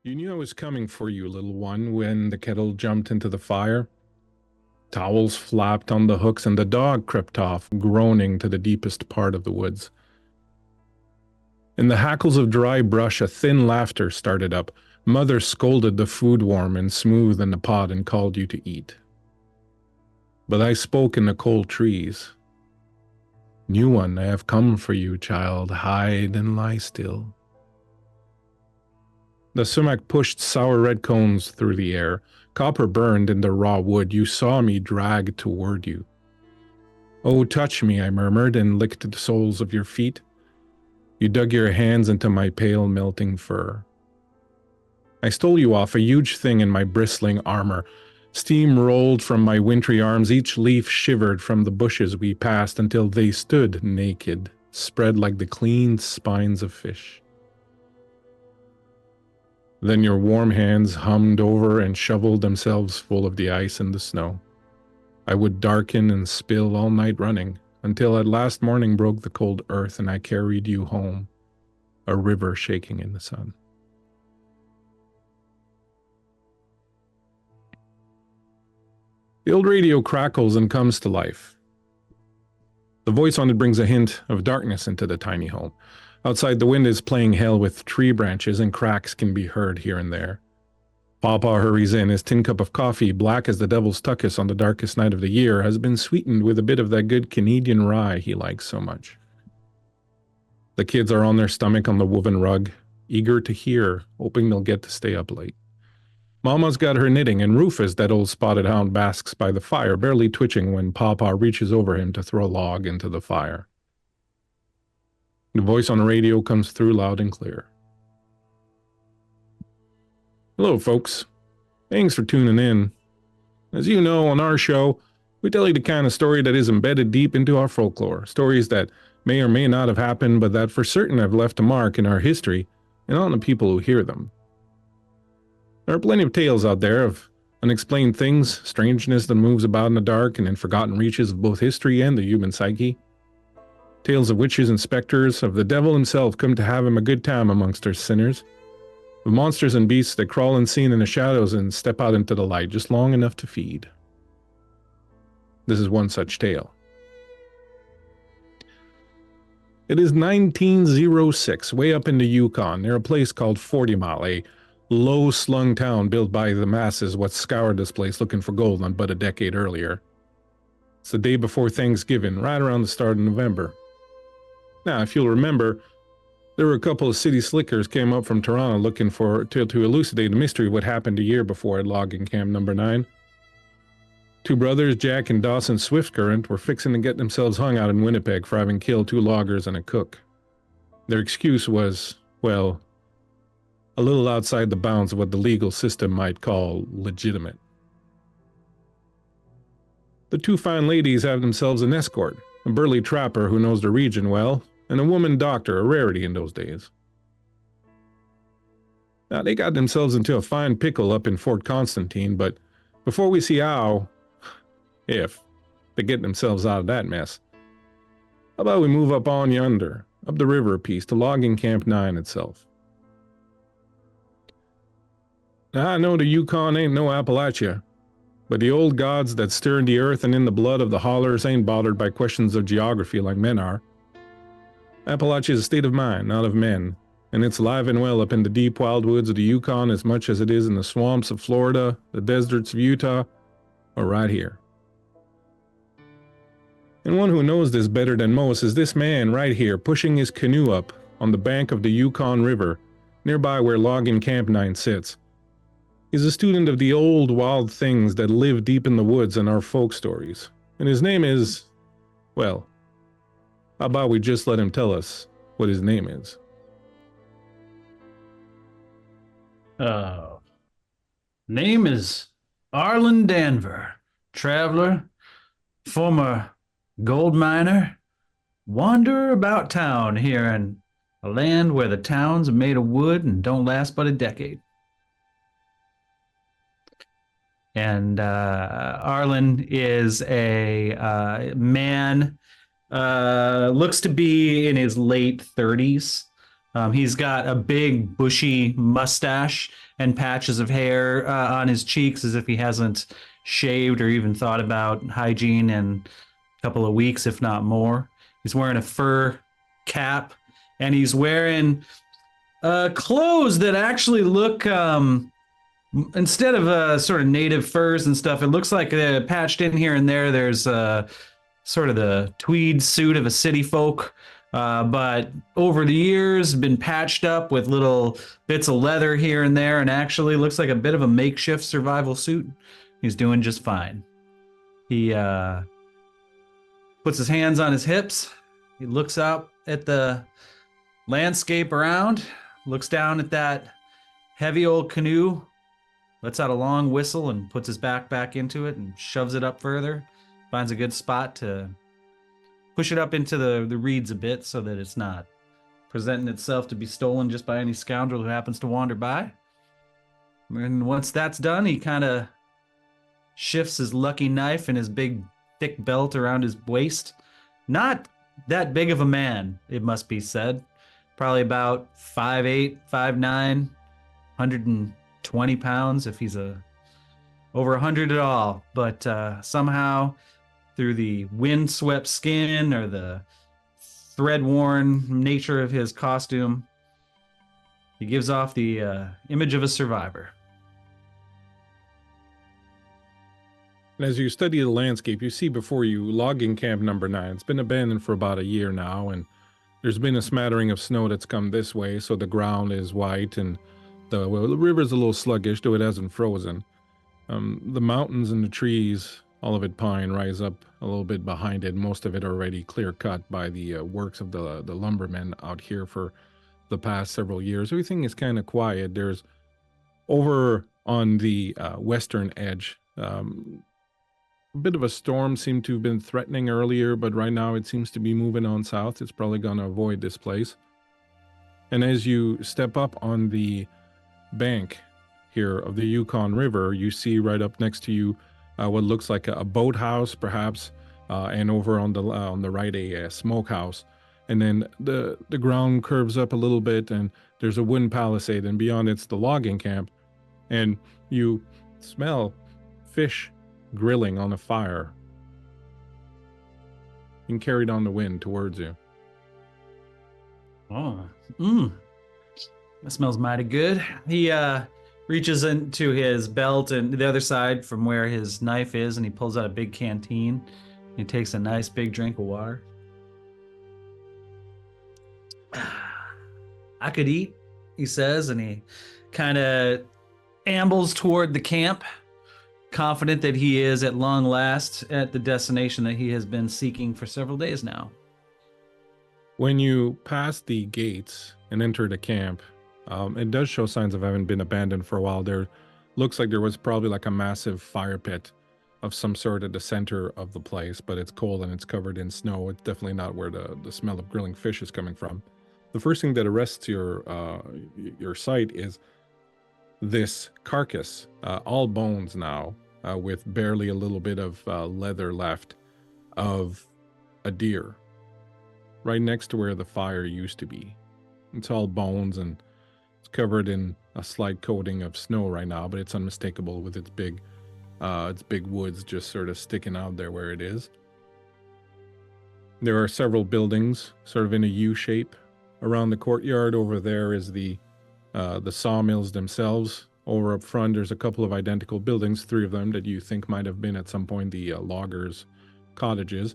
You knew I was coming for you, little one, when the kettle jumped into the fire. Towels flapped on the hooks, and the dog crept off, groaning to the deepest part of the woods. In the hackles of dry brush, a thin laughter started up. Mother scolded the food warm and smooth in the pot and called you to eat. But I spoke in the cold trees. New one, I have come for you, child. Hide and lie still. The sumac pushed sour red cones through the air. Copper burned in the raw wood. You saw me drag toward you. Oh, touch me, I murmured, and licked the soles of your feet. You dug your hands into my pale, melting fur. I stole you off, a huge thing in my bristling armor. Steam rolled from my wintry arms. Each leaf shivered from the bushes we passed until they stood naked, spread like the cleaned spines of fish. Then your warm hands hummed over and shoveled themselves full of the ice and the snow. I would darken and spill all night running, until at last morning broke the cold earth and I carried you home, a river shaking in the sun. The old radio crackles and comes to life. The voice on it brings a hint of darkness into the tiny home. Outside, the wind is playing hell with tree branches, and cracks can be heard here and there. Papa hurries in. His tin cup of coffee, black as the devil's tuchus on the darkest night of the year, has been sweetened with a bit of that good Canadian rye he likes so much. The kids are on their stomach on the woven rug, eager to hear, hoping they'll get to stay up late. Mama's got her knitting, and Rufus, that old spotted hound, basks by the fire, barely twitching when Papa reaches over him to throw a log into the fire. The voice on the radio comes through loud and clear. Hello, folks. Thanks for tuning in. As you know, on our show, we tell you the kind of story that is embedded deep into our folklore, stories that may or may not have happened, but that for certain have left a mark in our history and on the people who hear them. There are plenty of tales out there of unexplained things, strangeness that moves about in the dark and in forgotten reaches of both history and the human psyche. Tales of witches and specters, of the devil himself come to have him a good time amongst our sinners, of monsters and beasts that crawl unseen in the shadows and step out into the light just long enough to feed. This is one such tale. It is 1906, way up in the Yukon, near a place called 40 Mile, a low-slung town built by the masses what scoured this place looking for gold on but a decade earlier. It's the day before Thanksgiving, right around the start of November. Now, if you'll remember, there were a couple of city slickers came up from Toronto looking to elucidate the mystery of what happened a year before at logging camp number 9. Two brothers, Jack and Dawson Swiftcurrent, were fixing to get themselves hung out in Winnipeg for having killed 2 loggers and a cook. Their excuse was, well, a little outside the bounds of what the legal system might call legitimate. The 2 fine ladies have themselves an escort, a burly trapper who knows the region well, and a woman doctor, a rarity in those days. Now, they got themselves into a fine pickle up in Fort Constantine, but before we see how, if, they get themselves out of that mess, how about we move up on yonder, up the river a piece, to logging camp 9 itself. Now, I know the Yukon ain't no Appalachia, but the old gods that stir in the earth and in the blood of the haulers ain't bothered by questions of geography like men are. Appalachia is a state of mind, not of men, and it's alive and well up in the deep wild woods of the Yukon as much as it is in the swamps of Florida, the deserts of Utah, or right here. And one who knows this better than most is this man right here, pushing his canoe up on the bank of the Yukon River, nearby where logging camp 9 sits. He's a student of the old wild things that live deep in the woods and our folk stories, and his name is, well, how about we just let him tell us what his name is? Name is Arlen Danver, traveler, former gold miner, wanderer about town here in a land where the towns are made of wood and don't last but a decade. And Arlen is a man, looks to be in his late 30s, He's got a big bushy mustache and patches of hair on his cheeks as if he hasn't shaved or even thought about hygiene in a couple of weeks, if not more. He's wearing a fur cap and he's wearing clothes that actually look, instead of sort of native furs and stuff, it looks like patched in here and there. There's sort of the tweed suit of a city folk, but over the years been patched up with little bits of leather here and there, and actually looks like a bit of a makeshift survival suit. He's doing just fine. He puts his hands on his hips. He looks out at the landscape around, looks down at that heavy old canoe, lets out a long whistle and puts his back back into it and shoves it up further. Finds a good spot to push it up into the reeds a bit so that it's not presenting itself to be stolen just by any scoundrel who happens to wander by. And once that's done, he kind of shifts his lucky knife and his big thick belt around his waist. Not that big of a man, it must be said. Probably about 5'8", 5'9", 120 pounds if he's over 100 at all. But somehow, through the wind-swept skin or the thread-worn nature of his costume, he gives off the image of a survivor. And as you study the landscape, you see before you logging camp number 9. It's been abandoned for about a year now, and there's been a smattering of snow that's come this way, so the ground is white, and the river's a little sluggish, though it hasn't frozen. The mountains and the trees, all of it pine, rise up a little bit behind it, most of it already clear-cut by the works of the lumbermen out here for the past several years. Everything is kind of quiet. There's, over on the western edge, a bit of a storm seemed to have been threatening earlier, but right now it seems to be moving on south. It's probably going to avoid this place. And as you step up on the bank here of the Yukon River, you see right up next to you what looks like a boathouse, perhaps, and over on the right a smokehouse. And then the ground curves up a little bit, and there's a wooden palisade, and beyond it's the logging camp. And you smell fish grilling on a fire and carried on the wind towards you. Oh, that smells mighty good. He reaches into his belt and the other side from where his knife is, and he pulls out a big canteen. He takes a nice big drink of water. I could eat, he says, and he kind of ambles toward the camp, confident that he is at long last at the destination that he has been seeking for several days now. When you pass the gates and enter the camp, it does show signs of having been abandoned for a while. There looks like there was probably like a massive fire pit of some sort at the center of the place, but it's cold and it's covered in snow. It's definitely not where the smell of grilling fish is coming from. The first thing that arrests your sight is this carcass, all bones now, with barely a little bit of leather left, of a deer, right next to where the fire used to be. It's all bones and it's covered in a slight coating of snow right now, but it's unmistakable with its big woods just sort of sticking out there where it is. There are several buildings sort of in a U shape around the courtyard. Over there is the sawmills themselves. Over up front, there's a couple of identical buildings, 3 of them that you think might have been at some point the loggers' cottages.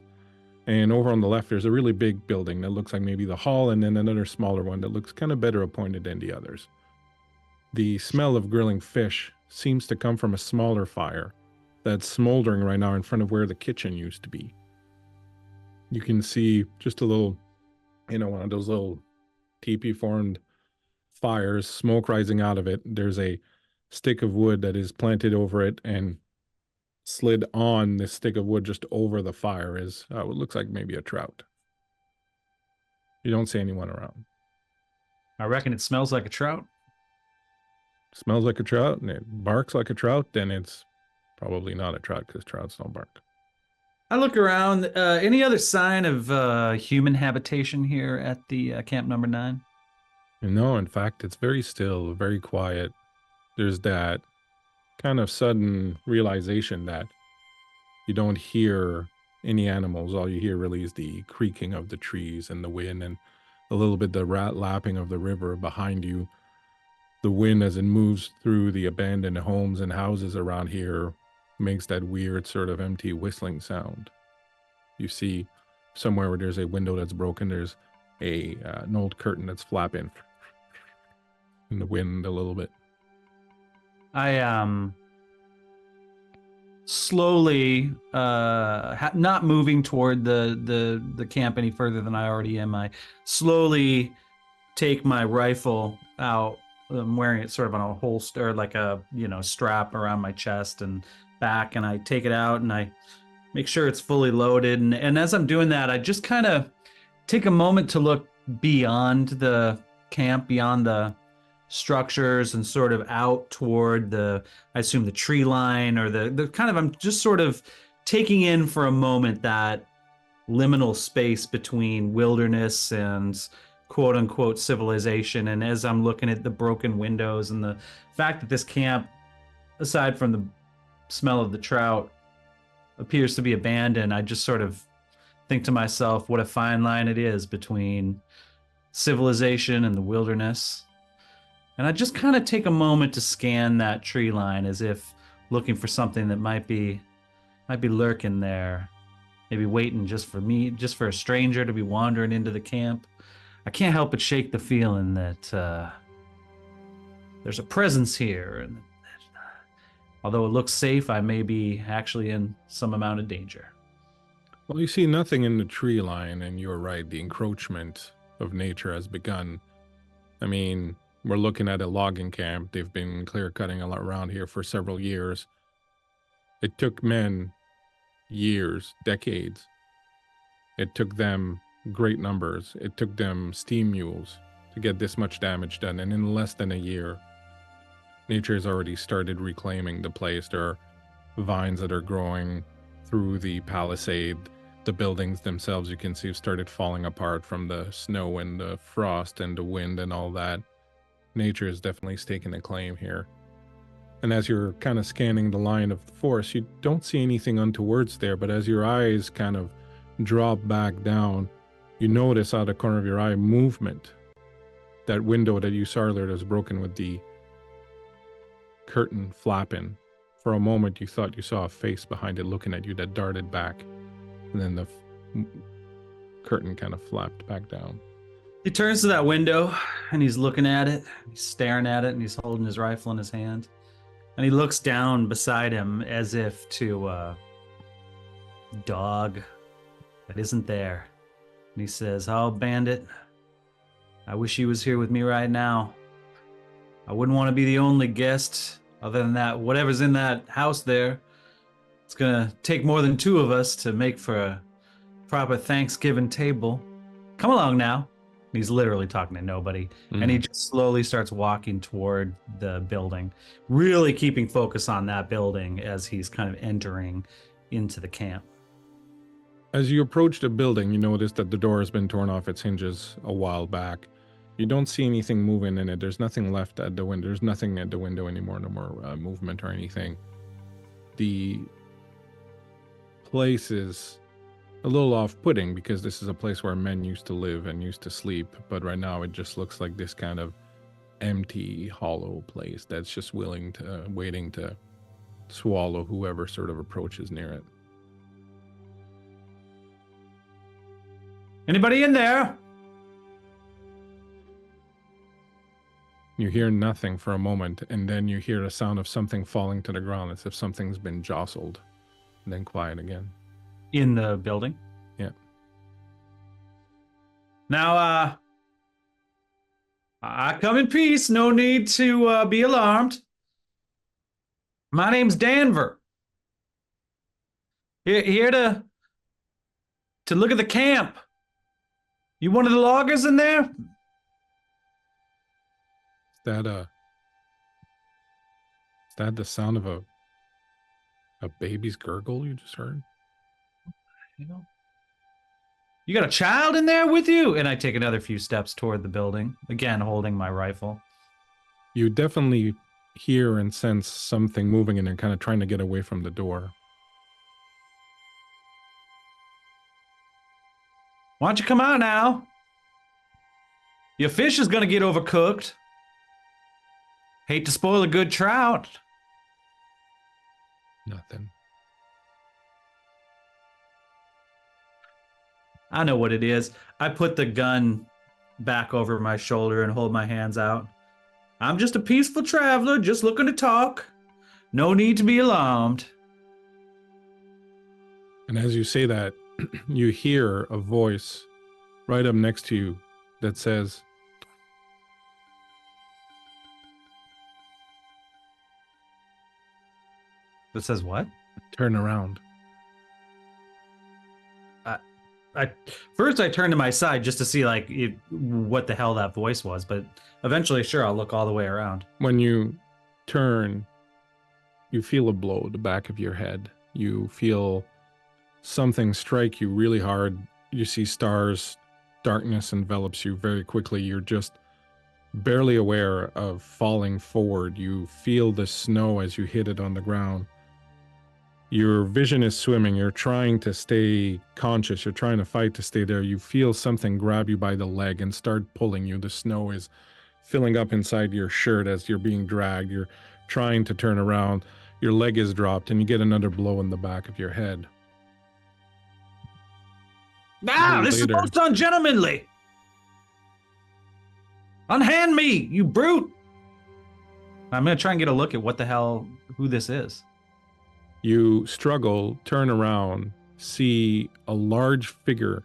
And over on the left, there's a really big building that looks like maybe the hall, and then another smaller one that looks kind of better appointed than the others. The smell of grilling fish seems to come from a smaller fire that's smoldering right now in front of where the kitchen used to be. You can see just a little, one of those little teepee-formed fires, smoke rising out of it. There's a stick of wood that is planted over it, and slid on this stick of wood just over the fire is what looks like maybe a trout. You don't see anyone around. I reckon it smells like a trout. Smells like a trout and it barks like a trout, then it's probably not a trout because trouts don't bark. I look around. Any other sign of human habitation here at the camp number 9? No, in fact, it's very still, very quiet. There's that kind of sudden realization that you don't hear any animals. All you hear really is the creaking of the trees and the wind, and a little bit the lapping of the river behind you. The wind, as it moves through the abandoned homes and houses around here, makes that weird sort of empty whistling sound. You see somewhere where there's a window that's broken, there's an old curtain that's flapping in the wind a little bit. I slowly not moving toward the camp any further than I already am. I slowly take my rifle out. I'm wearing it sort of on a holster, like a strap around my chest and back, and I take it out and I make sure it's fully loaded. And as I'm doing that, I just kind of take a moment to look beyond the camp, beyond the structures, and sort of out toward I assume the tree line, or the kind of, I'm just sort of taking in for a moment that liminal space between wilderness and quote unquote civilization. And as I'm looking at the broken windows and the fact that this camp, aside from the smell of the trout, appears to be abandoned, I just sort of think to myself what a fine line it is between civilization and the wilderness. And I just kind of take a moment to scan that tree line, as if looking for something that might be lurking there, maybe waiting just for me, just for a stranger to be wandering into the camp. I can't help but shake the feeling that there's a presence here, and although it looks safe, I may be actually in some amount of danger. Well, you see nothing in the tree line, and you're right, the encroachment of nature has begun. I mean, we're looking at a logging camp. They've been clear cutting around here for several years. It took men years, decades. It took them great numbers. It took them steam mules to get this much damage done. And in less than a year, nature has already started reclaiming the place. There are vines that are growing through the palisade. The buildings themselves, you can see, have started falling apart from the snow and the frost and the wind and all that. Nature is definitely staking a claim here. And as you're kind of scanning the line of the forest, you don't see anything untowards there, but as your eyes kind of drop back down, you notice out of the corner of your eye movement. That window that you saw earlier was broken with the curtain flapping. For a moment, you thought you saw a face behind it looking at you that darted back, and then the curtain kind of flapped back down. He turns to that window and he's looking at it, he's staring at it, and he's holding his rifle in his hand. And he looks down beside him as if to a dog that isn't there. And he says, "Oh, Bandit, I wish he was here with me right now. I wouldn't want to be the only guest. Other than that, whatever's in that house there, it's going to take more than two of us to make for a proper Thanksgiving table. Come along now." He's literally talking to nobody. And he just slowly starts walking toward the building, really keeping focus on that building as he's kind of entering into the camp. As you approach the building, you notice that the door has been torn off its hinges a while back. You don't see anything moving in it. There's nothing left at the window. There's nothing at the window anymore, no more movement or anything. The place is a little off-putting because this is a place where men used to live and used to sleep, but right now it just looks like this kind of empty, hollow place that's just waiting to swallow whoever sort of approaches near it. Anybody in there? You hear nothing for a moment, and then you hear the sound of something falling to the ground as if something's been jostled, and then quiet again. In the building? Yeah. Now, I come in peace. No need to be alarmed. My name's Danver. Here to look at the camp. You one of the loggers in there? Is that the sound of a baby's gurgle you just heard? You know, You got a child in there with you? And I take another few steps toward the building, again holding my rifle. You definitely hear and sense something moving and they're kind of trying to get away from the door. Why don't you come out now? Your fish is gonna get overcooked. Hate to spoil a good trout. Nothing. I know what it is. I put the gun back over my shoulder and hold my hands out. I'm just a peaceful traveler, just looking to talk. No need to be alarmed. And as you say that, you hear a voice right up next to you that says, That says what? turn around. First I turned to my side just to see like what the hell that voice was, but eventually, sure, I'll look all the way around. When you turn, you feel a blow at the back of your head. You feel something strike you really hard. You see stars, darkness envelops you very quickly. You're just barely aware of falling forward. You feel the snow as you hit it on the ground. Your vision is swimming. You're trying to stay conscious. You're trying to fight to stay there. You feel something grab you by the leg and start pulling you. The snow is filling up inside your shirt as you're being dragged. You're trying to turn around. Your leg is dropped and you get another blow in the back of your head. Ah, this is most ungentlemanly. Unhand me, you brute. I'm going to try and get a look at who this is. You struggle, turn around, see a large figure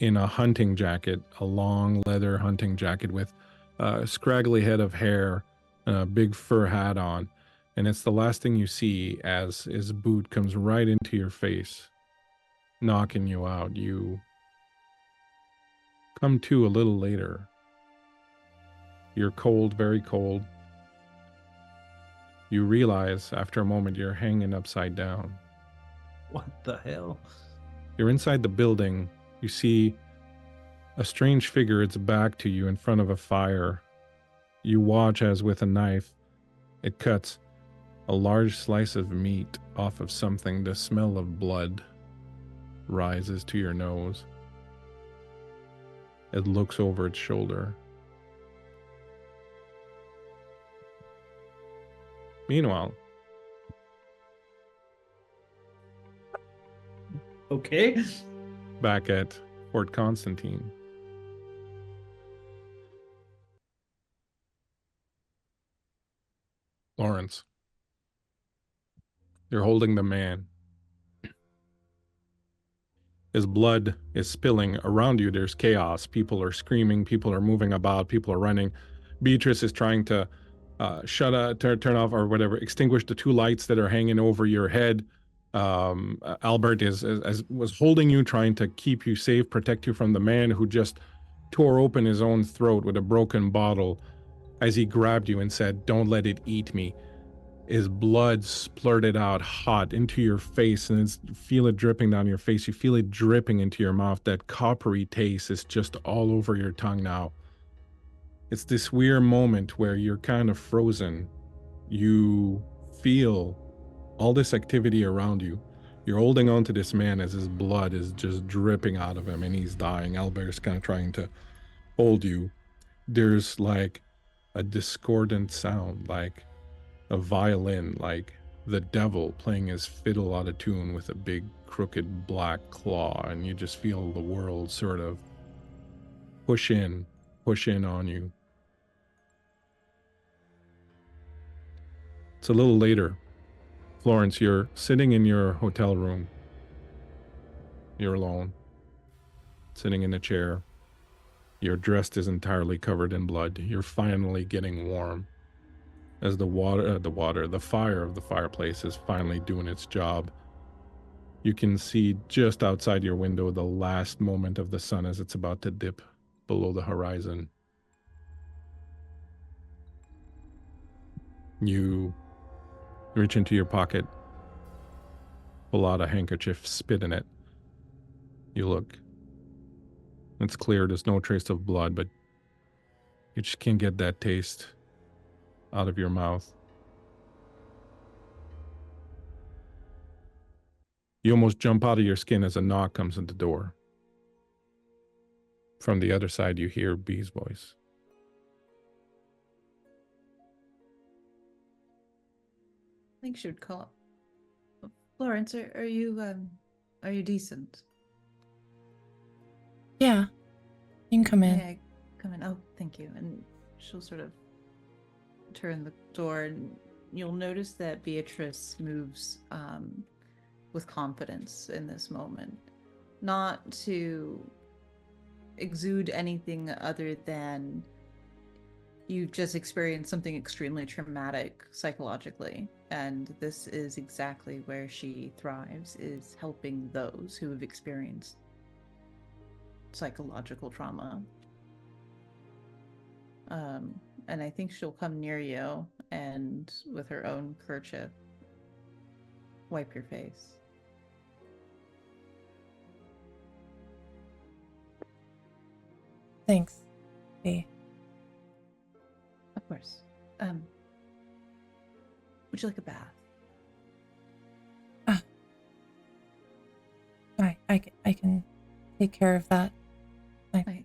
in a hunting jacket, a long leather hunting jacket with a scraggly head of hair and a big fur hat on. And it's the last thing you see as his boot comes right into your face, knocking you out. You come to a little later. You're cold, very cold. You realize after a moment you're hanging upside down. What the hell? You're inside the building. You see a strange figure, its back to you in front of a fire. You watch as with a knife, it cuts a large slice of meat off of something. The smell of blood rises to your nose. It looks over its shoulder. Meanwhile, okay. back at Fort Constantine, Lawrence, you're holding the man. His blood is spilling around you. There's chaos. People are screaming. People are moving about. People are running. Beatrice is trying to turn off or whatever, extinguish the two lights that are hanging over your head. Albert was holding you, trying to keep you safe, protect you from the man who just tore open his own throat with a broken bottle as he grabbed you and said, "Don't let it eat me." His blood splurted out hot into your face, and you feel it dripping down your face. You feel it dripping into your mouth. That coppery taste is just all over your tongue now. It's this weird moment where you're kind of frozen. You feel all this activity around you. You're holding on to this man as his blood is just dripping out of him and he's dying. Albert's kind of trying to hold you. There's like a discordant sound, like a violin, like the devil playing his fiddle out of tune with a big crooked black claw, and you just feel the world sort of push in on you. It's a little later. Florence, you're sitting in your hotel room. You're alone, sitting in a chair. Your dress is entirely covered in blood. You're finally getting warm as the fire of the fireplace is finally doing its job. You can see just outside your window the last moment of the sun as it's about to dip below the horizon. You reach into your pocket, pull out a handkerchief, spit in it. You look. It's clear there's no trace of blood, but you just can't get that taste out of your mouth. You almost jump out of your skin as a knock comes at the door. From the other side, you hear B's voice. I think she would call. Florence, are you decent? Yeah, you can come in. May I come in? Oh, thank you. And she'll sort of turn the door, and you'll notice that Beatrice moves with confidence in this moment, not to exude anything other than you've just experienced something extremely traumatic psychologically, and this is exactly where she thrives, is helping those who have experienced psychological trauma. And I think she'll come near you and with her own kerchief wipe your face. Thanks, B. Of course. Would you like a bath? I can take care of that. Okay.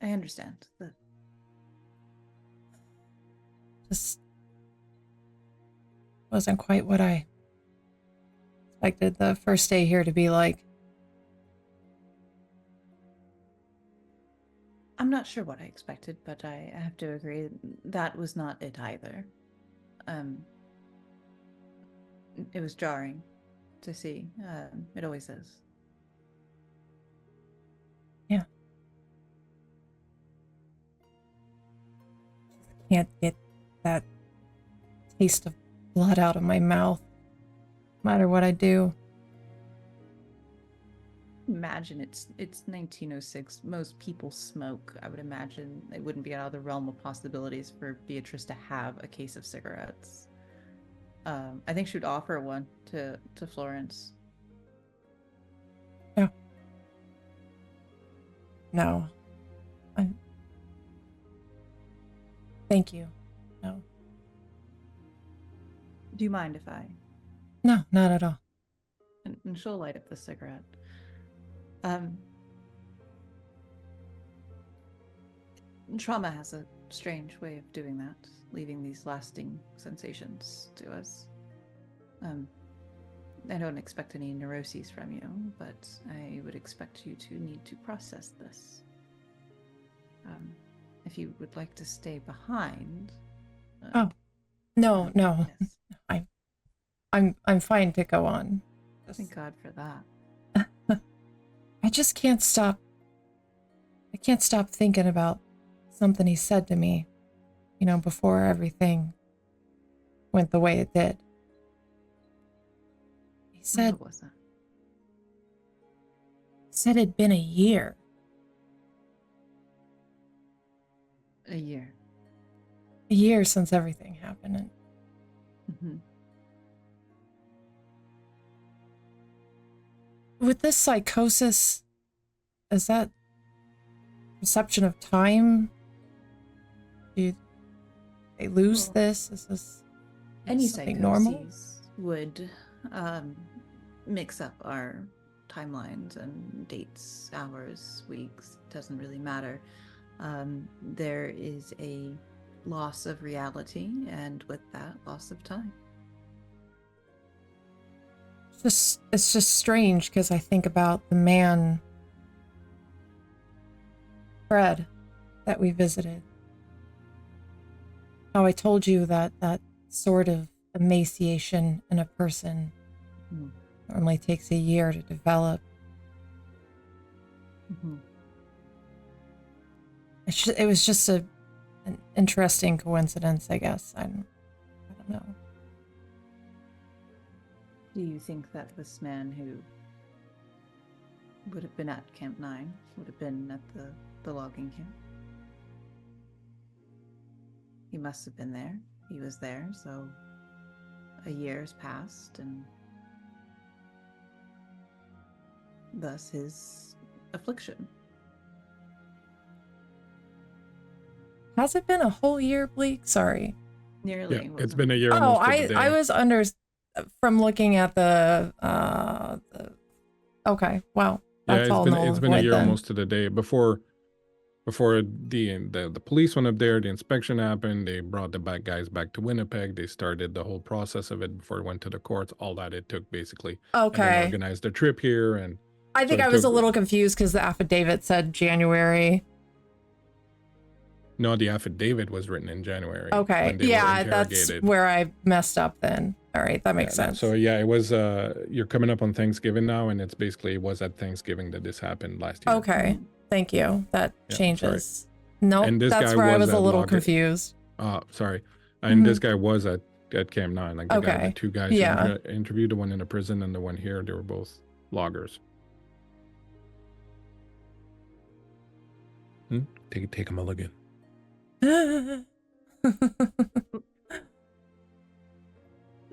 I understand. Just wasn't quite what I expected the first day here to be like. I'm not sure what I expected, but I have to agree that was not it either. It was jarring to see. It always is. Yeah. Can't get that taste of blood out of my mouth, no matter what I do. Imagine it's 1906. Most people smoke. I would imagine it wouldn't be out of the realm of possibilities for Beatrice to have a case of cigarettes. I think she would offer one to Florence. Yeah. No. Thank you. No. Do you mind if I? No, not at all. And she'll light up the cigarette. Trauma has a strange way of doing that, leaving these lasting sensations to us. I don't expect any neuroses from you, but I would expect you to need to process this. If you would like to stay behind. No. Yes. I'm fine to go on. Thank God for that. I just can't stop. I can't stop thinking about something he said to me, before everything went the way it did. He said, What was that? it'd been a year. A year. A year since everything happened. And Mm-hmm. with this psychosis, is that perception of time? Do they lose this? Is this Any something normal? psychoses would mix up our timelines and dates, hours, weeks. Doesn't really matter. There is a loss of reality, and with that, loss of time. It's just strange because I think about the man, Fred, that we visited. How I told you that sort of emaciation in a person normally takes a year to develop. Mm-hmm. It was just an interesting coincidence, I guess. I don't know. Do you think that this man who would have been at Camp 9 would have been at the logging camp? He must have been there. He was there, so a year's passed, and thus his affliction. Has it been a whole year, Bleak? Sorry. Nearly. Yeah, it's wasn't been a it? year Oh, almost to the day. I was under from looking at the okay, wow. That's all null it's and been a void year then. almost to the day. Before the police went up there, the inspection happened, they brought the bad guys back to Winnipeg, they started the whole process of it before it went to the courts, all that it took basically. And then Okay. organized the trip here, and I think so it I was a took- little confused because the affidavit said January. no, the affidavit was written in January. Okay. when they were Yeah, that's interrogated. where I messed up then. All right, that makes Yeah, sense. So yeah, it was you're coming up on Thanksgiving now, and it's basically it was at Thanksgiving that this happened last year. Okay. Thank you. That Yeah, changes. Nope, And this that's guy where I was was a at little Logger. confused. Sorry. And this guy was at Camp 9. Like the guy, Okay. the two guys Yeah. who interviewed, the one in the prison and the one here, they were both loggers. Take a mulligan.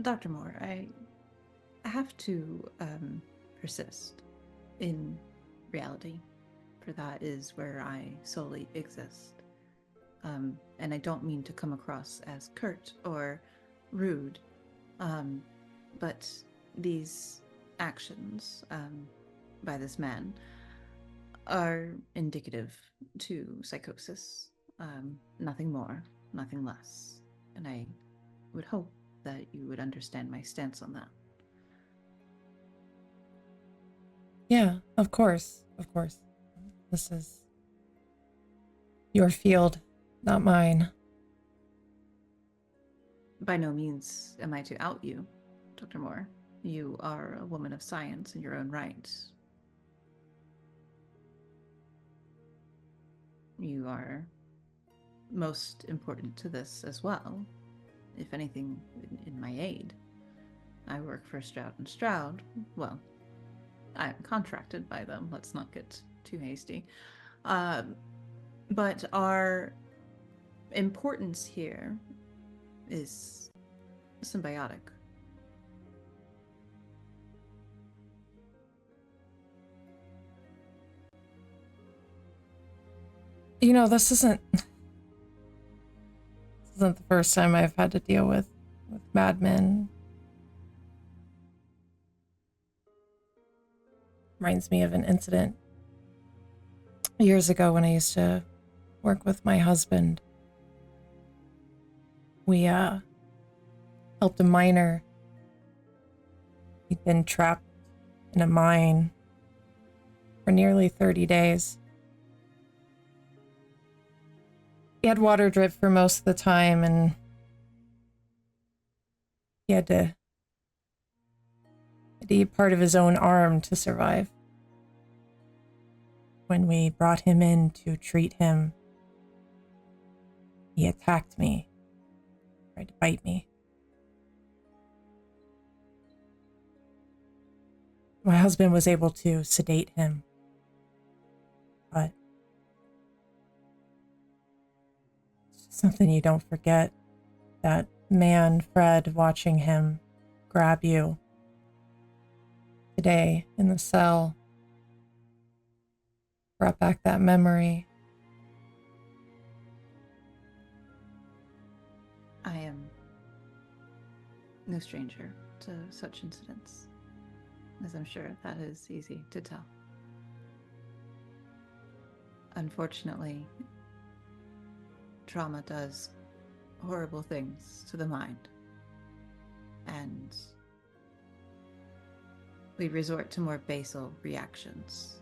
Dr. Moore, I have to persist in reality, for that is where I solely exist. And I don't mean to come across as curt or rude, but these actions by this man are indicative to psychosis. Nothing more, nothing less. And I would hope that you would understand my stance on that. Yeah, of course. Of course. This is your field, not mine. By no means am I to out you, Dr. Moore. You are a woman of science in your own right. You are most important to this as well. If anything, in my aid. I work for Stroud and Stroud. Well, I'm contracted by them. Let's not get too hasty. But our importance here is symbiotic. You know, this isn't the first time I've had to deal with madmen. Reminds me of an incident years ago when I used to work with my husband. We helped a miner. He'd been trapped in a mine for nearly 30 days. He had water drip for most of the time, and he had to eat part of his own arm to survive. When we brought him in to treat him, he attacked me, tried to bite me. My husband was able to sedate him, but something you don't forget. That man, Fred, watching him grab you today in the cell brought back that memory. I am no stranger to such incidents, as I'm sure that is easy to tell. Unfortunately, trauma does horrible things to the mind, and we resort to more basal reactions.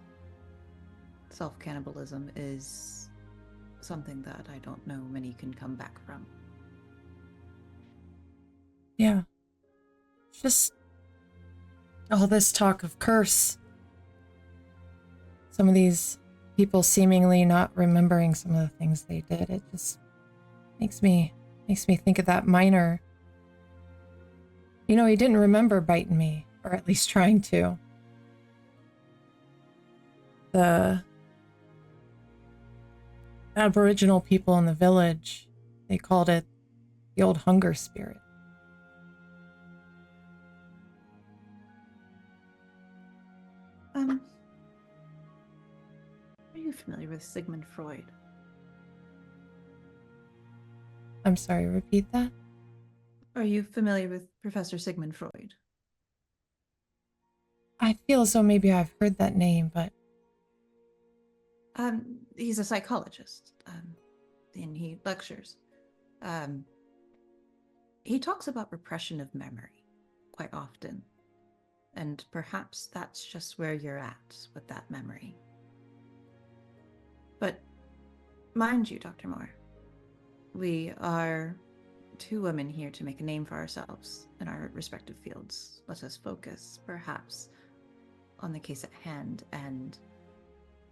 Self-cannibalism is something that I don't know many can come back from. Yeah. Just all this talk of curse. Some of these people seemingly not remembering some of the things they did. It just makes me think of that miner. You know, he didn't remember biting me, or at least trying to. The Aboriginal people in the village, they called it the old hunger spirit. you familiar with Sigmund Freud? I'm sorry, repeat that? Are you familiar with Professor Sigmund Freud? I feel as though maybe I've heard that name, but He's a psychologist, and he lectures. He talks about repression of memory quite often, and perhaps that's just where you're at with that memory. But mind you, Dr. Moore, we are two women here to make a name for ourselves in our respective fields. Let us focus, perhaps, on the case at hand and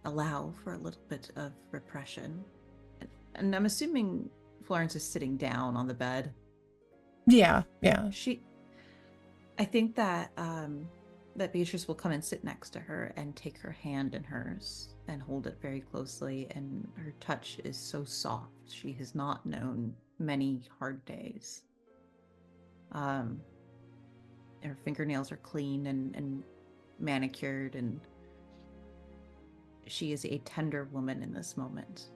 allow for a little bit of repression. And I'm assuming Florence is sitting down on the bed. yeah. I think that that Beatrice will come and sit next to her and take her hand in hers and hold it very closely, and her touch is so soft. She has not known many hard days. Her fingernails are clean and manicured, and she is a tender woman in this moment.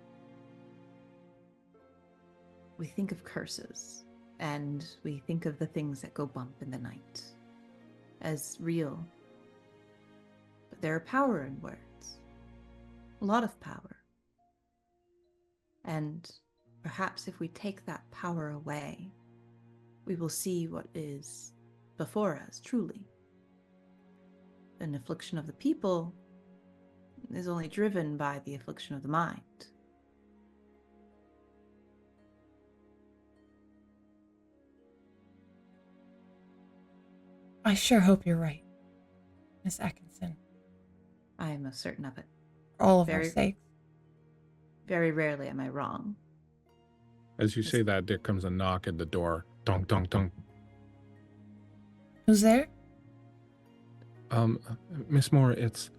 We think of curses, and we think of the things that go bump in the night as real. But there are power in words. A lot of power. And perhaps if we take that power away, we will see what is before us, truly. An affliction of the people is only driven by the affliction of the mind. I sure hope you're right, Miss Atkinson. I am most certain of it. For all of our Very- sakes. Very rarely am I wrong. As you say that, there comes a knock at the door. Dong, dong, dong. Who's there? Miss Moore, it's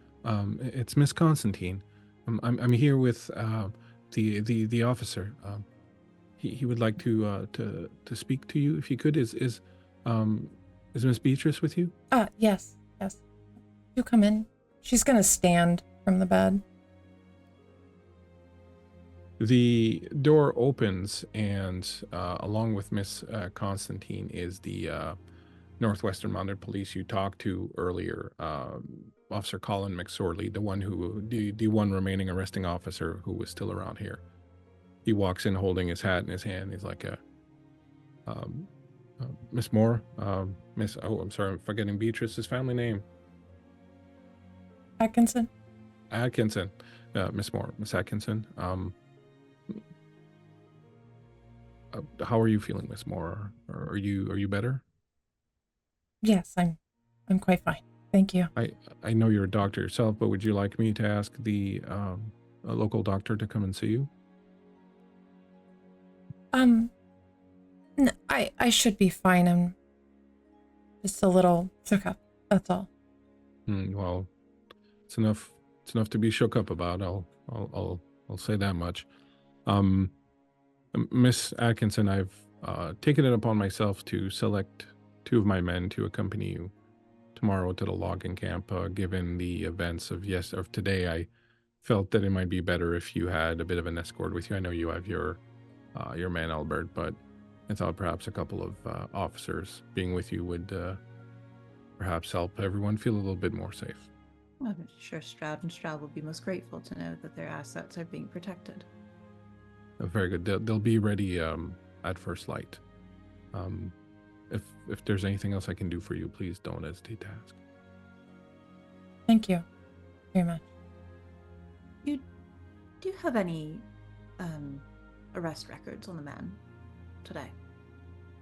Miss Constantine. I'm here with the officer. He would like to speak to you if he could. Is Miss Beatrice with you? Yes. You come in. She's gonna stand from the bed. The door opens, and along with Miss Constantine is the Northwestern Mounted Police you talked to earlier, Officer Colin McSorley, the one remaining arresting officer who was still around here. He walks in holding his hat in his hand. He's like, Miss Moore, I'm sorry, I'm forgetting Beatrice's family name. Atkinson? Atkinson. Miss Moore, Miss Atkinson. How are you feeling, Miss Moore? Are you better? Yes, I'm quite fine. Thank you. I know you're a doctor yourself, but would you like me to ask a local doctor to come and see you? I should be fine. I'm just a little shook up. That's all. Well, it's enough to be shook up about. I'll say that much. Miss Atkinson, I've taken it upon myself to select 2 of my men to accompany you tomorrow to the logging camp. Given the events of today, I felt that it might be better if you had a bit of an escort with you. I know you have your man Albert, but I thought perhaps a couple of officers being with you would perhaps help everyone feel a little bit more safe. I'm sure Stroud and Stroud will be most grateful to know that their assets are being protected. Very good. They'll be ready at first light. If there's anything else I can do for you, please don't hesitate to ask. Thank you very much. Do you have any arrest records on the man today?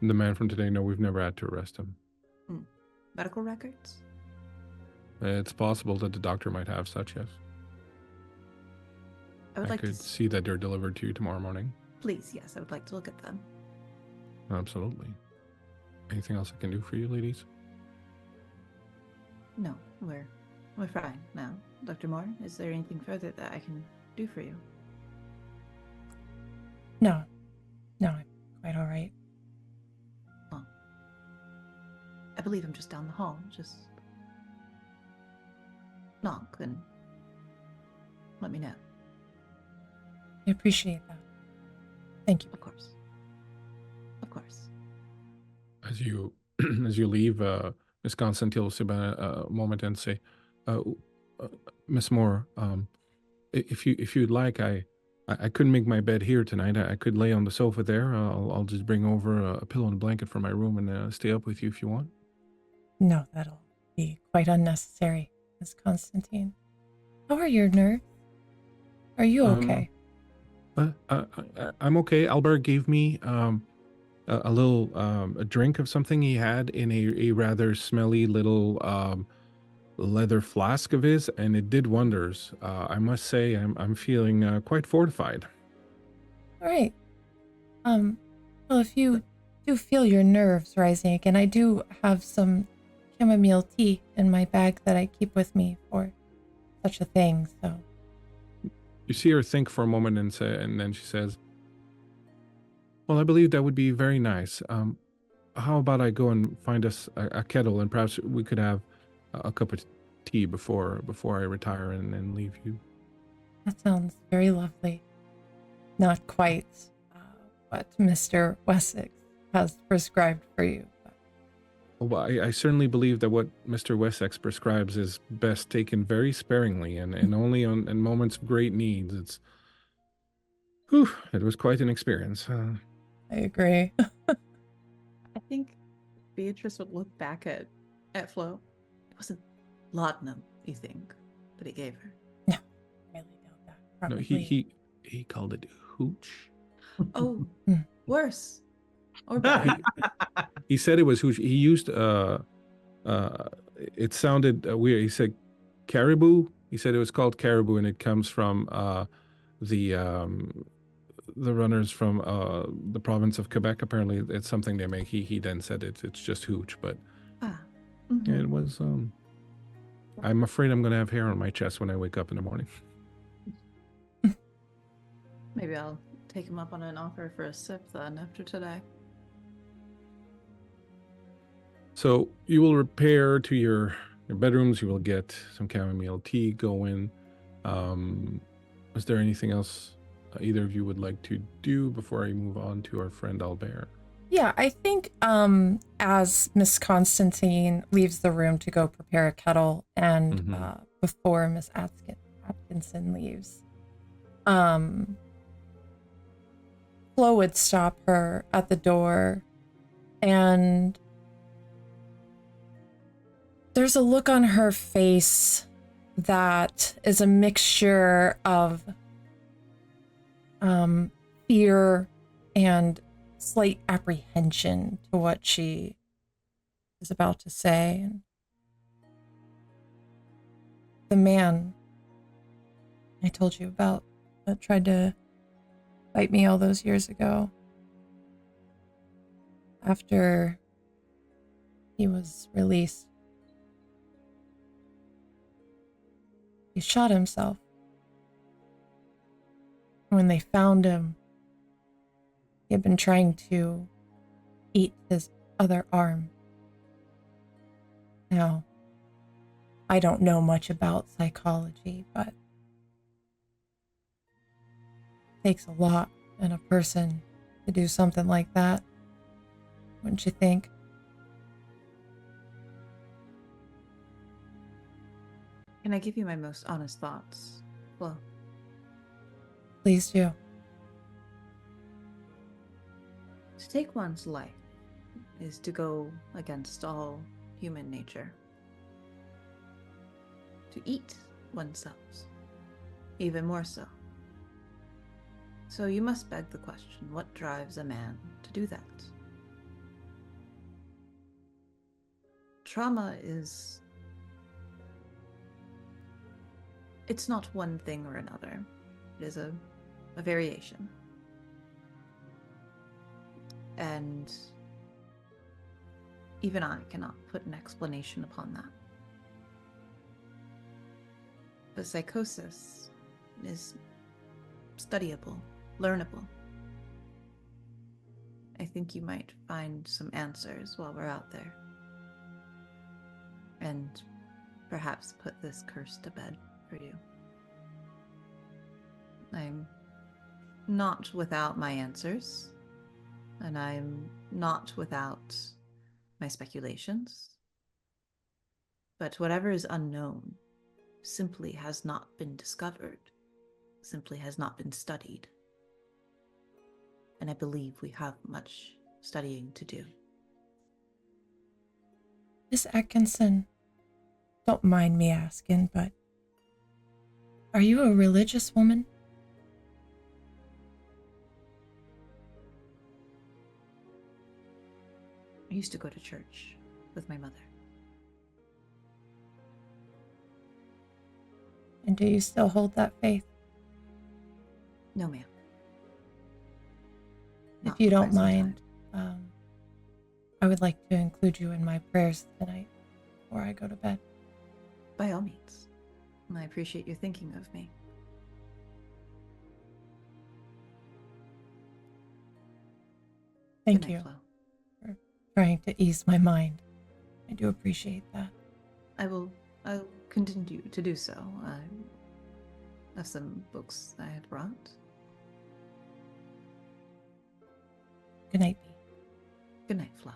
The man from today, no, we've never had to arrest him. Medical records? It's possible that the doctor might have such, yes. I could see that they're delivered to you tomorrow morning. Please, yes, I would like to look at them. Absolutely. Anything else I can do for you, ladies? No, we're fine now. Dr. Moore, is there anything further that I can do for you? No, I'm quite all right. Well, I believe I'm just down the hall. Just knock and let me know. I appreciate that. Thank you. Of course. Of course. As you as you leave, Miss Constantine will sit back a moment and say, uh, uh, "Miss Moore, if you'd like, I couldn't make my bed here tonight. I could lay on the sofa there. I'll just bring over a pillow and a blanket from my room and stay up with you if you want." No, that'll be quite unnecessary, Miss Constantine. How are your nerves? Are you okay? I'm okay. Albert gave me a little a drink of something he had in a rather smelly little leather flask of his, and it did wonders. I must say, I'm feeling quite fortified. All right. Well, if you do feel your nerves rising again, I do have some chamomile tea in my bag that I keep with me for such a thing, so. You see her think for a moment and then she says, "Well, I believe that would be very nice. How about I go and find us a kettle, and perhaps we could have a cup of tea before I retire and leave you." That sounds very lovely. Not quite what Mr. Wessex has prescribed for you. But Well, I certainly believe that what Mr. Wessex prescribes is best taken very sparingly and only in moments of great needs. It was quite an experience. I agree. I think Beatrice would look back at Flo. It wasn't laudanum, you think, that he gave her. No, I really doubt that. No, Probably. he called it hooch. Oh, Hmm. worse. Or better. He said it was hooch. He used it sounded weird. He said caribou. He said it was called caribou, and it comes from the runners from the province of Quebec. Apparently, it's something they make. He then said it's just hooch, but Mhm. it was. I'm afraid I'm gonna have hair on my chest when I wake up in the morning. Maybe I'll take him up on an offer for a sip then after today. So you will repair to your bedrooms. You will get some chamomile tea going. Is there anything else either of you would like to do before I move on to our friend Albert? Yeah, I think as Miss Constantine leaves the room to go prepare a kettle and Mhm. Before Miss Atkinson leaves, Flo would stop her at the door, and there's a look on her face that is a mixture of fear and slight apprehension to what she is about to say. And the man I told you about that tried to bite me all those years ago, after he was released, he shot himself. When they found him, he had been trying to eat his other arm. Now, I don't know much about psychology, but it takes a lot in a person to do something like that, wouldn't you think? Can I give you my most honest thoughts, Flo? Please do. To take one's life is to go against all human nature. To eat oneself, even more so. So you must beg the question, what drives a man to do that? Trauma is... it's not one thing or another. It is a variation. And even I cannot put an explanation upon that. But psychosis is studyable, learnable. I think you might find some answers while we're out there. And perhaps put this curse to bed for you. I'm not without my answers, and I'm not without my speculations. But whatever is unknown simply has not been discovered, simply has not been studied. And I believe we have much studying to do. Miss Atkinson, don't mind me asking, but are you a religious woman? I used to go to church with my mother. And do you still hold that faith? No, ma'am. If you don't mind, I would like to include you in my prayers tonight before I go to bed. By all means. I appreciate you thinking of me. Thank Good night, you Flo. for trying to ease my mind. I do appreciate that. I'll continue to do so. I have some books I had brought. Good night, Bee. Good night, Flo.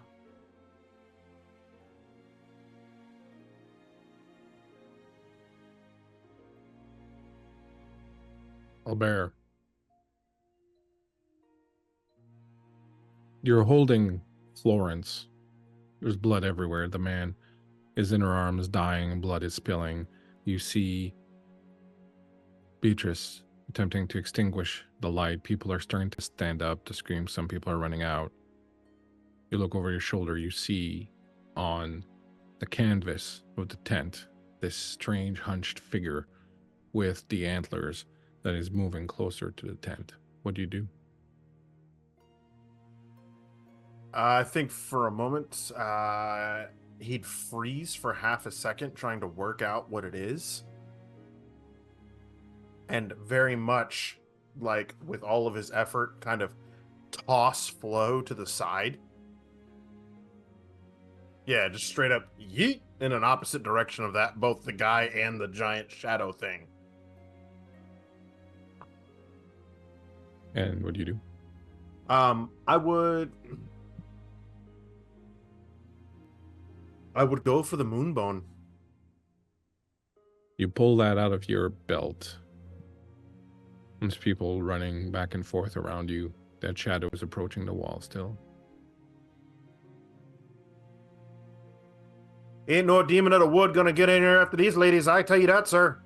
Albert, you're holding Florence. There's blood everywhere. The man is in her arms, dying. Blood is spilling. You see Beatrice attempting to extinguish the light. People are starting to stand up, to scream. Some people are running out. You look over your shoulder. You see on the canvas of the tent this strange hunched figure with the antlers that is moving closer to the tent. What do you do? I think for a moment, he'd freeze for half a second trying to work out what it is. And very much, like, with all of his effort, kind of toss Flo to the side. Yeah, just straight up yeet in an opposite direction of that, both the guy and the giant shadow thing. And what do you do? I would go for the moonbone. You pull that out of your belt. There's people running back and forth around you. That shadow is approaching the wall still. Ain't no demon of the wood gonna get in here after these ladies, I tell you that, sir.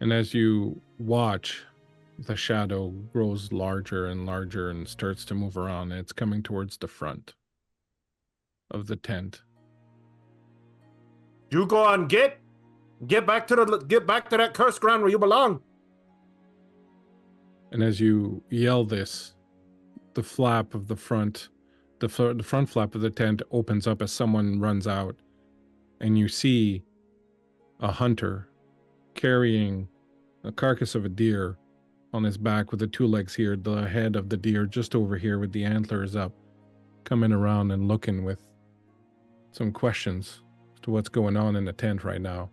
And as you watch, the shadow grows larger and larger and starts to move around. And it's coming towards the front of the tent. You go on, get back to that cursed ground where you belong. And as you yell this, the flap of the front, the front flap of the tent opens up as someone runs out, and you see a hunter carrying a carcass of a deer on his back with the two legs here, the head of the deer just over here with the antlers up, coming around and looking with some questions as to what's going on in the tent right now.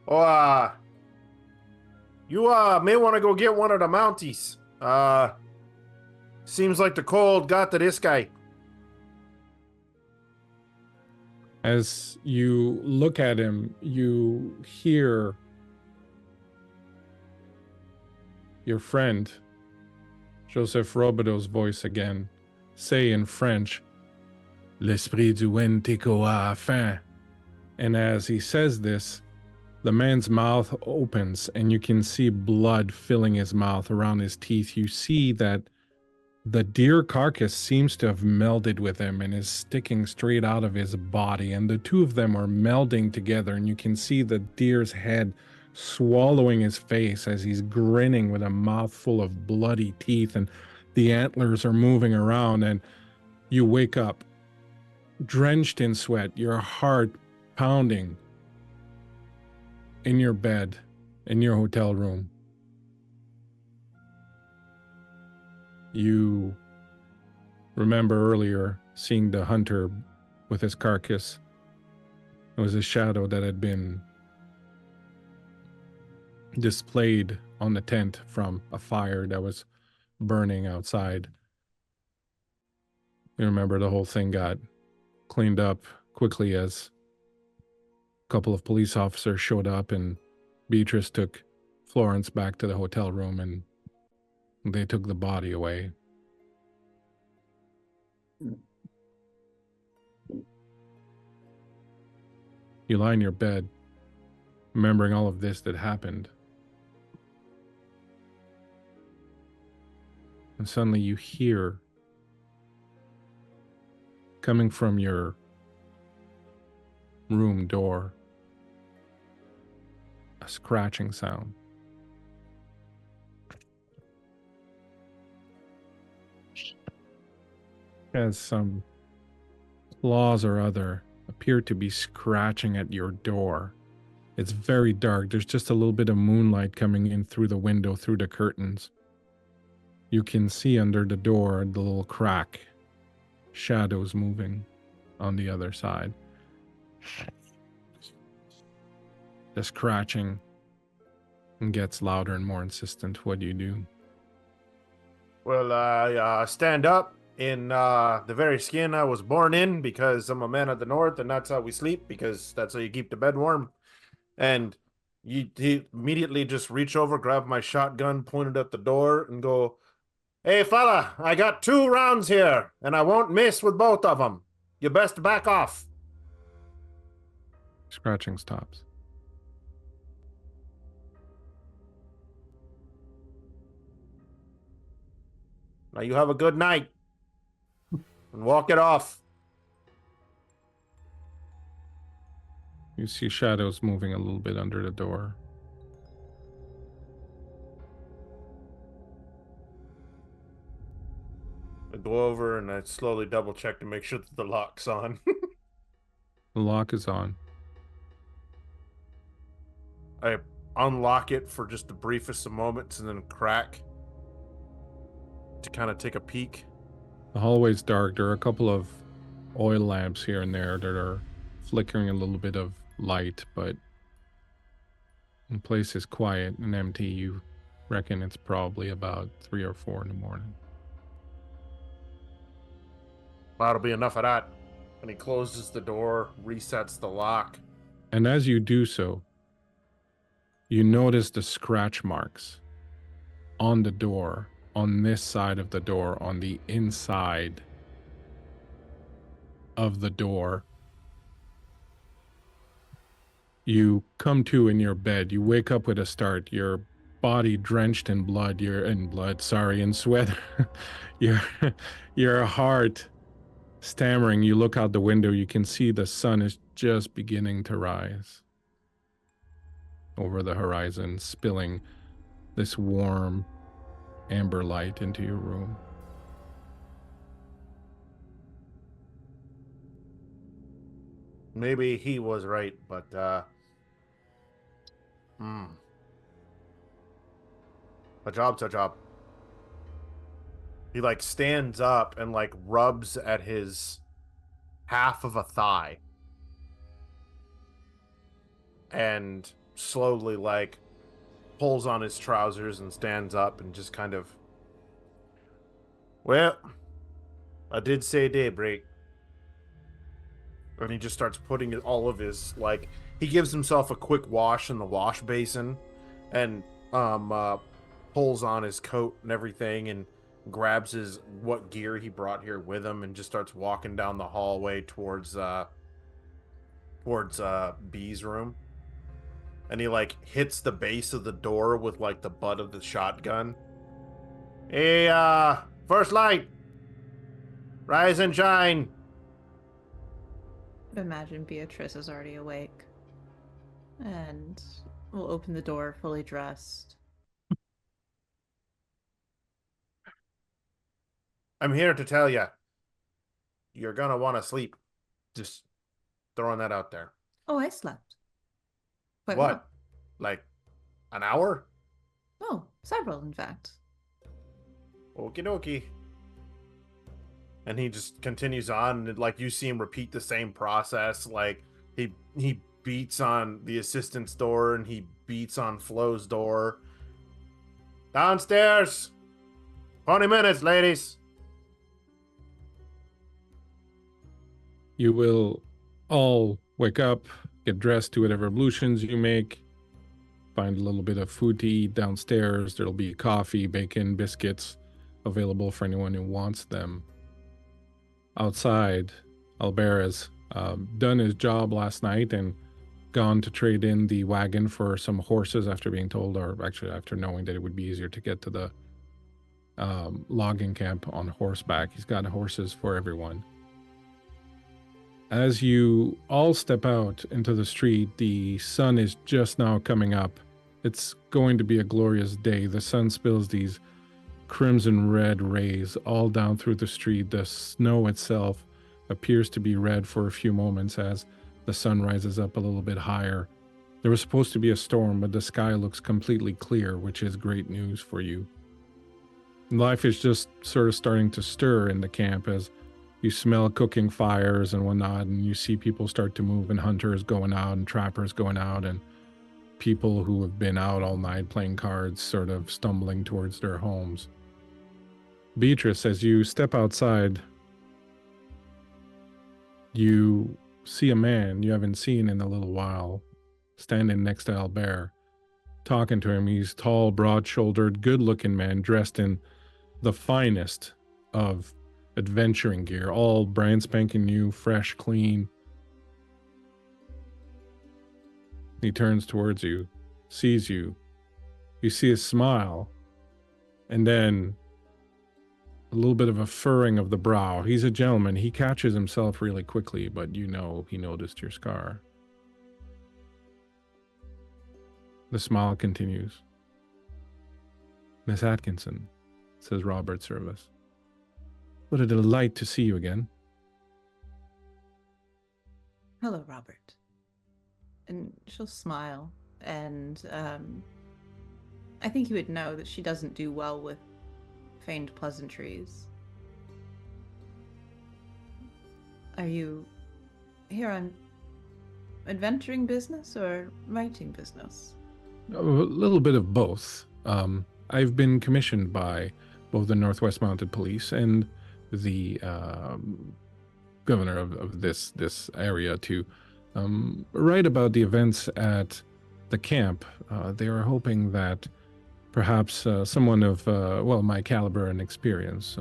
Oh, you may want to go get one of the Mounties. Seems like the cold got to this guy. As you look at him, you hear your friend, Joseph Robideau's voice again, say in French, "L'esprit du Wendigo a faim." And as he says this, the man's mouth opens and you can see blood filling his mouth around his teeth. You see that the deer carcass seems to have melded with him and is sticking straight out of his body. And the two of them are melding together. And you can see the deer's head swallowing his face as he's grinning with a mouthful of bloody teeth. And the antlers are moving around. And you wake up drenched in sweat, your heart pounding in your bed, in your hotel room. You remember earlier seeing the hunter with his carcass. It was a shadow that had been displayed on the tent from a fire that was burning outside. You remember the whole thing got cleaned up quickly as a couple of police officers showed up, and Beatrice took Florence back to the hotel room, and they took the body away. You lie in your bed, remembering all of this that happened. And suddenly you hear, coming from your room door, a scratching sound. As some claws or other appear to be scratching at your door. It's very dark. There's just a little bit of moonlight coming in through the window, through the curtains. You can see under the door, the little crack, shadows moving on the other side. The scratching gets louder and more insistent. What do you do? Well, I stand up in the very skin I was born in because I'm a man of the north, and that's how we sleep, because that's how you keep the bed warm. And he immediately just reach over, grab my shotgun, point it at the door, and go, "Hey, fella, I got 2 rounds here, and I won't miss with both of them. You best back off." Scratching stops. Now you have a good night, and walk it off. You see shadows moving a little bit under the door. I go over and I slowly double check to make sure that the lock's on. The lock is on. I unlock it for just the briefest of moments and then crack to kind of take a peek. The hallway's dark. There are a couple of oil lamps here and there that are flickering a little bit of light, but the place is quiet and empty. You reckon it's probably about 3 or 4 in the morning. That'll be enough of that. And he closes the door, resets the lock. And as you do so, you notice the scratch marks on the door, on this side of the door, on the inside of the door. You come to in your bed. You wake up with a start. Your body drenched in blood. In sweat. your heart stammering. You look out the window. You can see the sun is just beginning to rise over the horizon, spilling this warm amber light into your room. Maybe he was right, but a job's a job. He like stands up and like rubs at his half of a thigh and slowly like pulls on his trousers and stands up and just kind of, "Well, I did say daybreak." And he just starts putting all of his, like, he gives himself a quick wash in the wash basin and pulls on his coat and everything and grabs his what gear he brought here with him and just starts walking down the hallway towards B's room. And he like hits the base of the door with like the butt of the shotgun. "Hey, first light, rise and shine." Imagine Beatrice is already awake and will open the door fully dressed. "I'm here to tell you, you're gonna want to sleep. Just throwing that out there." Oh, I slept. Quite What? well. Like an hour? Oh, several, in fact. Okie dokie. And he just continues on, and like you see him repeat the same process. Like he beats on the assistant's door, and he beats on Flo's door. Downstairs. 20 minutes, ladies. You will all wake up, get dressed, do whatever ablutions you make, find a little bit of food to eat downstairs. There'll be coffee, bacon, biscuits available for anyone who wants them. Outside, Albert has done his job last night and gone to trade in the wagon for some horses after being told, or actually after knowing that it would be easier to get to the logging camp on horseback. He's got horses for everyone. As you all step out into the street, the sun is just now coming up. It's going to be a glorious day. The sun spills these crimson red rays all down through the street. The snow itself appears to be red for a few moments as the sun rises up a little bit higher. There was supposed to be a storm, but the sky looks completely clear, which is great news for you. Life is just sort of starting to stir in the camp as you smell cooking fires and whatnot, and you see people start to move, and hunters going out and trappers going out, and people who have been out all night playing cards sort of stumbling towards their homes. Beatrice, as you step outside, you see a man you haven't seen in a little while standing next to Albert, talking to him. He's tall, broad-shouldered, good-looking man dressed in the finest of adventuring gear, all brand spanking new, fresh, clean. He turns towards you, sees you. You see a smile, and then a little bit of a furrowing of the brow. He's a gentleman. He catches himself really quickly, but you know he noticed your scar. The smile continues. "Miss Atkinson," says Robert Service. "What a delight to see you again." Hello, Robert. And she'll smile, and I think you would know that she doesn't do well with feigned pleasantries. Are you here on adventuring business or writing business? A little bit of both. I've been commissioned by both the Northwest Mounted Police and the governor of this area to write about the events at the camp. They are hoping that perhaps someone of, my caliber and experience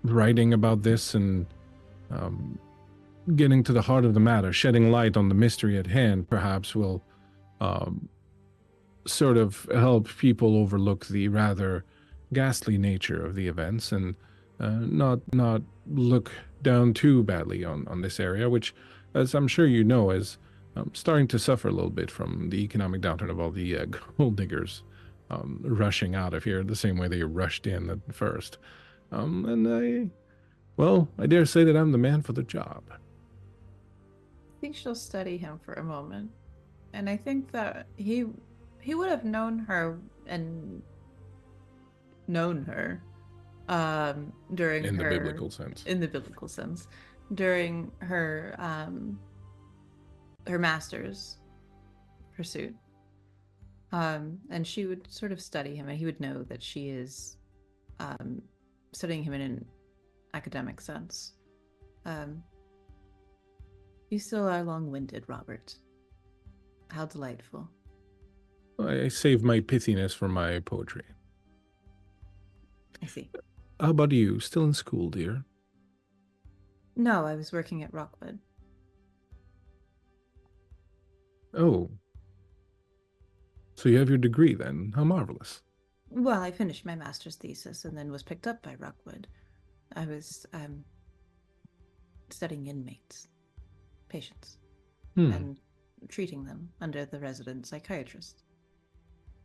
writing about this and getting to the heart of the matter, shedding light on the mystery at hand, perhaps will sort of help people overlook the rather ghastly nature of the events and not look down too badly on this area, which, as I'm sure you know, is starting to suffer a little bit from the economic downturn of all the gold diggers rushing out of here the same way they rushed in at first. And I dare say that I'm the man for the job. I think she'll study him for a moment, and I think that he would have known her during In the her biblical sense. in the biblical sense during her her master's pursuit, and she would sort of study him, and he would know that she is studying him in an academic sense. You still are long-winded, Robert. How delightful. I save my pithiness for my poetry. I see. How about you? Still in school, dear? No, I was working at Rockwood. Oh. So you have your degree then? How marvelous. Well, I finished my master's thesis and then was picked up by Rockwood. I was studying inmates, patients, and treating them under the resident psychiatrist.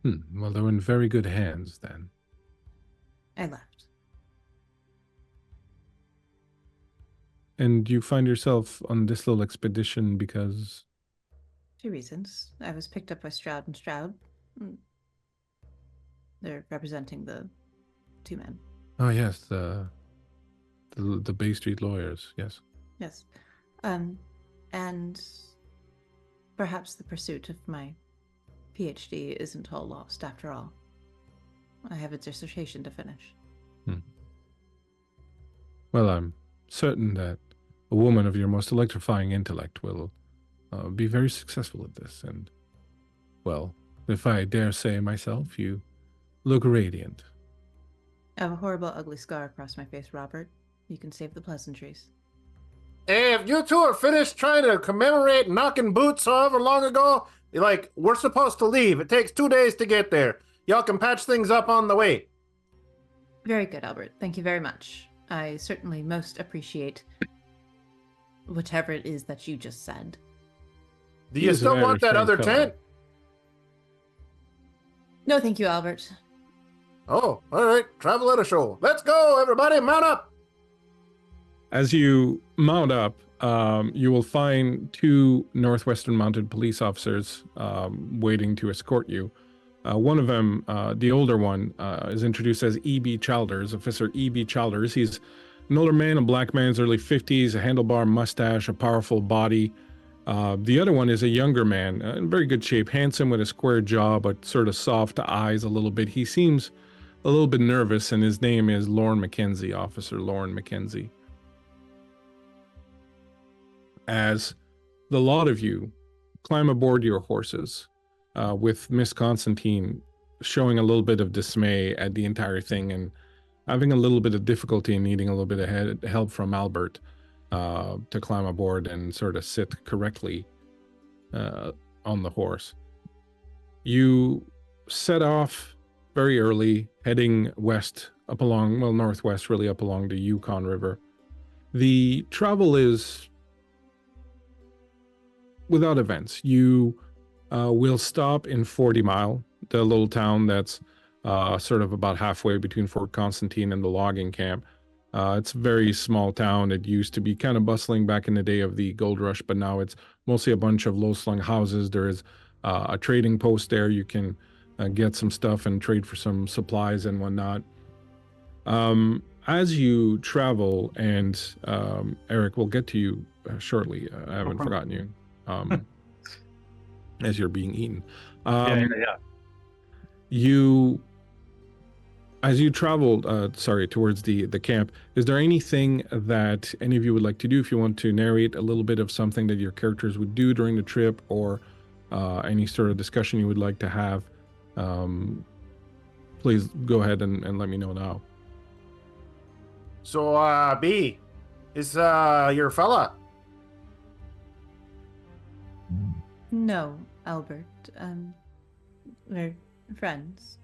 Well, they're in very good hands then. I left. And you find yourself on this little expedition because... 2 reasons. I was picked up by Stroud and Stroud. They're representing the 2 men. Oh, yes, the Bay Street lawyers, yes. Yes. And perhaps the pursuit of my PhD isn't all lost after all. I have a dissertation to finish. Well, I'm certain that a woman of your most electrifying intellect will be very successful at this. And, well, if I dare say myself, you look radiant. I have a horrible, ugly scar across my face, Robert. You can save the pleasantries. Hey, if you two are finished trying to commemorate knocking boots however long ago, like, we're supposed to leave. It takes 2 days to get there. Y'all can patch things up on the way. Very good, Albert. Thank you very much. I certainly most appreciate whatever it is that you just said. Do He you is a still very want that strange other fellow. tent? No, thank you, Albert. Oh, all right. Travel at a show. Let's go, everybody. Mount up. As you mount up, you will find 2 Northwestern Mounted Police officers waiting to escort you. One of them, the older one, is introduced as E.B. Childers, Officer E.B. Childers. He's an older man, a black man, early 50s, a handlebar mustache, a powerful body. The other one is a younger man, in very good shape, handsome with a square jaw, but sort of soft eyes a little bit. He seems a little bit nervous, and his name is Lorne Mackenzie, Officer Lorne Mackenzie. As the lot of you climb aboard your horses, with Miss Constantine showing a little bit of dismay at the entire thing and having a little bit of difficulty and needing a little bit of help from Albert to climb aboard and sort of sit correctly on the horse. You set off very early, heading west, up along, well, northwest, really up along the Yukon River. The travel is without events. You will stop in 40 Mile, the little town that's sort of about halfway between Fort Constantine and the logging camp. It's a very small town. It used to be kind of bustling back in the day of the gold rush, but now it's mostly a bunch of low-slung houses. There is a trading post there. You can get some stuff and trade for some supplies and whatnot. As you travel, and Eric, we'll get to you shortly. I haven't forgotten you. As you're being eaten. Yeah. As you travel, towards the camp, is there anything that any of you would like to do? If you want to narrate a little bit of something that your characters would do during the trip, or any sort of discussion you would like to have, please go ahead and let me know now. So, B, is your fella? No, Albert. We're friends.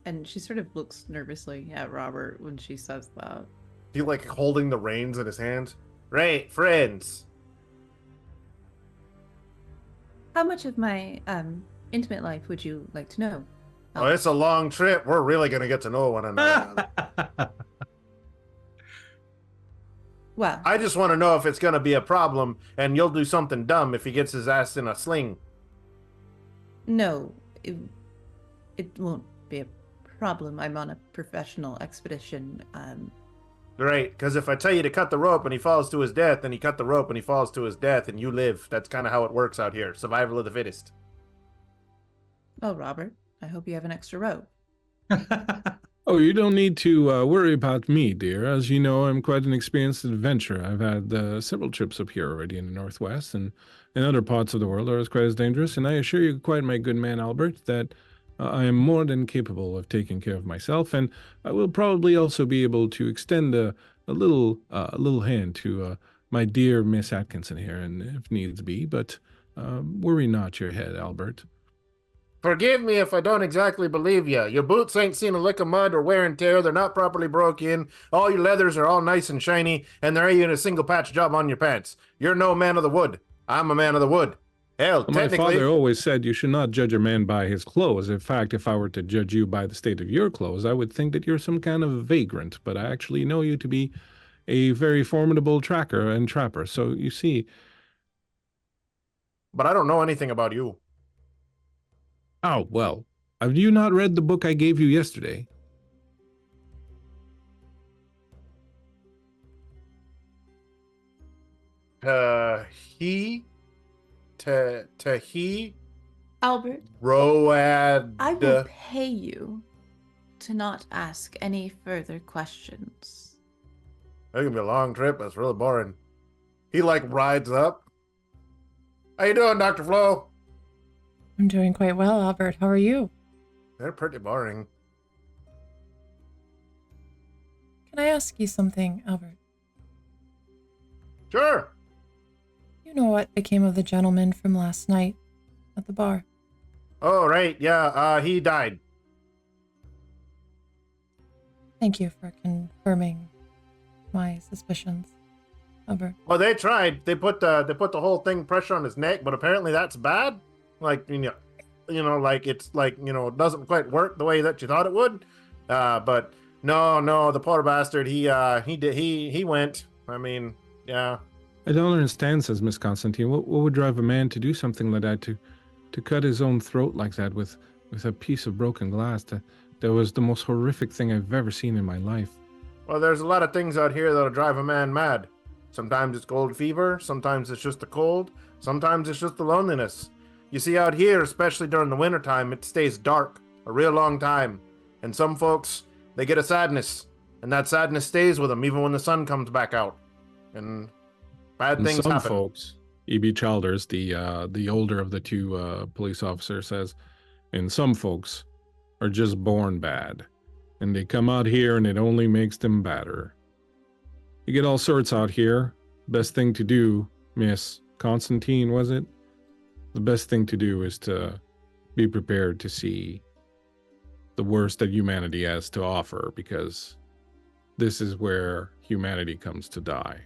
And she sort of looks nervously at Robert when she says that. He like holding the reins in his hands. Right, friends. How much of my intimate life would you like to know? Oh, it's a long trip. We're really gonna get to know one another. Well, I just want to know if it's gonna be a problem, and you'll do something dumb if he gets his ass in a sling. no, it won't be a problem. I'm on a professional expedition. Right, because if I tell you to cut the rope and he falls to his death, then he cut the rope and he falls to his death, and you live. That's kind of how it works out here. Survival of the fittest. Oh, Robert, I hope you have an extra rope. Oh, you don't need to worry about me, dear. As you know, I'm quite an experienced adventurer. I've had several trips up here already in the Northwest, and in other parts of the world are quite as dangerous. And I assure you, quite my good man Albert, that I am more than capable of taking care of myself, and I will probably also be able to extend a little hand to my dear Miss Atkinson here, and if needs be. But worry not your head, Albert. Forgive me if I don't exactly believe you. Your boots ain't seen a lick of mud or wear and tear. They're not properly broke in. All your leathers are all nice and shiny, and there ain't even a single patch job on your pants. You're no man of the wood. I'm a man of the wood. Hell, My technically... father always said you should not judge a man by his clothes. In fact, if I were to judge you by the state of your clothes, I would think that you're some kind of vagrant, but I actually know you to be a very formidable tracker and trapper. So you see... But I don't know anything about you. Oh, well, have you not read the book I gave you yesterday? He Tahi Albert, Road. I will pay you to not ask any further questions. It's gonna be a long trip. That's really boring. He like rides up. How you doing, Dr. Flo? I'm doing quite well, Albert. How are you? They're pretty boring. Can I ask you something, Albert? Sure. You know what became of the gentleman from last night at the bar? Oh, right. Yeah, he died. Thank you for confirming my suspicions, Albert. Well, they tried. They put the whole thing pressure on his neck, but apparently that's bad. Like, like it's like, it doesn't quite work the way that you thought it would. But no, the poor bastard, he went. I mean, yeah. I don't understand, says Miss Constantine. What would drive a man to do something like that, to cut his own throat like that with a piece of broken glass? That was the most horrific thing I've ever seen in my life. Well, there's a lot of things out here that'll drive a man mad. Sometimes it's gold fever, sometimes it's just the cold, sometimes it's just the loneliness. You see, out here, especially during the wintertime, it stays dark a real long time. And some folks, they get a sadness, and that sadness stays with them even when the sun comes back out. And bad And things some happen. folks, E.B. Childers, the older of the two police officers, says, and some folks are just born bad, and they come out here and it only makes them badder. You get all sorts out here. Best thing to do, Miss Constantine, was it? The best thing to do is to be prepared to see the worst that humanity has to offer, because this is where humanity comes to die.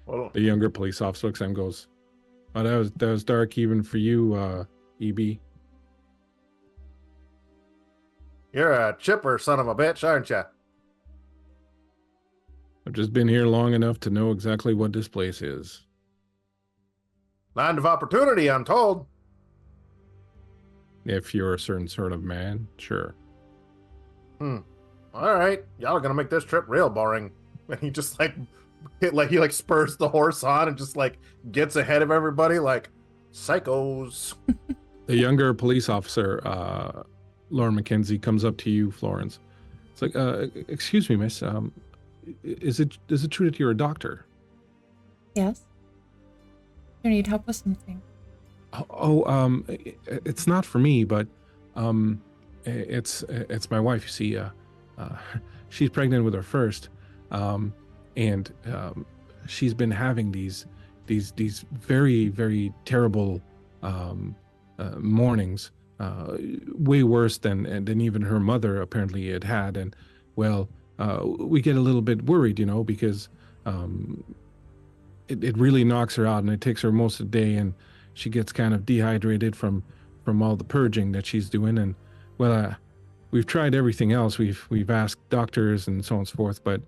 Well, The younger police officer looks at him and goes, "Oh, that was dark even for you, EB." you're a chipper son of a bitch, aren't you? I've just been here long enough to know exactly what this place is. Land of opportunity, I'm told. If you're a certain sort of man, sure. All right, y'all are gonna make this trip real boring. And he just he spurs the horse on and just like gets ahead of everybody like psychos. The younger police officer, Lauren McKenzie, comes up to you, Florence. It's like, excuse me, miss. Is it true that you're a doctor? Yes? You need help with something? It's not for me, but it's my wife. You see, she's pregnant with her first, and she's been having these very, very terrible mornings, way worse than even her mother apparently had. And well, we get a little bit worried, because it really knocks her out, and it takes her most of the day, and she gets kind of dehydrated from all the purging that she's doing. And well, we've tried everything else. We've asked doctors and so on and so forth, but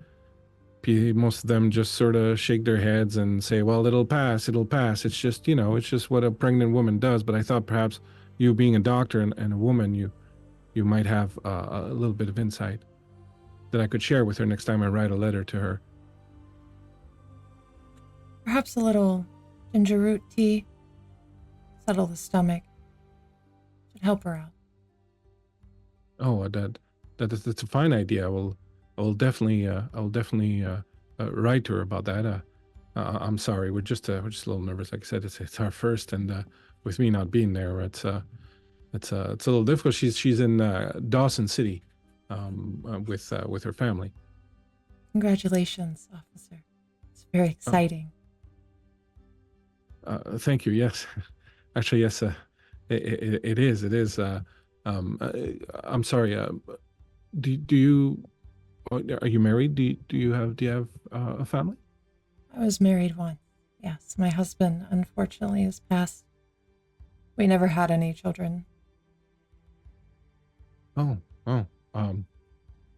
most of them just sort of shake their heads and say, well, it'll pass. It's just, it's just what a pregnant woman does. But I thought perhaps you being a doctor and a woman, you might have a little bit of insight that I could share with her next time I write a letter to her. Perhaps a little ginger root tea. Settle the stomach. Should help her out. Oh, that's a fine idea. I will definitely write to her about that. I'm sorry, we're just a little nervous. Like I said, it's our first, and with me not being there, it's a little difficult. She's in Dawson City, with her family. Congratulations, officer. It's very exciting. Thank you. Yes, actually, yes. It is. I'm sorry. Do you? Are you married? Do you have a family? I was married once. Yes, my husband unfortunately has passed. We never had any children.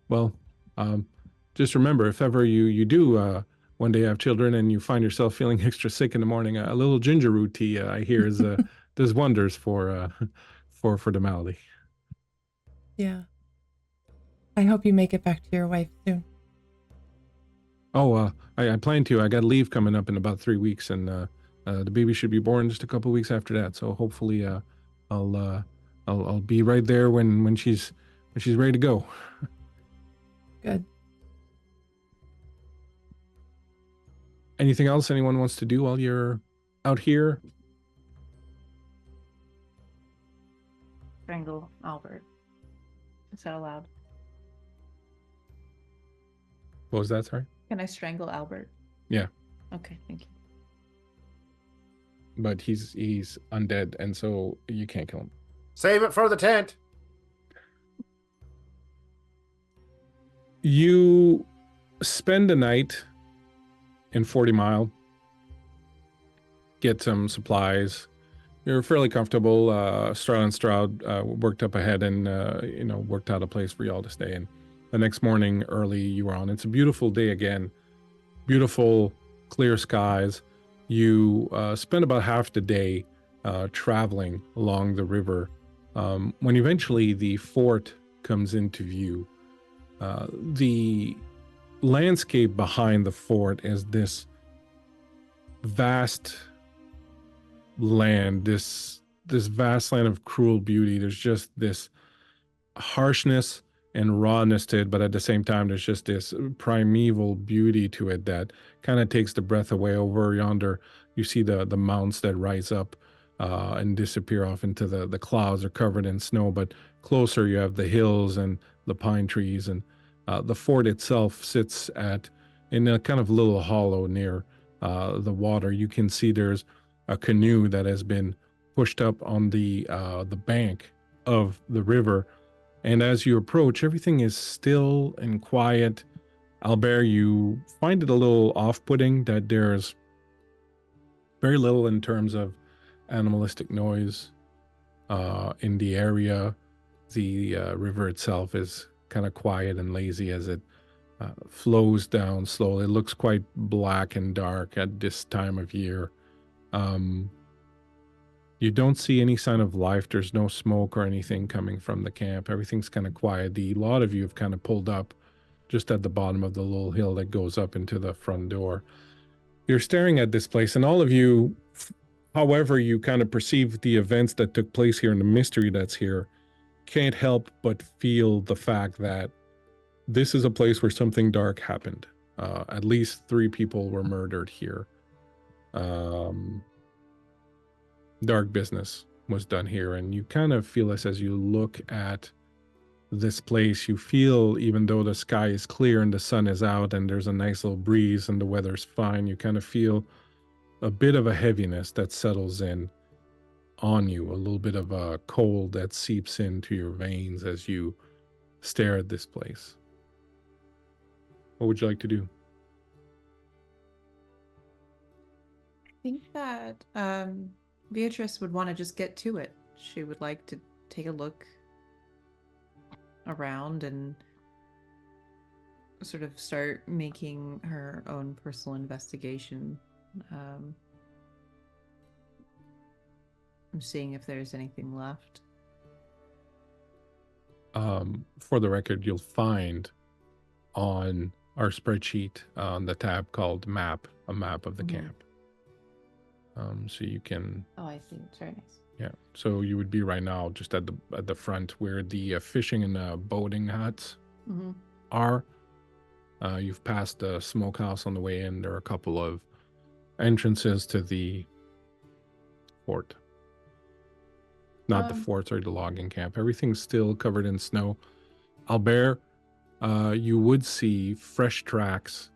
Well, just remember, if ever you do one day have children and you find yourself feeling extra sick in the morning, a little ginger root tea, I hear, is does wonders for the malady. Yeah. I hope you make it back to your wife soon. Oh, I plan to. I got leave coming up in about 3 weeks, and The baby should be born just a couple weeks after that. So hopefully, I'll be right there when she's ready to go. Good. Anything else anyone wants to do while you're out here? Strangle Albert. Is that allowed? What was that? Sorry. Can I strangle Albert? Yeah. Okay, thank you. But he's undead, and so you can't kill him. Save it for the tent. You spend a night in 40 Mile, get some supplies. You're fairly comfortable. Stroud worked up ahead and worked out a place for y'all to stay in. The next morning early you were on. It's a beautiful day again. Beautiful, clear skies. You spend about half the day traveling along the river. When eventually the fort comes into view, the landscape behind the fort is this vast land, this vast land of cruel beauty. There's just this harshness and rawness to it, but at the same time there's just this primeval beauty to it that kind of takes the breath away. Over yonder you see the mounts that rise up and disappear off into the clouds. Are covered in snow, but closer you have the hills and the pine trees, and the fort itself sits in a kind of little hollow near the water. You can see there's a canoe that has been pushed up on the bank of the river. And as you approach, everything is still and quiet. Albert, you find it a little off-putting that there's very little in terms of animalistic noise in the area. The river itself is kind of quiet and lazy as it flows down slowly. It looks quite black and dark at this time of year. You don't see any sign of life. There's no smoke or anything coming from the camp. Everything's kind of quiet. A lot of you have kind of pulled up just at the bottom of the little hill that goes up into the front door. You're staring at this place, and all of you, however you kind of perceive the events that took place here and the mystery that's here, can't help but feel the fact that this is a place where something dark happened. At least 3 people were murdered here. Dark business was done here, and you kind of feel this as you look at this place. You feel, even though the sky is clear and the sun is out and there's a nice little breeze and the weather's fine, you kind of feel a bit of a heaviness that settles in on you, a little bit of a cold that seeps into your veins as you stare at this place. What would you like to do? I think that Beatrice would want to just get to it. She would like to take a look around and sort of start making her own personal investigation. I'm seeing if there's anything left. For the record, you'll find on our spreadsheet on the tab called map, a map of the camp. So you can. Oh, I see. It's very nice. Yeah. So you would be right now just at the front where the fishing and boating huts are. You've passed the smokehouse on the way in. There are a couple of entrances to the fort. Not the fort, sorry, the logging camp. Everything's still covered in snow. Albert, you would see fresh tracks.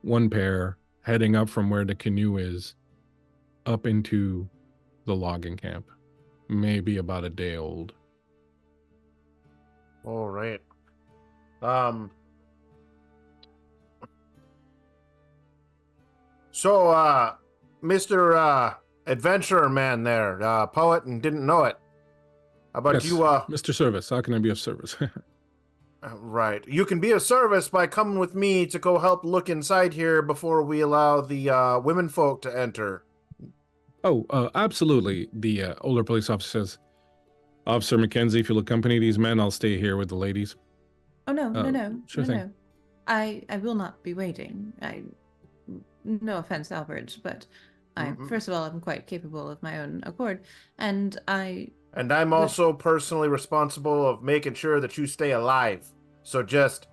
One pair heading up from where the canoe is up into the logging camp. Maybe about a day old. All right. So, Mr. Adventurer man there, poet and didn't know it. How about Yes, you, Mr. Service, how can I be of service? right. You can be of service by coming with me to go help look inside here before we allow the women folk to enter. Oh, absolutely. The older police officer says, Officer Mackenzie, if you'll accompany these men, I'll stay here with the ladies. Oh, no, no. Sure thing. I will not be waiting. No offense, Albert, but First of all, I'm quite capable of my own accord, and I'm would- also personally responsible of making sure that you stay alive. So just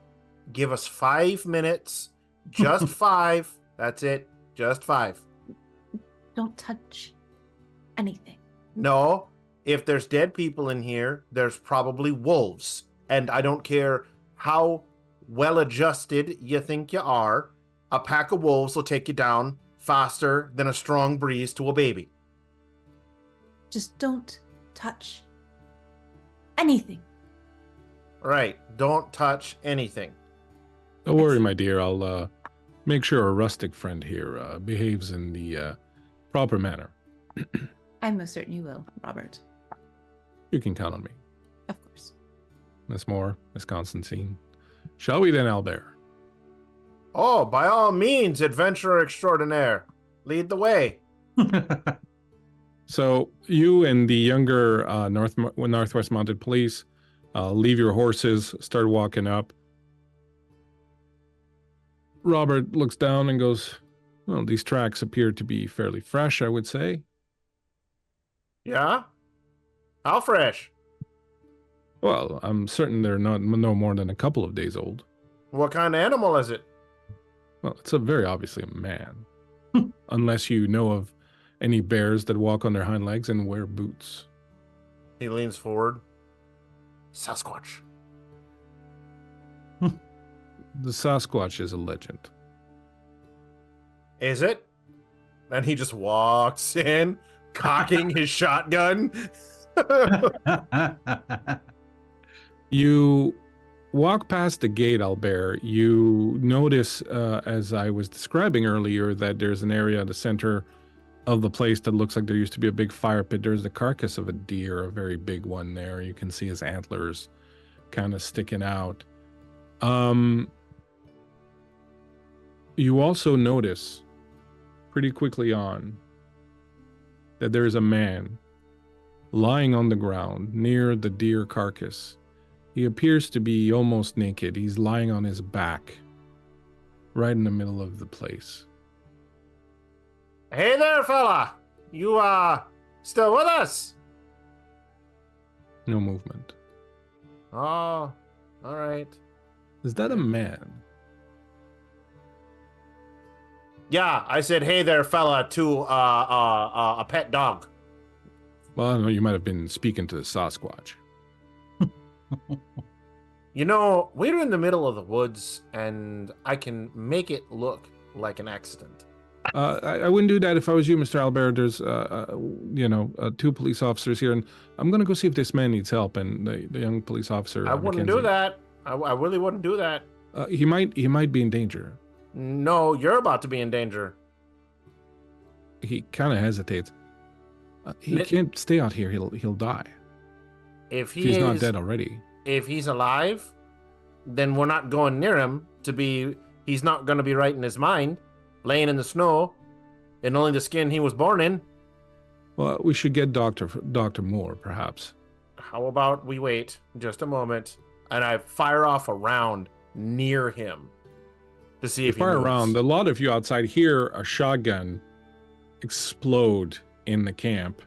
give us 5 minutes. Just 5. That's it. Just 5. don't touch anything. No, if there's dead people in here, there's probably wolves. And I don't care how well adjusted you think you are, a pack of wolves will take you down faster than a strong breeze to a baby. Just don't touch anything. Right. Don't touch anything. Don't worry, my dear. I'll make sure our rustic friend here behaves in the proper manner. I'm most certain you will, Robert. You can count on me. Of course. Miss Moore, Miss Constantine. Shall we then, Albert? Oh, by all means, adventurer extraordinaire. Lead the way. So you and the younger Northwest Mounted Police leave your horses, start walking up. Robert looks down and goes, well, these tracks appear to be fairly fresh, I would say. Yeah? How fresh? Well, I'm certain they're no more than a couple of days old. What kind of animal is it? Well, it's very obviously a man. Unless you know of any bears that walk on their hind legs and wear boots. He leans forward. Sasquatch. The Sasquatch is a legend. Is it? And he just walks in, cocking his shotgun. You walk past the gate, Albert. You notice, as I was describing earlier, that there's an area at the center of the place that looks like there used to be a big fire pit. There's the carcass of a deer, a very big one there. You can see his antlers kind of sticking out. You also notice pretty quickly on that there is a man lying on the ground near the deer carcass. He appears to be almost naked. He's lying on his back right in the middle of the place. Hey there, fella. You, still with us? No movement. Oh, all right. Is that a man? Yeah, I said, hey there, fella, to, a pet dog. Well, I don't know. You might have been speaking to the Sasquatch. You know, we're in the middle of the woods, and I can make it look like an accident. I wouldn't do that if I was you, Mr. Albert. There's, two police officers here, and I'm going to go see if this man needs help. And the young police officer. I wouldn't do that. I really wouldn't do that. He might be in danger. No, you're about to be in danger. He kind of hesitates. He can't stay out here. He'll die. If He's not dead already. If he's alive, then we're not going near him he's not going to be right in his mind, laying in the snow, in only the skin he was born in. Well, we should get Dr. Moore, perhaps. How about we wait just a moment, and I fire off a round near him to see if he fire moves. around. A lot of you outside hear a shotgun explode in the camp.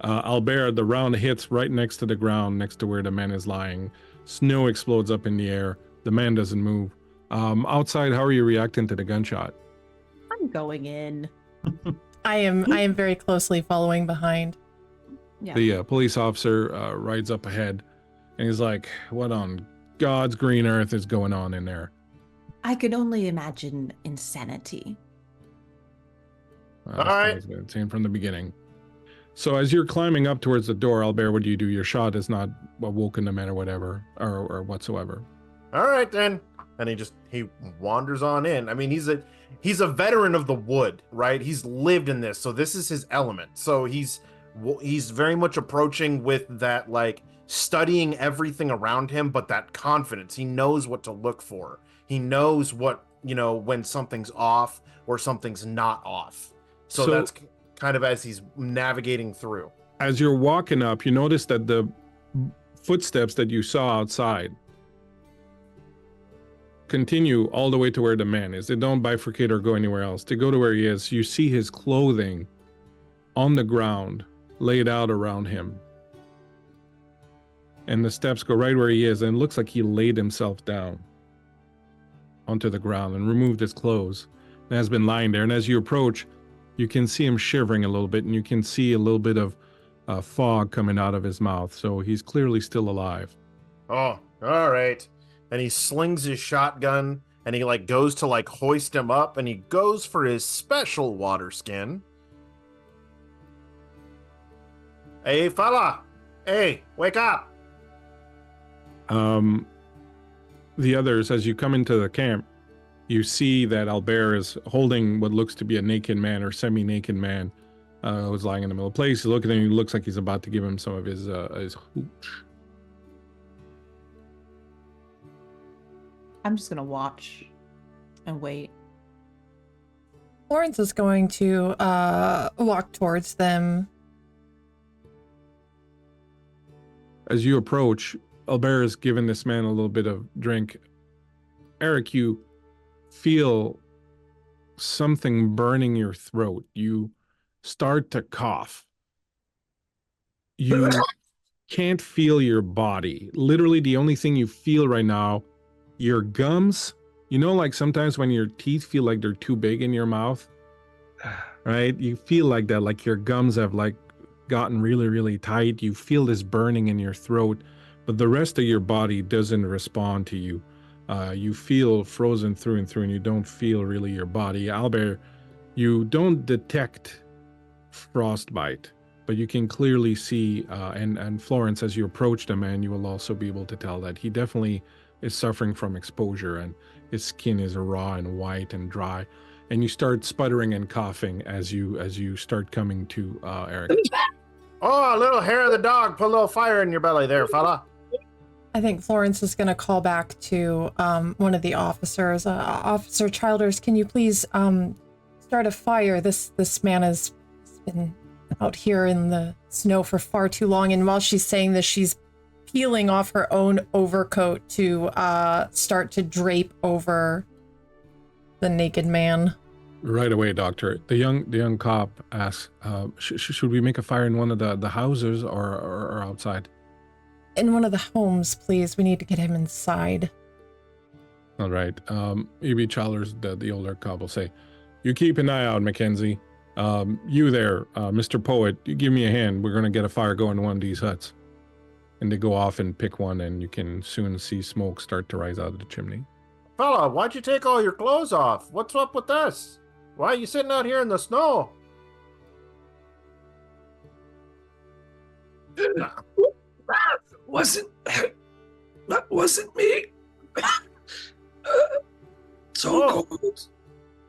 Albert, the round hits right next to the ground, next to where the man is lying. Snow explodes up in the air. The man doesn't move. Outside, how are you reacting to the gunshot? I'm going in. I am very closely following behind. Yeah. The police officer rides up ahead, and he's like, "What on God's green earth is going on in there?" I could only imagine insanity. All right. It's been seen from the beginning. So as you're climbing up towards the door, Albert, what do? Your shot is not awoken the man or whatever, or whatsoever. All right then. And he wanders on in. I mean, he's a veteran of the wood, right? He's lived in this, so this is his element. So he's very much approaching with that, like, studying everything around him, but that confidence. He knows what to look for. He knows what, when something's off or something's not off. So that's kind of as he's navigating through. As you're walking up, you notice that the footsteps that you saw outside continue all the way to where the man is. They don't bifurcate or go anywhere else. They go to where he is. You see his clothing on the ground, laid out around him. And the steps go right where he is, and it looks like he laid himself down onto the ground and removed his clothes and has been lying there. And as you approach, you can see him shivering a little bit, and you can see a little bit of fog coming out of his mouth. So he's clearly still alive. Oh, all right. And he slings his shotgun, and he like goes to like hoist him up, and he goes for his special water skin. Hey, fella! Hey, wake up! The others, as you come into the camp, you see that Albert is holding what looks to be a naked man or semi-naked man who's lying in the middle of the place. You look at him, he looks like he's about to give him some of his hooch. I'm just gonna watch and wait. Florence is going to walk towards them. As you approach, Albert has given this man a little bit of drink. Eric, you feel something burning your throat. You start to cough. You can't feel your body. Literally, the only thing you feel right now, your gums. You know, like sometimes when your teeth feel like they're too big in your mouth, right? You feel like that, like your gums have like gotten really, really tight. You feel this burning in your throat, but the rest of your body doesn't respond to you. You feel frozen through and through, and you don't feel really your body. Albert, you don't detect frostbite, but you can clearly see, and Florence, as you approach the man, you will also be able to tell that he definitely is suffering from exposure, and his skin is raw and white and dry. And you start sputtering and coughing as you start coming to Eric. Oh, a little hair of the dog. Put a little fire in your belly there, fella. I think Florence is going to call back to one of the officers. Officer Childers, can you please start a fire? This man has been out here in the snow for far too long. And while she's saying this, she's peeling off her own overcoat to start to drape over the naked man. Right away, Doctor. The young cop asks, should we make a fire in one of the houses or outside? In one of the homes, please. We need to get him inside. All right. E.B. Childers, the older cop, will say, you keep an eye out, Mackenzie. You there, Mr. Poet, you give me a hand. We're going to get a fire going in one of these huts. And they go off and pick one, and you can soon see smoke start to rise out of the chimney. Fella, why'd you take all your clothes off? What's up with this? Why are you sitting out here in the snow? That wasn't me. So Oh. cold.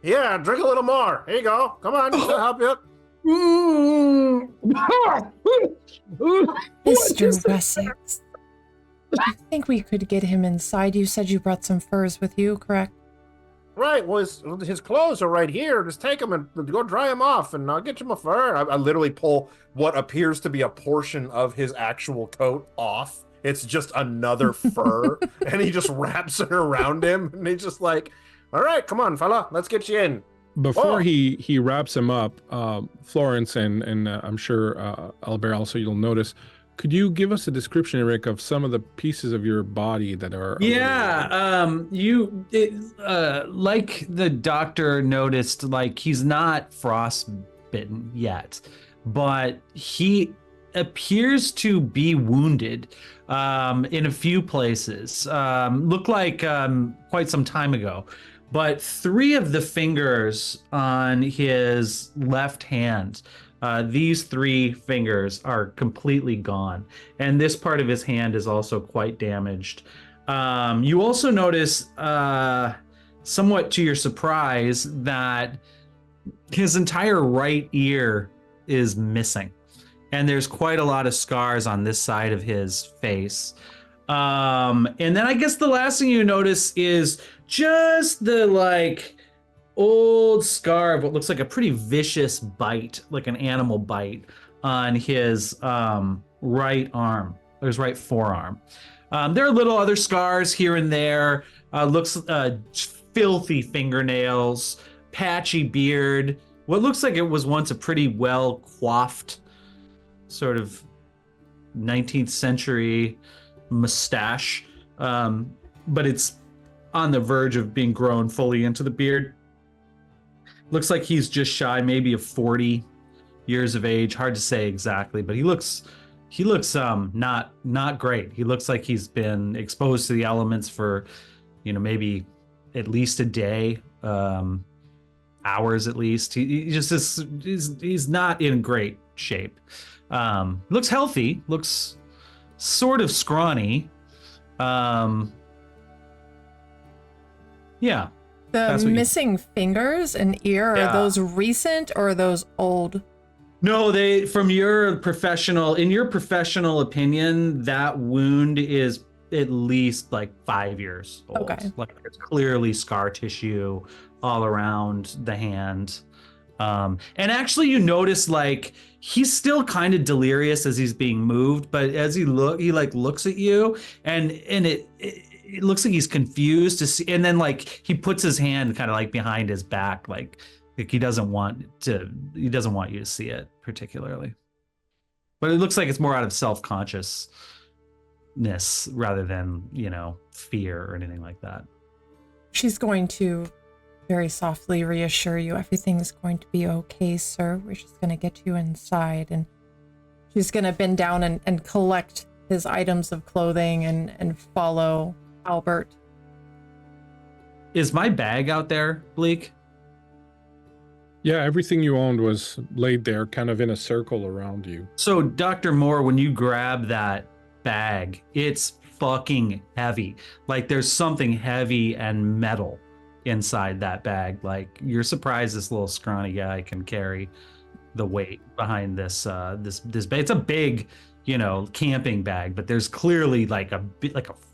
Yeah, drink a little more. Here you go. Come on, I'll help you. Mr. Wessex, I think we could get him inside. You said you brought some furs with you, correct? Right, well, his clothes are right here. Just take them and go dry them off, and I'll get you my fur. I literally pull what appears to be a portion of his actual coat off. It's just another fur, and he just wraps it around him, and he's just like, all right, come on, fella, let's get you in. Before Oh. he wraps him up, Florence and I'm sure Albert also, you'll notice, could you give us a description, Eric, of some of the pieces of your body that are... Like the doctor noticed, like he's not frostbitten yet, but he appears to be wounded in a few places. Looked like quite some time ago. But 3 of the fingers on his left hand, these 3 fingers are completely gone. And this part of his hand is also quite damaged. You also notice, somewhat to your surprise, that his entire right ear is missing. And there's quite a lot of scars on this side of his face. And then I guess the last thing you notice is just the like old scar of what looks like a pretty vicious bite, like an animal bite on his right arm, or his right forearm. There are little other scars here and there. Looks filthy fingernails, patchy beard, what looks like it was once a pretty well coiffed sort of 19th century mustache, but it's on the verge of being grown fully into the beard. Looks like he's just shy maybe of 40 years of age. Hard to say exactly, but he looks not great. He looks like he's been exposed to the elements for, maybe at least a day, hours at least. He just is, he's not in great shape. Looks healthy, looks sort of scrawny. Yeah. The missing fingers and ear, are those recent or are those old? No, in your professional opinion, that wound is at least like 5 years old. Okay. Like it's clearly scar tissue all around the hand. And actually you notice like he's still kind of delirious as he's being moved, but as he looks at you and it looks like he's confused to see, and then like he puts his hand kind of like behind his back, like he doesn't want you to see it particularly. But it looks like it's more out of self-consciousness rather than, fear or anything like that. She's going to very softly reassure you, everything's going to be okay, sir. We're just going to get you inside. And she's going to bend down and collect his items of clothing and follow Albert. Is my bag out there, Bleak? Yeah, everything you owned was laid there kind of in a circle around you. So, Dr. Moore, when you grab that bag, it's fucking heavy. Like there's something heavy and metal inside that bag. Like you're surprised this little scrawny guy can carry the weight behind this this bag. It's a big, camping bag, but there's clearly like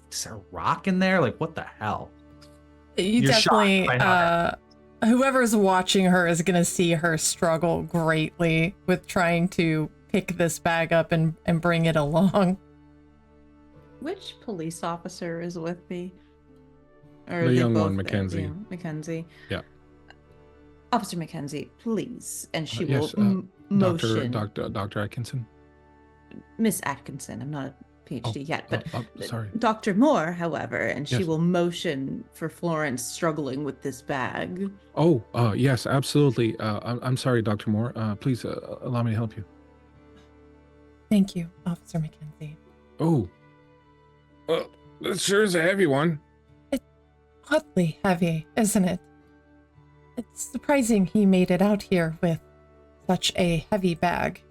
is there a rock in there? Like what the hell? You definitely whoever's watching her is going to see her struggle greatly with trying to pick this bag up and bring it along. Which police officer is with me? Or The they young both one, there? Mackenzie. Yeah, Mackenzie. Yeah. Officer Mackenzie, please. And she Yes, will motion. Dr. Atkinson. Miss Atkinson. I'm not a PhD yet, but sorry. Dr. Moore, however, and she Yes. will motion for Florence struggling with this bag. Oh, yes, absolutely. I'm sorry, Dr. Moore. Please allow me to help you. Thank you, Officer Mackenzie. Oh, that sure is a heavy one. Oddly heavy, isn't it? It's surprising he made it out here with such a heavy bag.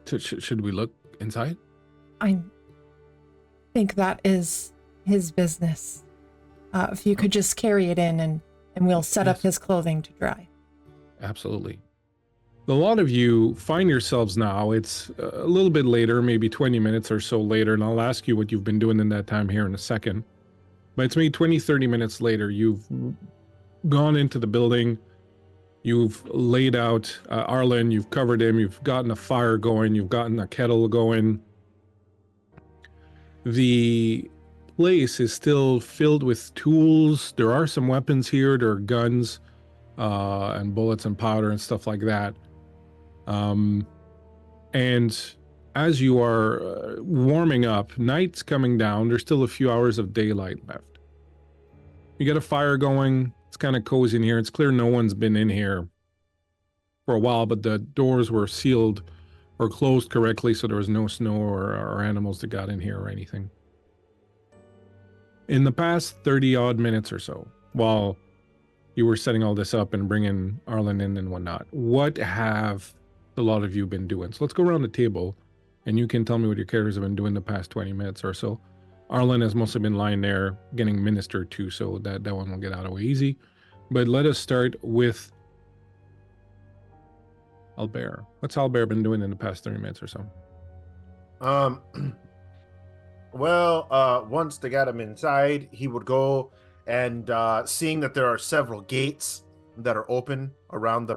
Should we look inside? I think that is his business. If you could just carry it in and we'll set up his clothing to dry. Absolutely. A lot of you find yourselves now, it's a little bit later, maybe 20 minutes or so later, and I'll ask you what you've been doing in that time here in a second. But it's maybe 20, 30 minutes later, you've gone into the building, you've laid out Arlen, you've covered him, you've gotten a fire going, you've gotten a kettle going. The place is still filled with tools. There are some weapons here. There are guns and bullets and powder and stuff like that. And as you are warming up, night's coming down. There's still a few hours of daylight left. You got a fire going. It's kind of cozy in here. It's clear no one's been in here for a while, but the doors were sealed or closed correctly, so there was no snow or animals that got in here or anything. In the past 30 odd minutes or so, while you were setting all this up and bringing Arlen in and whatnot, what have a lot of you been doing? So let's go around the table and you can tell me what your characters have been doing the past 20 minutes or so. Arlen has mostly been lying there getting ministered to, so that one will get out of the way easy. But let us start with Albert. What's Albert been doing in the past 30 minutes or so? Once they got him inside, he would go and seeing that there are several gates that are open around,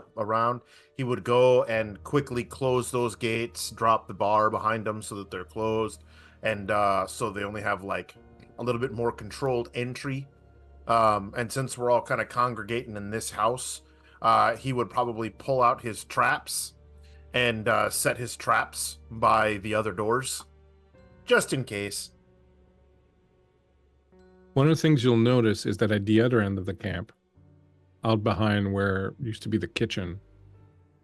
he would go and quickly close those gates, drop the bar behind them so that they're closed, and so they only have like a little bit more controlled entry. And since we're all kind of congregating in this house, he would probably pull out his traps and set his traps by the other doors, just in case. One of the things you'll notice is that at the other end of the camp, out behind where used to be the kitchen,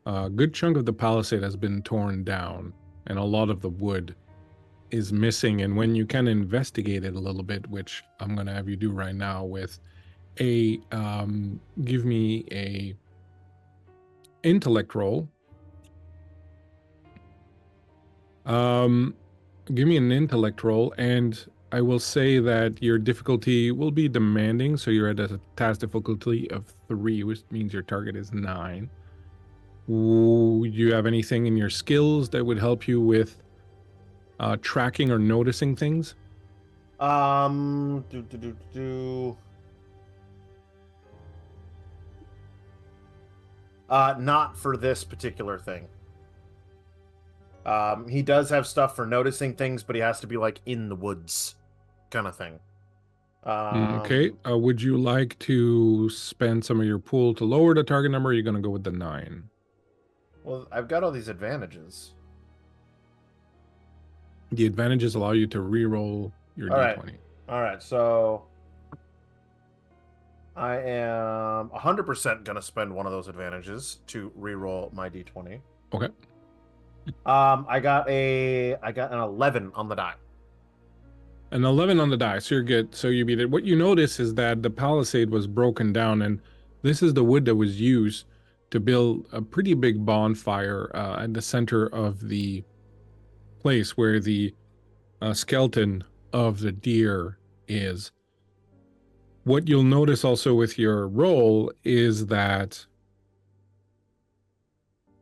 a good chunk of the palisade has been torn down, and a lot of the wood is missing. And when you can investigate it a little bit, which I'm going to have you do right now with a, give me a intellect roll. Give me an intellect roll, and I will say that your difficulty will be demanding, so you're at a task difficulty of 3, which means your target is 9. Do you have anything in your skills that would help you with tracking or noticing things? Not for this particular thing. He does have stuff for noticing things, but he has to be like in the woods kind of thing. Okay. Would you like to spend some of your pool to lower the target number, or are you going to go with the 9? Well, I've got all these advantages. The advantages allow you to re-roll your All right. d20. All right, so I am 100% going to spend one of those advantages to re-roll my d20. Okay. I got an 11 on the die. An 11 on the die, so you're good. So you beat it. What you notice is that the palisade was broken down, and this is the wood that was used to build a pretty big bonfire at the center of the place where the skeleton of the deer is. What you'll notice also with your roll is that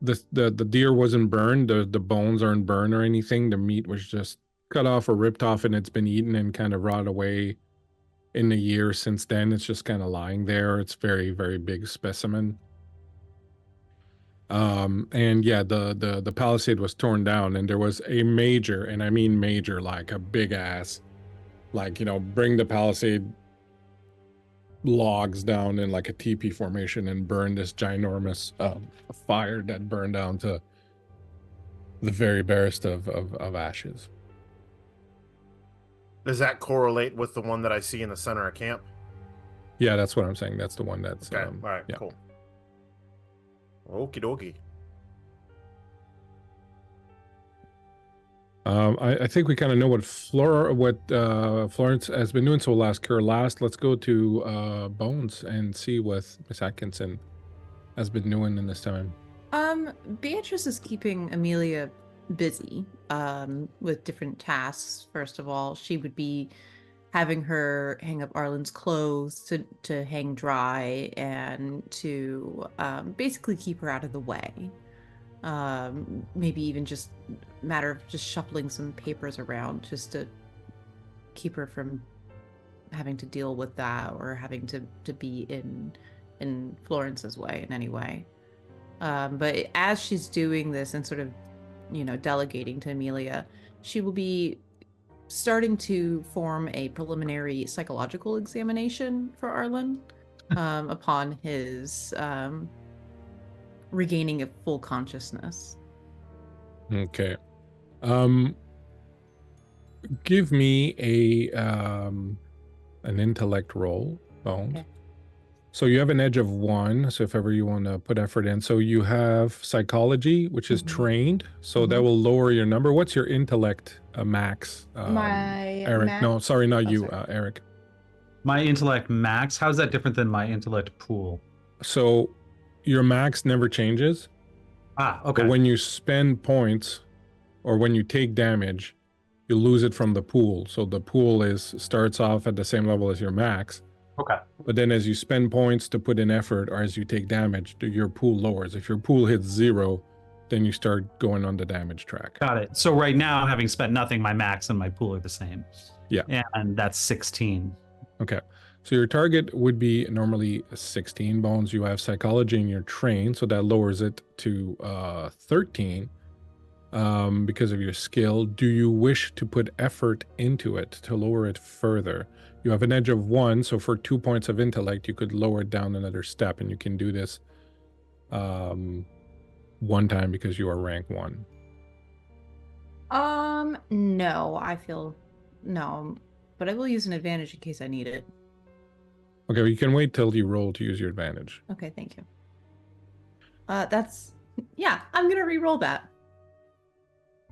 the deer wasn't burned, the bones aren't burned or anything. The meat was just cut off or ripped off, and it's been eaten and kind of rotted away in the year since then. It's just kind of lying there. It's very, very big specimen. And yeah, the palisade was torn down, and there was a major, and I mean major, like a big ass, like, you know, bring the palisade logs down in like a teepee formation and burn this ginormous fire that burned down to the very barest of ashes. Does that correlate with the one that I see in the center of camp? Yeah, that's what I'm saying. That's the one that's Okay. All right, yeah. cool. Okie dokie. I think we kind of know what Florence has been doing, so we'll ask her last. Let's go to Bones and see what Miss Atkinson has been doing in this time. Beatrice is keeping Amelia busy with different tasks. First of all, she would be having her hang up Arlen's clothes to hang dry and to basically keep her out of the way. Maybe even just a matter of just shuffling some papers around just to keep her from having to deal with that or having to be in Florence's way in any way. But as she's doing this and sort of, you know, delegating to Amelia, she will be starting to form a preliminary psychological examination for Arlen upon his regaining of full consciousness. Okay. Give me an intellect roll, Bones. Okay. So you have an edge of 1, so if ever you want to put effort in. So you have psychology, which is trained, so that will lower your number. What's your intellect max? Eric. max? No, sorry, not Oh, you, sorry. Eric. My intellect max, how's that different than my intellect pool? So your max never changes. Okay. But when you spend points or when you take damage, you lose it from the pool. So the pool starts off at the same level as your max. Okay. But then as you spend points to put in effort or as you take damage, your pool lowers. If your pool hits 0, then you start going on the damage track. Got it. So right now, having spent nothing, my max and my pool are the same. Yeah. And that's 16. Okay. So your target would be normally 16 Bones. You have psychology and you're trained, so that lowers it to 13 because of your skill. Do you wish to put effort into it to lower it further? You have an edge of 1, so for 2 points of intellect, you could lower it down another step, and you can do this one time because you are rank 1. No, I feel no, but I will use an advantage in case I need it. Okay, well, you can wait till you roll to use your advantage. Okay, thank you. Yeah, I'm gonna re-roll that.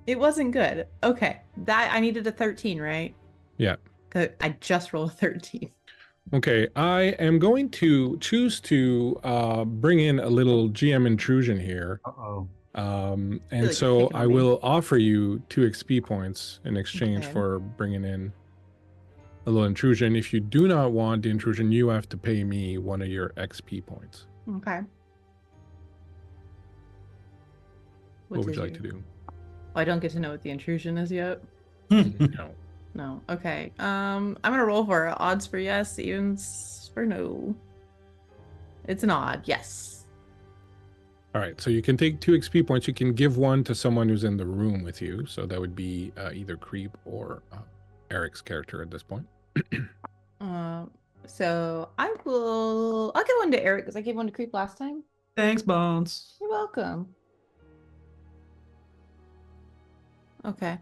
It wasn't good. Okay, that I needed a 13, right? Yeah. Good. I just rolled a 13. Okay, I am going to choose to bring in a little GM intrusion here. Uh-oh. And like you're so picking on I me. will offer you 2 XP points in exchange Okay. for bringing in a little intrusion. If you do not want the intrusion, you have to pay me 1 of your XP points. Okay. What would you like to do? Oh, I don't get to know what the intrusion is yet. No. No. Okay. I'm gonna roll for it. Odds for yes, evens for no. It's an odd. Yes. All right, so you can take 2 XP points. You can give 1 to someone who's in the room with you. So that would be either Creep or Eric's character at this point. So I'll give one to Eric because I gave one to Creep last time. Thanks, Bones. You're welcome. Okay.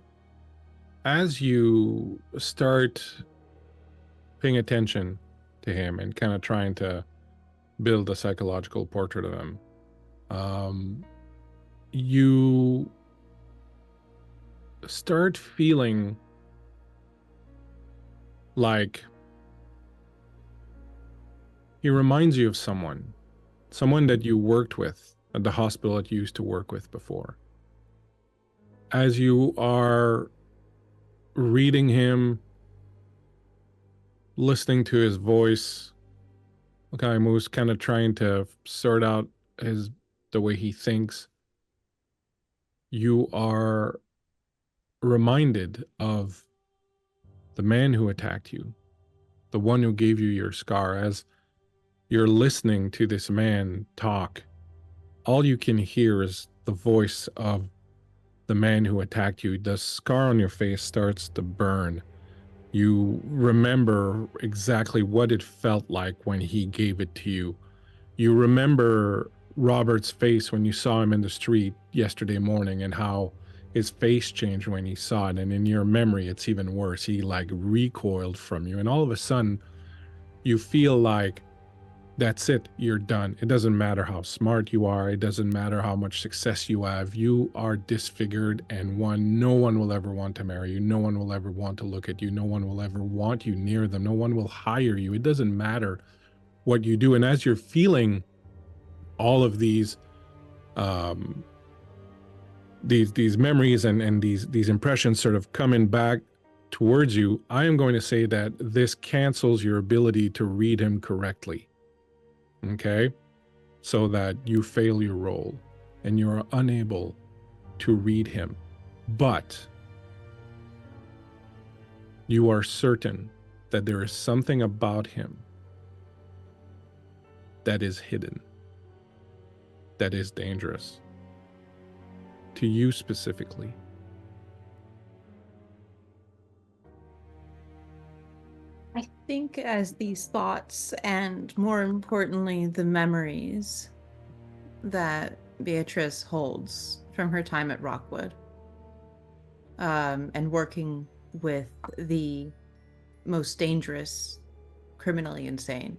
As you start paying attention to him and kind of trying to build a psychological portrait of him, you start feeling like he reminds you of someone that you worked with at the hospital that you used to work with before. As you are reading him, listening to his voice, okay, Moose kind of trying to sort out the way he thinks, you are reminded of the man who attacked you, the one who gave you your scar. As you're listening to this man talk, all you can hear is the voice of the man who attacked you. The scar on your face starts to burn. You remember exactly what it felt like when he gave it to you. You remember Robert's face when you saw him in the street yesterday morning and how his face changed when he saw it. And in your memory, it's even worse. He like recoiled from you. And all of a sudden, you feel like that's it. You're done. It doesn't matter how smart you are. It doesn't matter how much success you have. You are disfigured, and no one will ever want to marry you. No one will ever want to look at you. No one will ever want you near them. No one will hire you. It doesn't matter what you do. And as you're feeling all of these memories and these impressions sort of coming back towards you, I am going to say that this cancels your ability to read him correctly. Okay? So that you fail your roll and you're unable to read him. But you are certain that there is something about him that is hidden, that is dangerous to you specifically. I think as these thoughts and more importantly, the memories that Beatrice holds from her time at Rockwood, and working with the most dangerous, criminally insane,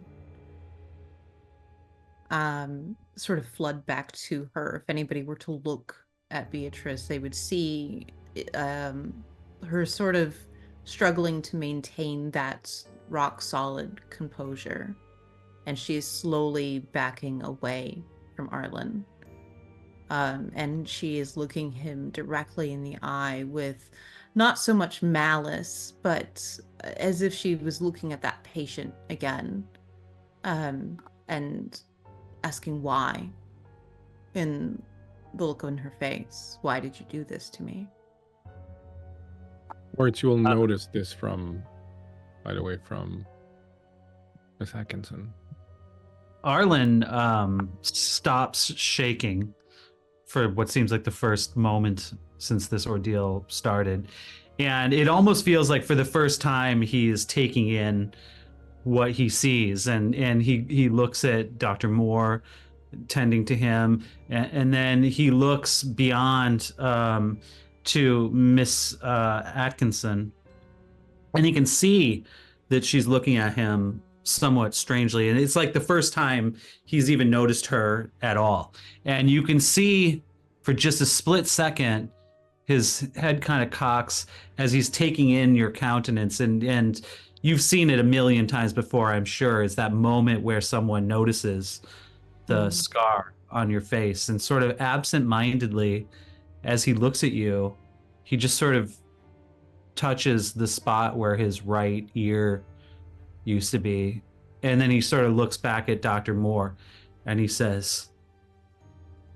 sort of flood back to her. If anybody were to look at Beatrice, they would see her sort of struggling to maintain that rock solid composure, and she is slowly backing away from Arlen, and she is looking him directly in the eye with not so much malice, but as if she was looking at that patient again, and asking why, in the look on her face. Why did you do this to me? Words you will notice this from, by the way, from Miss Atkinson. Arlen stops shaking for what seems like the first moment since this ordeal started. And it almost feels like for the first time he is taking in what he sees. And he looks at Dr. Moore, tending to him, and then he looks beyond to Miss Atkinson, and he can see that she's looking at him somewhat strangely, and it's like the first time he's even noticed her at all. And you can see for just a split second his head kind of cocks as he's taking in your countenance, and you've seen it a million times before, I'm sure. It's that moment where someone notices the scar on your face, and sort of absent-mindedly, as he looks at you, he just sort of touches the spot where his right ear used to be, and then he sort of looks back at Dr. Moore, and he says,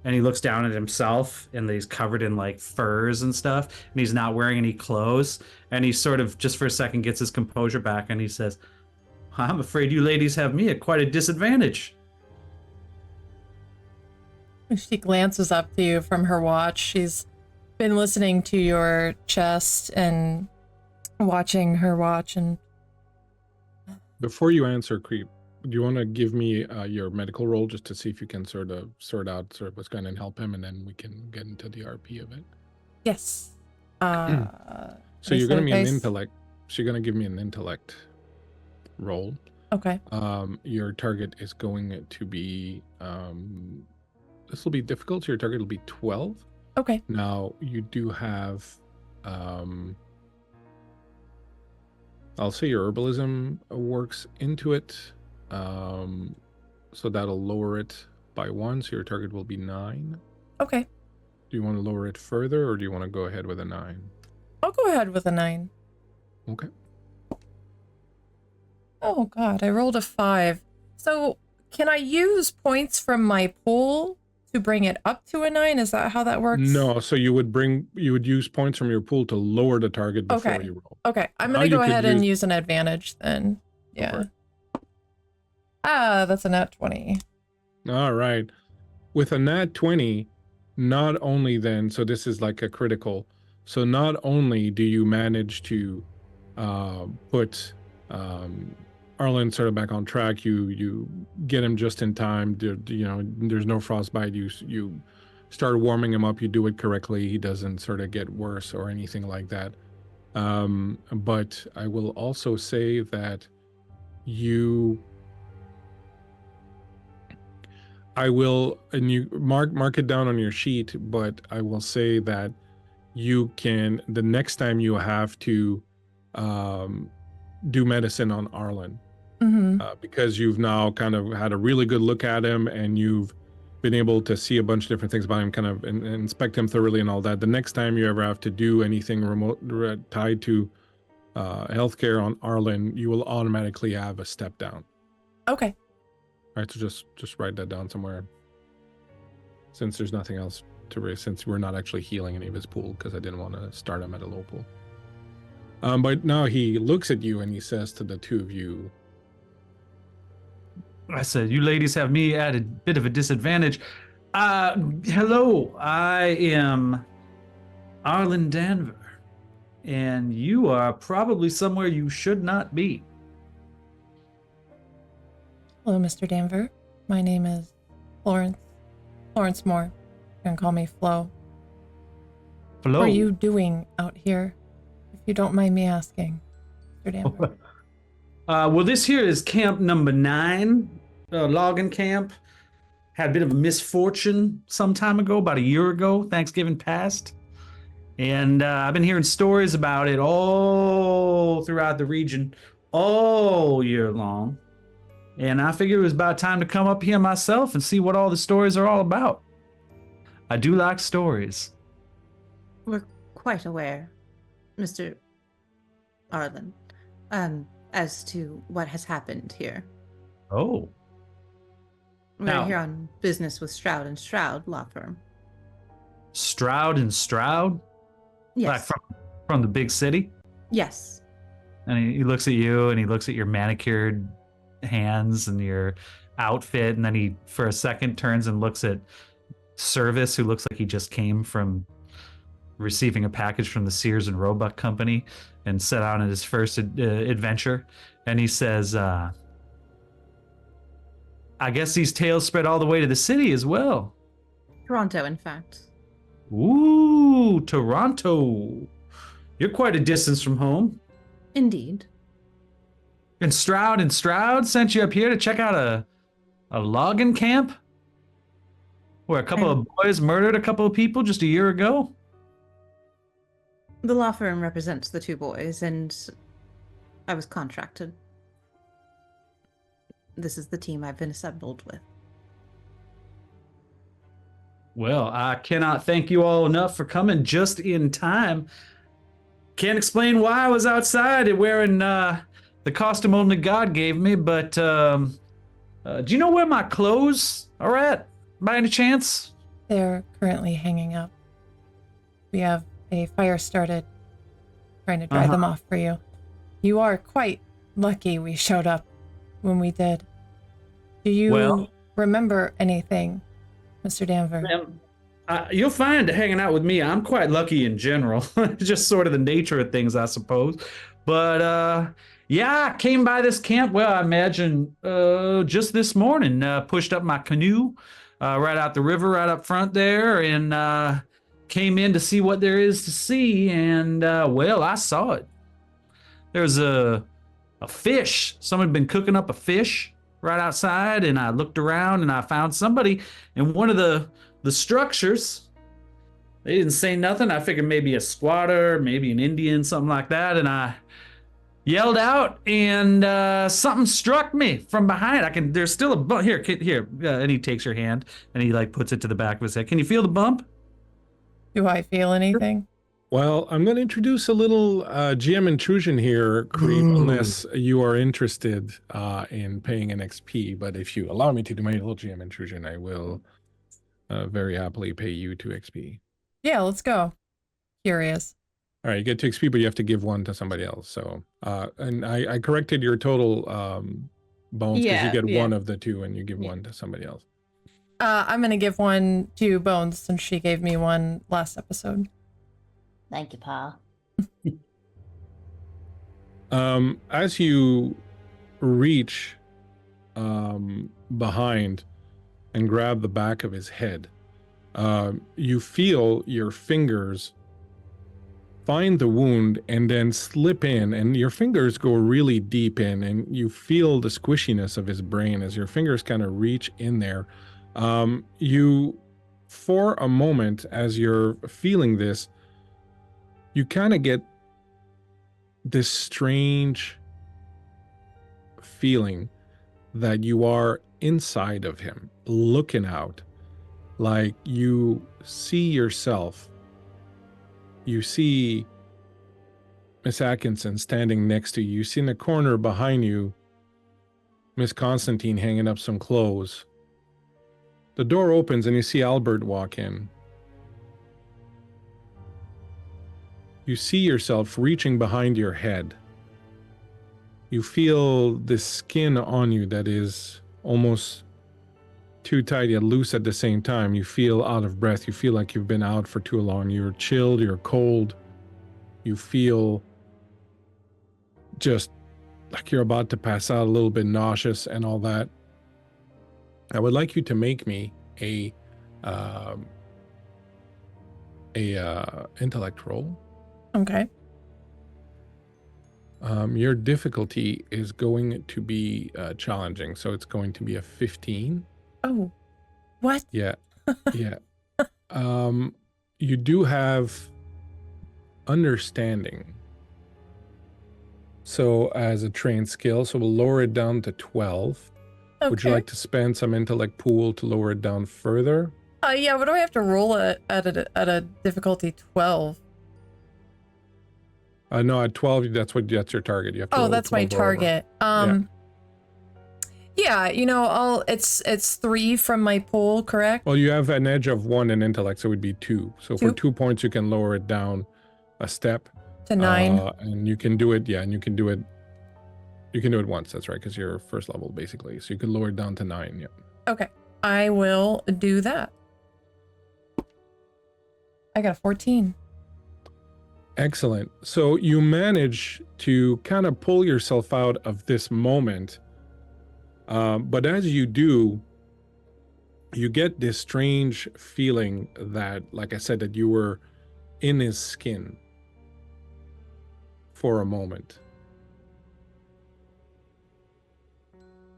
and he looks down at himself, and he's covered in like furs and stuff, and he's not wearing any clothes, and he sort of just for a second gets his composure back, and he says, I'm afraid you ladies have me at quite a disadvantage. She glances up to you from her watch. She's been listening to your chest and watching her watch. And Before you answer, Creep, do you want to give me your medical roll just to see if you can sort of sort out sort of what's going to help him, and then we can get into the RP of it? yes. So you're going to be an intellect. So you're going to give me an intellect roll. Okay. Your target is going to be this will be difficult. So your target will be 12. Okay. Now you do have I'll say your herbalism works into it. So that'll lower it by 1. So your target will be 9. Okay. Do you want to lower it further, or do you want to go ahead with a 9? I'll go ahead with a 9. Okay. Oh god, I rolled a 5. So can I use points from my pool to bring it up to a 9? Is that how that works? No, so you would use points from your pool to lower the target before Okay. you roll. Okay, I'm Now gonna you go could ahead and use an advantage then. Go Yeah. for it. Ah, that's a nat 20. All right. With a nat 20, not only then, so this is like a critical. So not only do you manage to put Arlen sort of back on track, you get him just in time. There's no frostbite. You start warming him up. You do it correctly. He doesn't sort of get worse or anything like that. But I will also say that I will, and you mark it down on your sheet, but I will say that you can, the next time you have to do medicine on Arlen, because you've now kind of had a really good look at him, and you've been able to see a bunch of different things about him, kind of inspect him thoroughly and all that. The next time you ever have to do anything remote tied to healthcare on Arlen, you will automatically have a step down. Okay. All right, so just write that down somewhere. Since there's nothing else to raise, since we're not actually healing any of his pool, because I didn't want to start him at a low pool. But now he looks at you and he says to the two of you, I said, you ladies have me at a bit of a disadvantage. Hello, I am Arlen Danver, and you are probably somewhere you should not be. Hello, Mr. Danver. My name is Florence Moore. You can call me Flo. Hello. What are you doing out here, if you don't mind me asking, Mr. Danver? Well, this here is camp number 9, logging camp. Had a bit of a misfortune some time ago, about a year ago, Thanksgiving passed. And I've been hearing stories about it all throughout the region all year long. And I figured it was about time to come up here myself and see what all the stories are all about. I do like stories. We're quite aware, Mr. Arlen, as to what has happened here. Oh. We're Now- here on business with Stroud and Stroud law firm. Stroud and Stroud? Yes. Like from the big city? Yes. And he looks at you, and he looks at your manicured hands and your outfit, and then he for a second turns and looks at Service, who looks like he just came from receiving a package from the Sears and Roebuck company and set out on his first adventure. And he says, I guess these tales spread all the way to the city as well. Toronto, in fact. Ooh, Toronto. You're quite a distance from home. Indeed. And Stroud sent you up here to check out a logging camp where a couple of boys murdered a couple of people just a year ago. The law firm represents the two boys, and I was contracted. This is the team I've been assembled with. Well, I cannot thank you all enough for coming just in time. Can't explain why I was outside wearing the costume only God gave me, but do you know where my clothes are at, by any chance? They're currently hanging up. We have a fire started, trying to dry them off for you. You are quite lucky we showed up when we did. Do you remember anything, Mr. Danver? You'll find hanging out with me, I'm quite lucky in general. Just sort of the nature of things, I suppose. But yeah, I came by this camp, well, I imagine just this morning. Pushed up my canoe right out the river, right up front there, and came in to see what there is to see. And well, I saw it. There's a fish. Someone had been cooking up a fish right outside, and I looked around and I found somebody in one of the structures. They didn't say nothing. I figured maybe a squatter, maybe an Indian, something like that. And I yelled out, and something struck me from behind. There's still a bump here. And he takes your hand and he like puts it to the back of his head. Can you feel the bump? Do I feel anything? Well, I'm going to introduce a little GM intrusion here, Creep, unless you are interested in paying an XP. But if you allow me to do my little GM intrusion, I will very happily pay you 2 XP. Yeah, let's go. Curious. All right, you get 2 XP, but you have to give 1 to somebody else. So, and I corrected your total bones, because you get 1 of the 2 and you give 1 to somebody else. I'm going to give 1 to Bones since she gave me 1 last episode. Thank you, Pa. As you reach behind and grab the back of his head, you feel your fingers find the wound and then slip in, and your fingers go really deep in, and you feel the squishiness of his brain as your fingers kind of reach in there. You, for a moment, as you're feeling this, you kind of get this strange feeling that you are inside of him, looking out, like you see yourself. You see Miss Atkinson standing next to you. You see in the corner behind you Miss Constantine hanging up some clothes. The door opens and you see Albert walk in. You see yourself reaching behind your head. You feel this skin on you that is almost too tight yet loose at the same time. You feel out of breath. You feel like you've been out for too long. You're chilled, you're cold. You feel just like you're about to pass out, a little bit nauseous and all that. I would like you to make me a intellect roll. Okay. Your difficulty is going to be challenging, so it's going to be a 15. Oh, what? Yeah, yeah. You do have understanding, so as a trained skill, so we'll lower it down to 12. Okay. Would you like to spend some intellect pool to lower it down further? Yeah, but do I have to roll it at a difficulty 12? No, at 12, that's your target. You have to roll that's my 12 or over. target. Yeah, you know, it's 3 from my pool, correct? Well, you have an edge of 1 in intellect, so it would be 2. So for 2 points, you can lower it down a step. To 9. And you can do it, and you can do it. You can do it once, that's right, because you're first level, basically. So you can lower it down to 9, yeah. Okay, I will do that. I got a 14. Excellent. So you manage to kind of pull yourself out of this moment But as you do, you get this strange feeling that, like I said, that you were in his skin for a moment.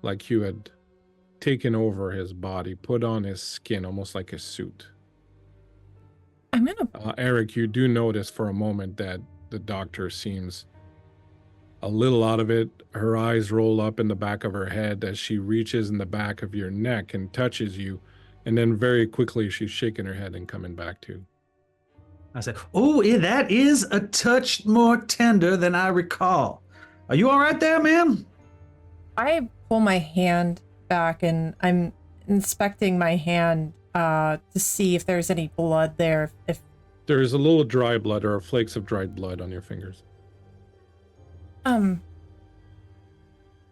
Like you had taken over his body, put on his skin, almost like a suit. I'm gonna. Eric, you do notice for a moment that the doctor seems a little out of it. Her eyes roll up in the back of her head as she reaches in the back of your neck and touches you. And then very quickly, she's shaking her head and coming back to. I said, "Oh, yeah, that is a touch more tender than I recall. Are you all right there, ma'am?" I pull my hand back and I'm inspecting my hand to see if there's any blood there. If There's a little dry blood or flakes of dried blood on your fingers.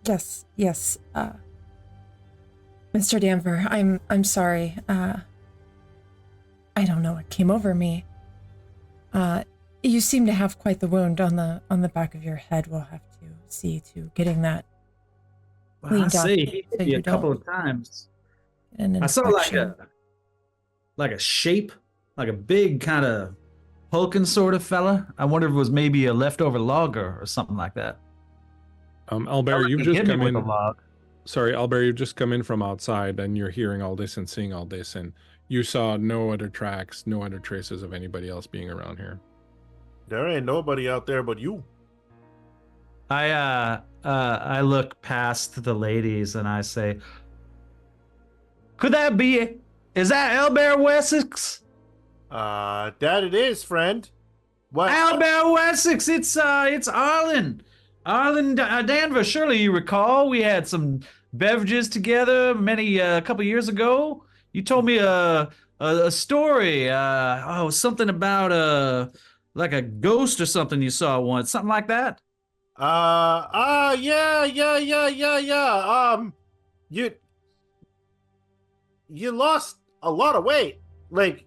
Yes, Mr. Danver, I'm sorry. I don't know what came over me. You seem to have quite the wound on the back of your head. We'll have to see to getting that Well, I cleaned up see. He hit so me you a couple don't of times. get an I saw infection. like a shape, like a big kind of hulking sort of fella. I wonder if it was maybe a leftover logger or something like that. Albert, Like you've he just hit me come with in. a log. Sorry, Albert, you've just come in from outside and you're hearing all this and seeing all this, and you saw no other tracks, no other traces of anybody else being around here. There ain't nobody out there but you. I look past the ladies and I say, "Could that be? Is that Albert Wessex? That it is, friend. What? Albert Wessex, it's Arlen. Arlen Danver. Surely you recall we had some beverages together a couple years ago. You told me a story. Something about like a ghost or something you saw once, something like that." Yeah. You lost a lot of weight. Like,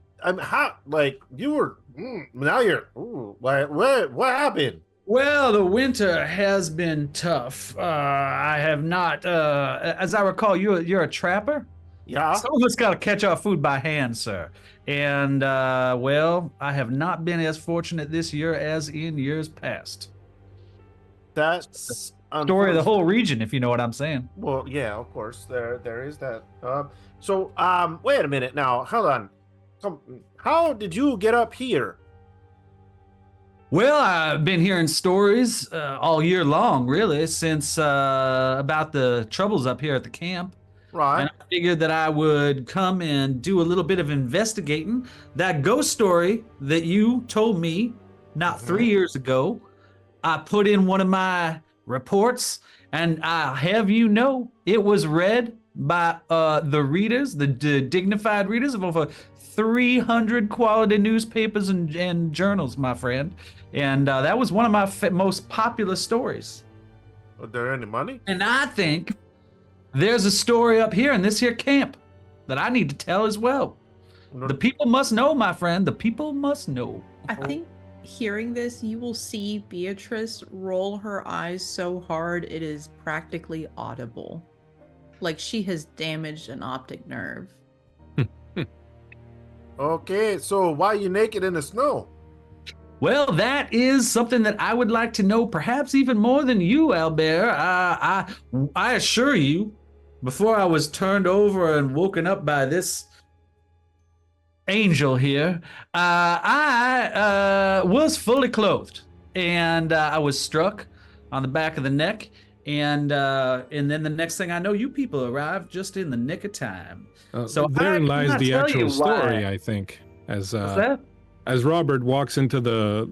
you were, now you're, what happened? Well, the winter has been tough. I have not, as I recall, you're a trapper. Yeah. Some of us got to catch our food by hand, sir. And well, I have not been as fortunate this year as in years past. That's Story of the whole region, if you know what I'm saying. Well, yeah, of course. There is that. Wait a minute now. Hold on. How did you get up here? Well, I've been hearing stories all year long, really, since about the troubles up here at the camp. Right. And I figured that I would come and do a little bit of investigating. That ghost story that you told me not 3 years ago, I put in one of my reports, and I have you know, it was read by the readers, the dignified readers of over 300 quality newspapers and journals, my friend. And that was one of my most popular stories. Are there any money? And I think there's a story up here in this here camp that I need to tell as well. The people must know, my friend. The people must know. I think hearing this, you will see Beatrice roll her eyes so hard it is practically audible. Like she has damaged an optic nerve. Okay, so why are you naked in the snow? Well, that is something that I would like to know, perhaps even more than you, Albert. I assure you, before I was turned over and woken up by this angel here, I was fully clothed, and I was struck on the back of the neck, and then the next thing I know, you people arrived just in the nick of time. So therein lies cannot the tell actual you story, why. I think. What's that? As Robert walks into the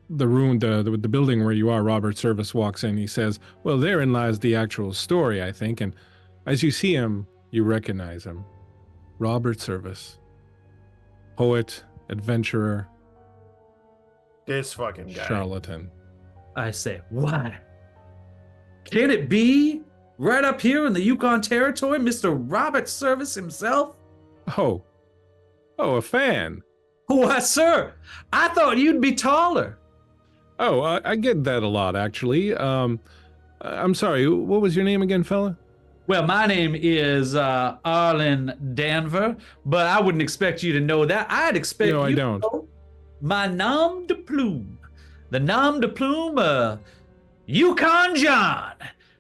room, the building where you are, Robert Service walks in. He says, "Well, therein lies the actual story, I think." And as you see him, you recognize him, Robert Service, poet, adventurer, This fucking guy. charlatan. I say, why? Can it be right up here in the Yukon Territory, Mr. Robert Service himself? Oh, a fan. Why, sir, I thought you'd be taller. Oh, I get that a lot, actually. I'm sorry, what was your name again, fella? Well, my name is Arlen Danver, but I wouldn't expect you to know that. I'd expect No, I you to don't. know my nom de plume. The nom de plume, Yukon John.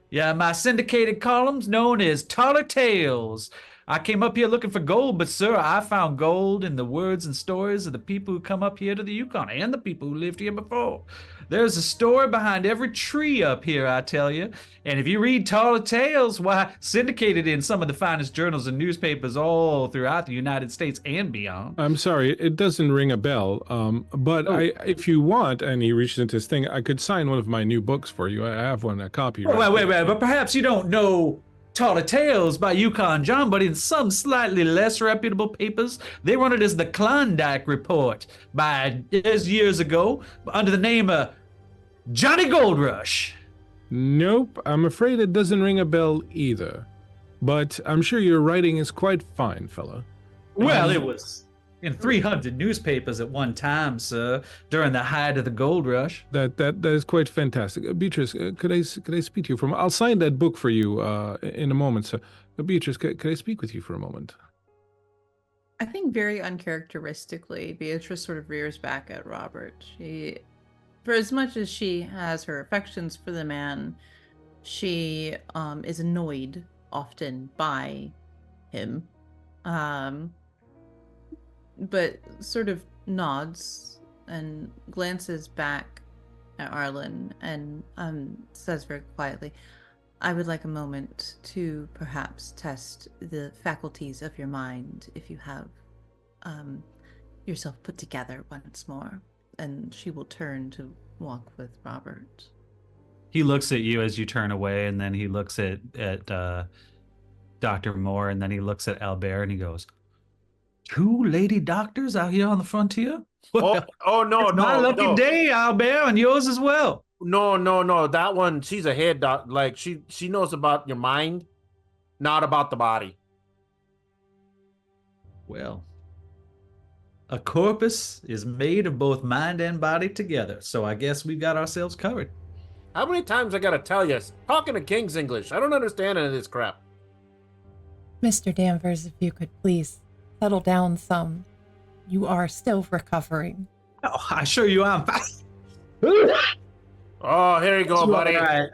Yeah, my syndicated columns known as Taller Tales. I came up here looking for gold, but sir, I found gold in the words and stories of the people who come up here to the Yukon and the people who lived here before. There's a story behind every tree up here, I tell you. And if you read Taller Tales, why, syndicated in some of the finest journals and newspapers all throughout the United States and beyond. I'm sorry, it doesn't ring a bell. But Oh. if you want, and he reaches into his thing, I could sign one of my new books for you. I have one, a copy. Wait, but perhaps you don't know Taller Tales by Yukon John, but in some slightly less reputable papers, they run it as the Klondike Report by years ago under the name of Johnny Gold Rush. Nope, I'm afraid it doesn't ring a bell either. But I'm sure your writing is quite fine, fella. Well, it was in 300 newspapers at one time, sir, during the height of the gold rush. That is quite fantastic. Beatrice, could I speak to you for a moment? I'll sign that book for you in a moment, sir. Beatrice, could I speak with you for a moment? I think very uncharacteristically, Beatrice sort of rears back at Robert. She, for as much as she has her affections for the man, she is annoyed often by him. But sort of nods and glances back at Arlen and says very quietly, I would like a moment to perhaps test the faculties of your mind if you have yourself put together once more. And she will turn to walk with Robert. He looks at you as you turn away, and then he looks at Dr. Moore, and then he looks at Albert, and he goes, 2 lady doctors out here on the frontier? Well, no, my lucky day, Albert, and yours as well. No. That one, she's a head doc. Like she knows about your mind, not about the body. Well, a corpus is made of both mind and body together, so I guess we've got ourselves covered. How many times I gotta tell you? Talking to King's English, I don't understand any of this crap. Mr. Danvers, if you could please settle down some. You are still recovering. Oh, I assure you I'm fine. Oh, here you go, buddy. All right.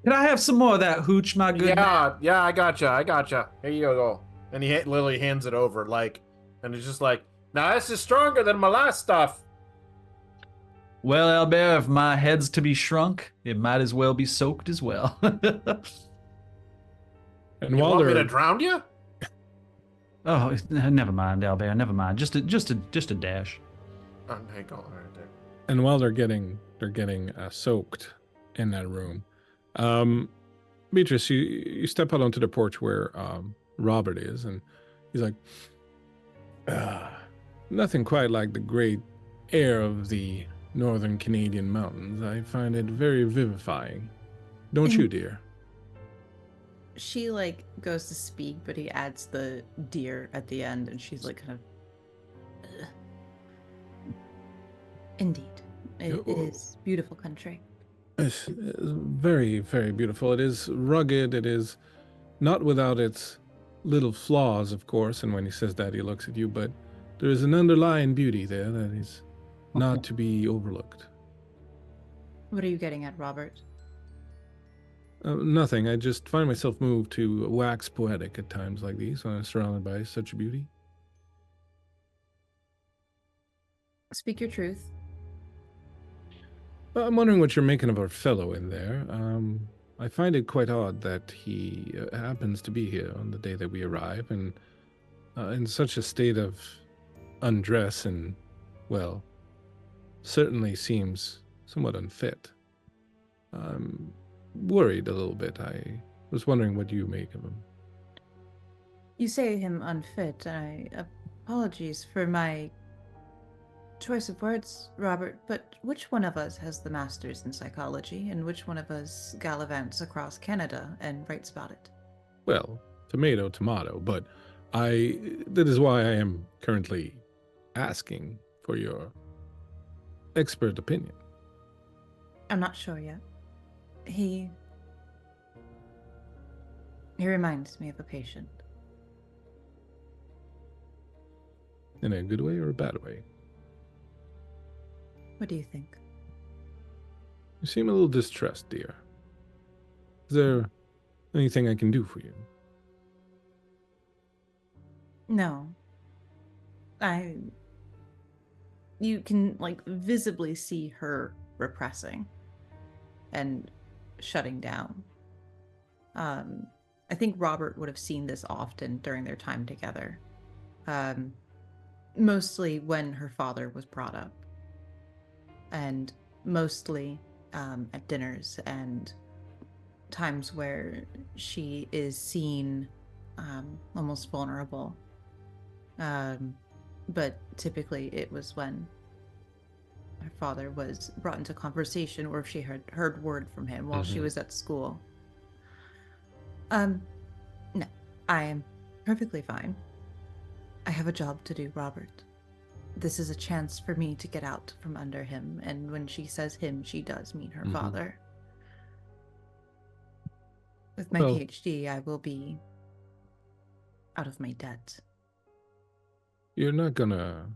Can I have some more of that hooch, my good man? Yeah, I gotcha. Here you go. And he literally hands it over, like, and it's just like, now this is stronger than my last stuff. Well, Albert, if my head's to be shrunk, it might as well be soaked as well. And You while want me they're to drown you? Oh, never mind, Albert. Never mind. Just a dash. Oh, there you go. Right there. and while they're getting soaked in that room, Beatrice, you step out onto the porch where Robert is, and he's like, nothing quite like the great air of the northern Canadian mountains. I find it very vivifying. Don't you, dear? She like goes to speak, but he adds the deer at the end, and she's like kind of. Indeed, it is beautiful country. It's very, very beautiful. It is rugged. It is not without its little flaws, of course. And when he says that, he looks at you, but there is an underlying beauty there that is not to be overlooked. What are you getting at, Robert? Nothing. I just find myself moved to wax poetic at times like these when I'm surrounded by such beauty. Speak your truth. I'm wondering what you're making of our fellow in there. I find it quite odd that he happens to be here on the day that we arrive, and in such a state of undress and, well, certainly seems somewhat unfit. I'm worried a little bit. I was wondering what you make of him. You say him unfit. Apologies for my choice of words, Robert, but which one of us has the master's in psychology, and which one of us gallivants across Canada and writes about it? Well, tomato, but that is why I am currently asking for your expert opinion. I'm not sure yet. He He reminds me of a patient. In a good way or a bad way? What do you think? You seem a little distressed, dear. Is there anything I can do for you? No. You can, like, visibly see her repressing and shutting down. I think Robert would have seen this often during their time together. Mostly when her father was brought up. And mostly at dinners and times where she is seen almost vulnerable. But typically it was when her father was brought into conversation or if she had heard word from him while she was at school. No, I am perfectly fine. I have a job to do, Robert. This is a chance for me to get out from under him, and when she says him, she does mean her father. With my PhD, I will be out of my debt. You're not gonna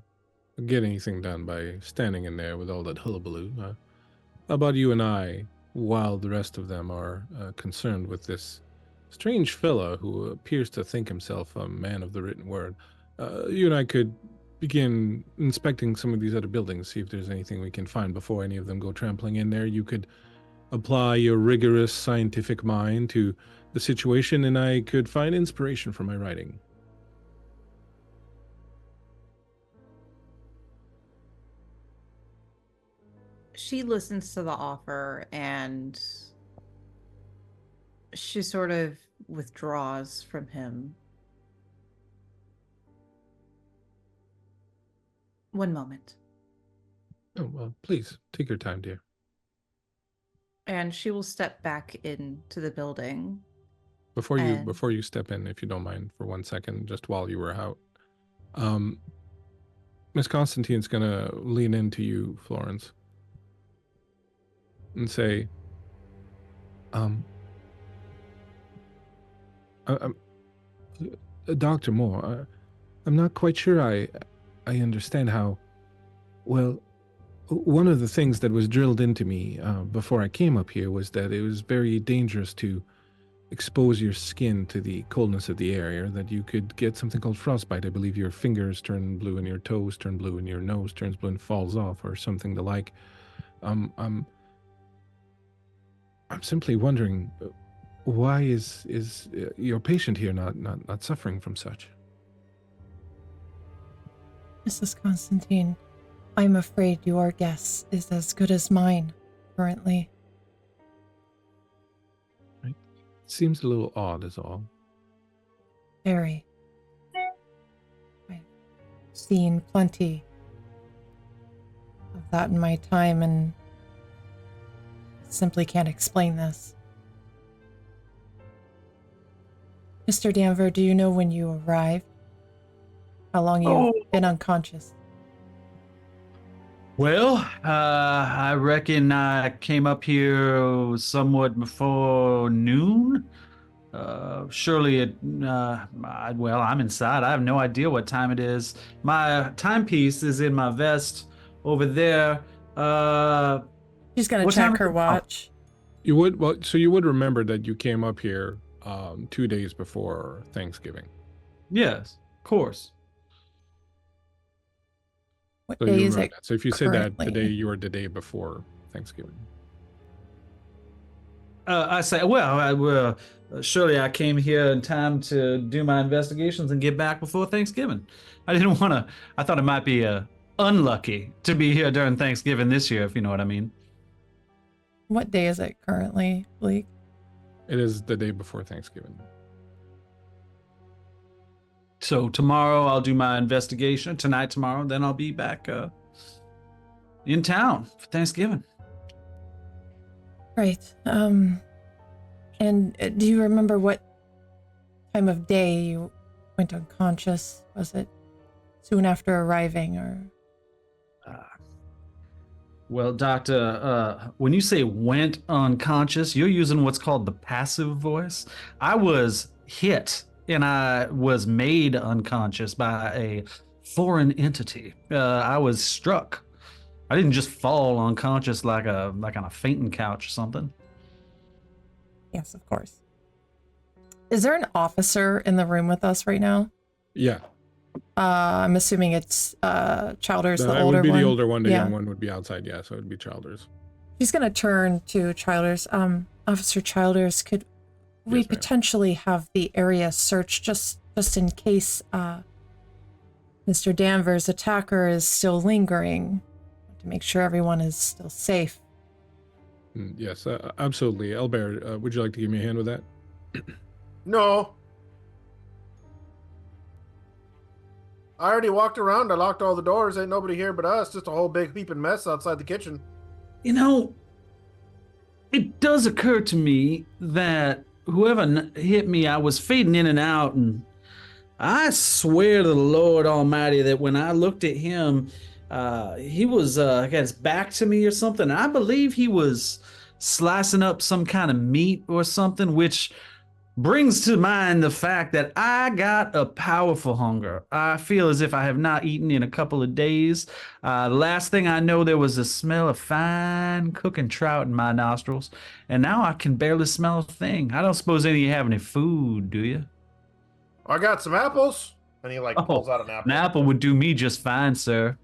get anything done by standing in there with all that hullabaloo. How about you and I, while the rest of them are concerned with this strange fellow who appears to think himself a man of the written word, you and I could begin inspecting some of these other buildings, see if there's anything we can find before any of them go trampling in there. You could apply your rigorous scientific mind to the situation, and I could find inspiration for my writing. She listens to the offer and she sort of withdraws from him. One moment. Oh, well, please, take your time, dear. And she will step back into the building. Before you step in, if you don't mind, for 1 second, just while you were out, Miss Constantine's gonna lean into you, Florence, and say, Dr. Moore, I'm not quite sure I understand how, well, one of the things that was drilled into me before I came up here was that it was very dangerous to expose your skin to the coldness of the area, that you could get something called frostbite. I believe your fingers turn blue and your toes turn blue and your nose turns blue and falls off, or something the like. I'm simply wondering, why is your patient here not suffering from such? Mrs. Constantine, I'm afraid your guess is as good as mine currently. Right. Seems a little odd is all. Very. I've seen plenty of that in my time and simply can't explain this. Mr. Danver, do you know when you arrived? How long you've been unconscious? Well, I reckon I came up here somewhat before noon. Surely I'm inside. I have no idea what time it is. My timepiece is in my vest over there. She's gonna check her watch. You would remember that you came up here 2 days before Thanksgiving. Yes, of course. What So day you is remember it? that. So if you said that currently? today, you were the day before Thanksgiving. I say, well, surely I came here in time to do my investigations and get back before Thanksgiving. I thought it might be unlucky to be here during Thanksgiving this year, if you know what I mean. What day is it currently, Bleak? It is the day before Thanksgiving. So tomorrow I'll do my investigation. Tomorrow, then I'll be back in town for Thanksgiving. Right. And do you remember what time of day you went unconscious? Was it soon after arriving, or? Well, Doctor, when you say went unconscious, you're using what's called the passive voice. I was hit and I was made unconscious by a foreign entity. I was struck. I didn't just fall unconscious like on a fainting couch or something. Yes, of course. Is there an officer in the room with us right now? Yeah, I'm assuming it's Childers, the that older would be one. the older one. The Yeah. young one would be outside. Yeah, so it would be Childers. She's gonna turn to Childers. Officer Childers, could we Yes, ma'am. potentially have the area searched just in case Mr. Danvers' attacker is still lingering, to make sure everyone is still safe? Yes, absolutely. Elbear, would you like to give me a hand with that? No. I already walked around. I locked all the doors. Ain't nobody here but us. Just a whole big heaping mess outside the kitchen. You know, it does occur to me that whoever hit me, I was fading in and out, and I swear to the Lord Almighty that when I looked at him, he was got his back to me or something. I believe he was slicing up some kind of meat or something, which brings to mind the fact that I got a powerful hunger. I feel as if I have not eaten in a couple of days. Last thing I know, there was a smell of fine cooking trout in my nostrils, and now I can barely smell a thing. I don't suppose any of you have any food, do you? I got some apples. And he pulls out an apple. An apple would do me just fine, sir.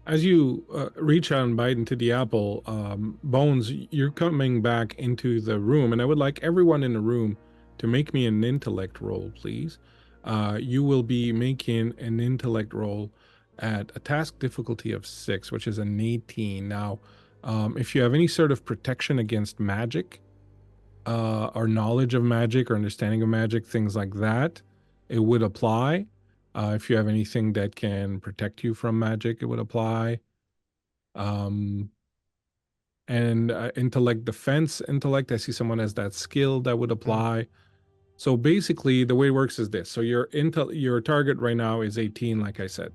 As you reach out and bite into the apple, Bones, you're coming back into the room, and I would like everyone in the room to make me an intellect roll, please. You will be making an intellect roll at a task difficulty of 6, which is an 18. Now, if you have any sort of protection against magic, or knowledge of magic or understanding of magic, things like that, it would apply. If you have anything that can protect you from magic, it would apply. And intellect defense, intellect, I see someone has that skill that would apply. So basically the way it works is this. So your target right now is 18, like I said.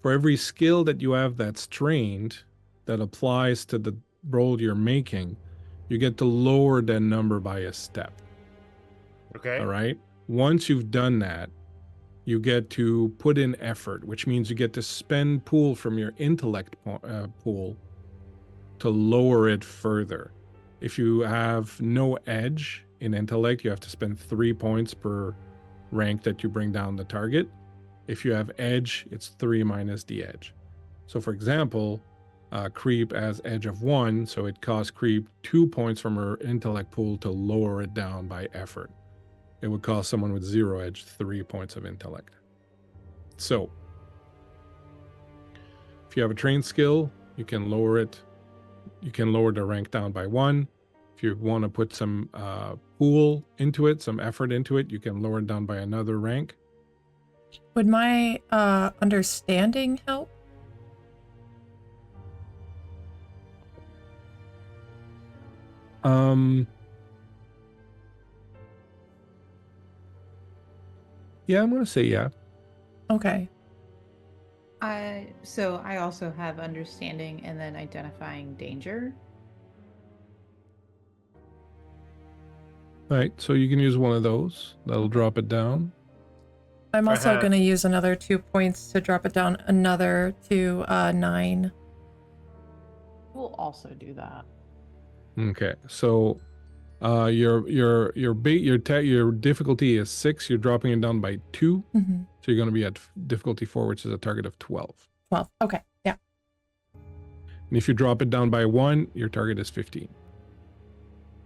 For every skill that you have that's trained, that applies to the roll you're making, you get to lower that number by a step. Okay. All right. Once you've done that, you get to put in effort, which means you get to spend pool from your intellect pool to lower it further. If you have no edge in intellect, you have to spend 3 points per rank that you bring down the target. If you have edge, it's 3 minus the edge. So for example, creep has edge of 1, so it costs creep 2 points from her intellect pool to lower it down by effort. It would cost someone with 0 edge 3 points of intellect. So if you have a trained skill, you can lower it. You can lower the rank down by 1. If you want to put some pool into it, some effort into it, you can lower it down by another rank. Would my understanding help? Yeah, I'm gonna say yeah. Okay. So I also have understanding and then identifying danger. Right, so you can use one of those. That'll drop it down. I'm also have- going to use another 2 points to drop it down another to 9. We'll also do that. Okay, so your difficulty is 6. You're dropping it down by 2. Mm-hmm. So you're going to be at difficulty 4, which is a target of 12. 12. Okay. Yeah. And if you drop it down by 1, your target is 15.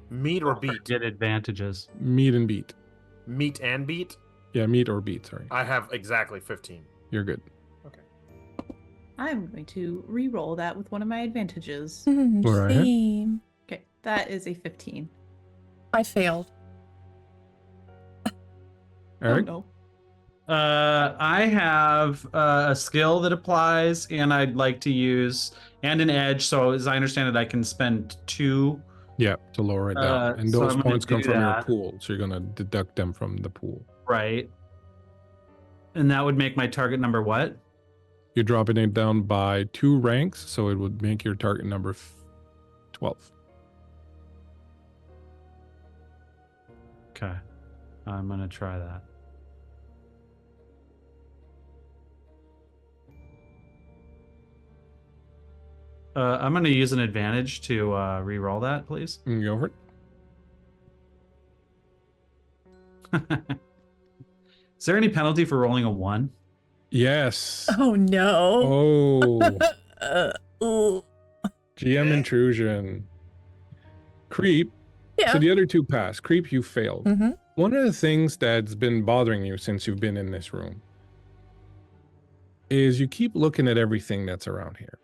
Meet or beat? Get advantages. Meet and beat. Meet and beat? Yeah, meet or beat. Sorry, I have exactly 15. you're good. I'm going to re-roll that with one of my advantages. All right. Same. Okay, that is a 15. I failed. Eric. Oh, no. I have a skill that applies, and I'd like to use and an edge. So as I understand it, I can spend 2. Yeah, to lower it down. And so those I'm gonna points come do from your that. pool. So you're going to deduct them from the pool. Right. And that would make my target number what? You're dropping it down by 2 ranks. So it would make your target number 12. Okay. I'm gonna try that. I'm gonna use an advantage to re-roll that, please. You go for it. Is there any penalty for rolling a 1? Yes. Oh no. Oh, Ooh. GM intrusion. Creep. Yeah. So the other two pass. Creep, you failed. Mm-hmm. One of the things that's been bothering you since you've been in this room is you keep looking at everything that's around here.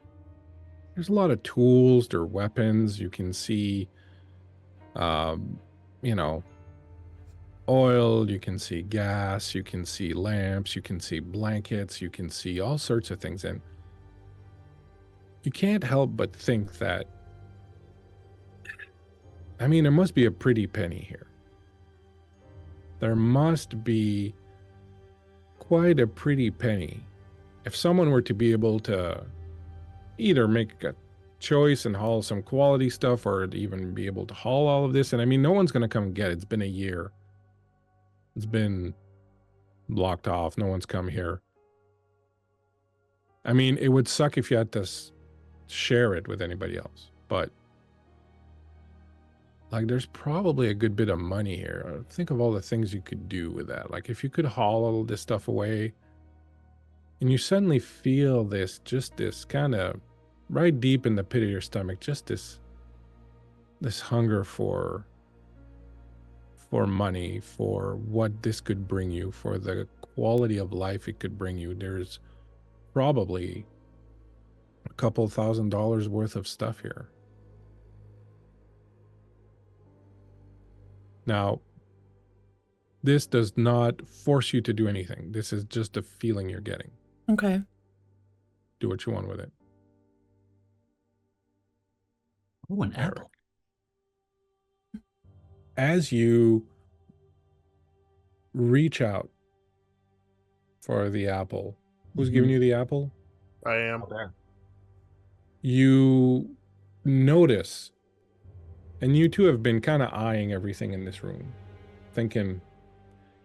There's a lot of tools, there are weapons. You can see, you know, oil, you can see gas, you can see lamps, you can see blankets, you can see all sorts of things. And you can't help but think that, I mean, there must be a pretty penny here. There must be quite a pretty penny. If someone were to be able to either make a choice and haul some quality stuff or to even be able to haul all of this. And I mean, no one's going to come and get it. It's been a year. It's been blocked off. No one's come here. I mean, it would suck if you had to share it with anybody else, but like, there's probably a good bit of money here. Think of all the things you could do with that. Like, if you could haul all this stuff away and you suddenly feel this, just this kind of right deep in the pit of your stomach, just this hunger for money, for what this could bring you, for the quality of life it could bring you. There's probably a couple $1,000s worth of stuff here. Now, this does not force you to do anything. This is just a feeling you're getting. Okay. Do what you want with it. Oh, an Eric. apple. As you reach out for the apple, who's giving you the apple? I am. You notice, and you two have been kind of eyeing everything in this room, thinking,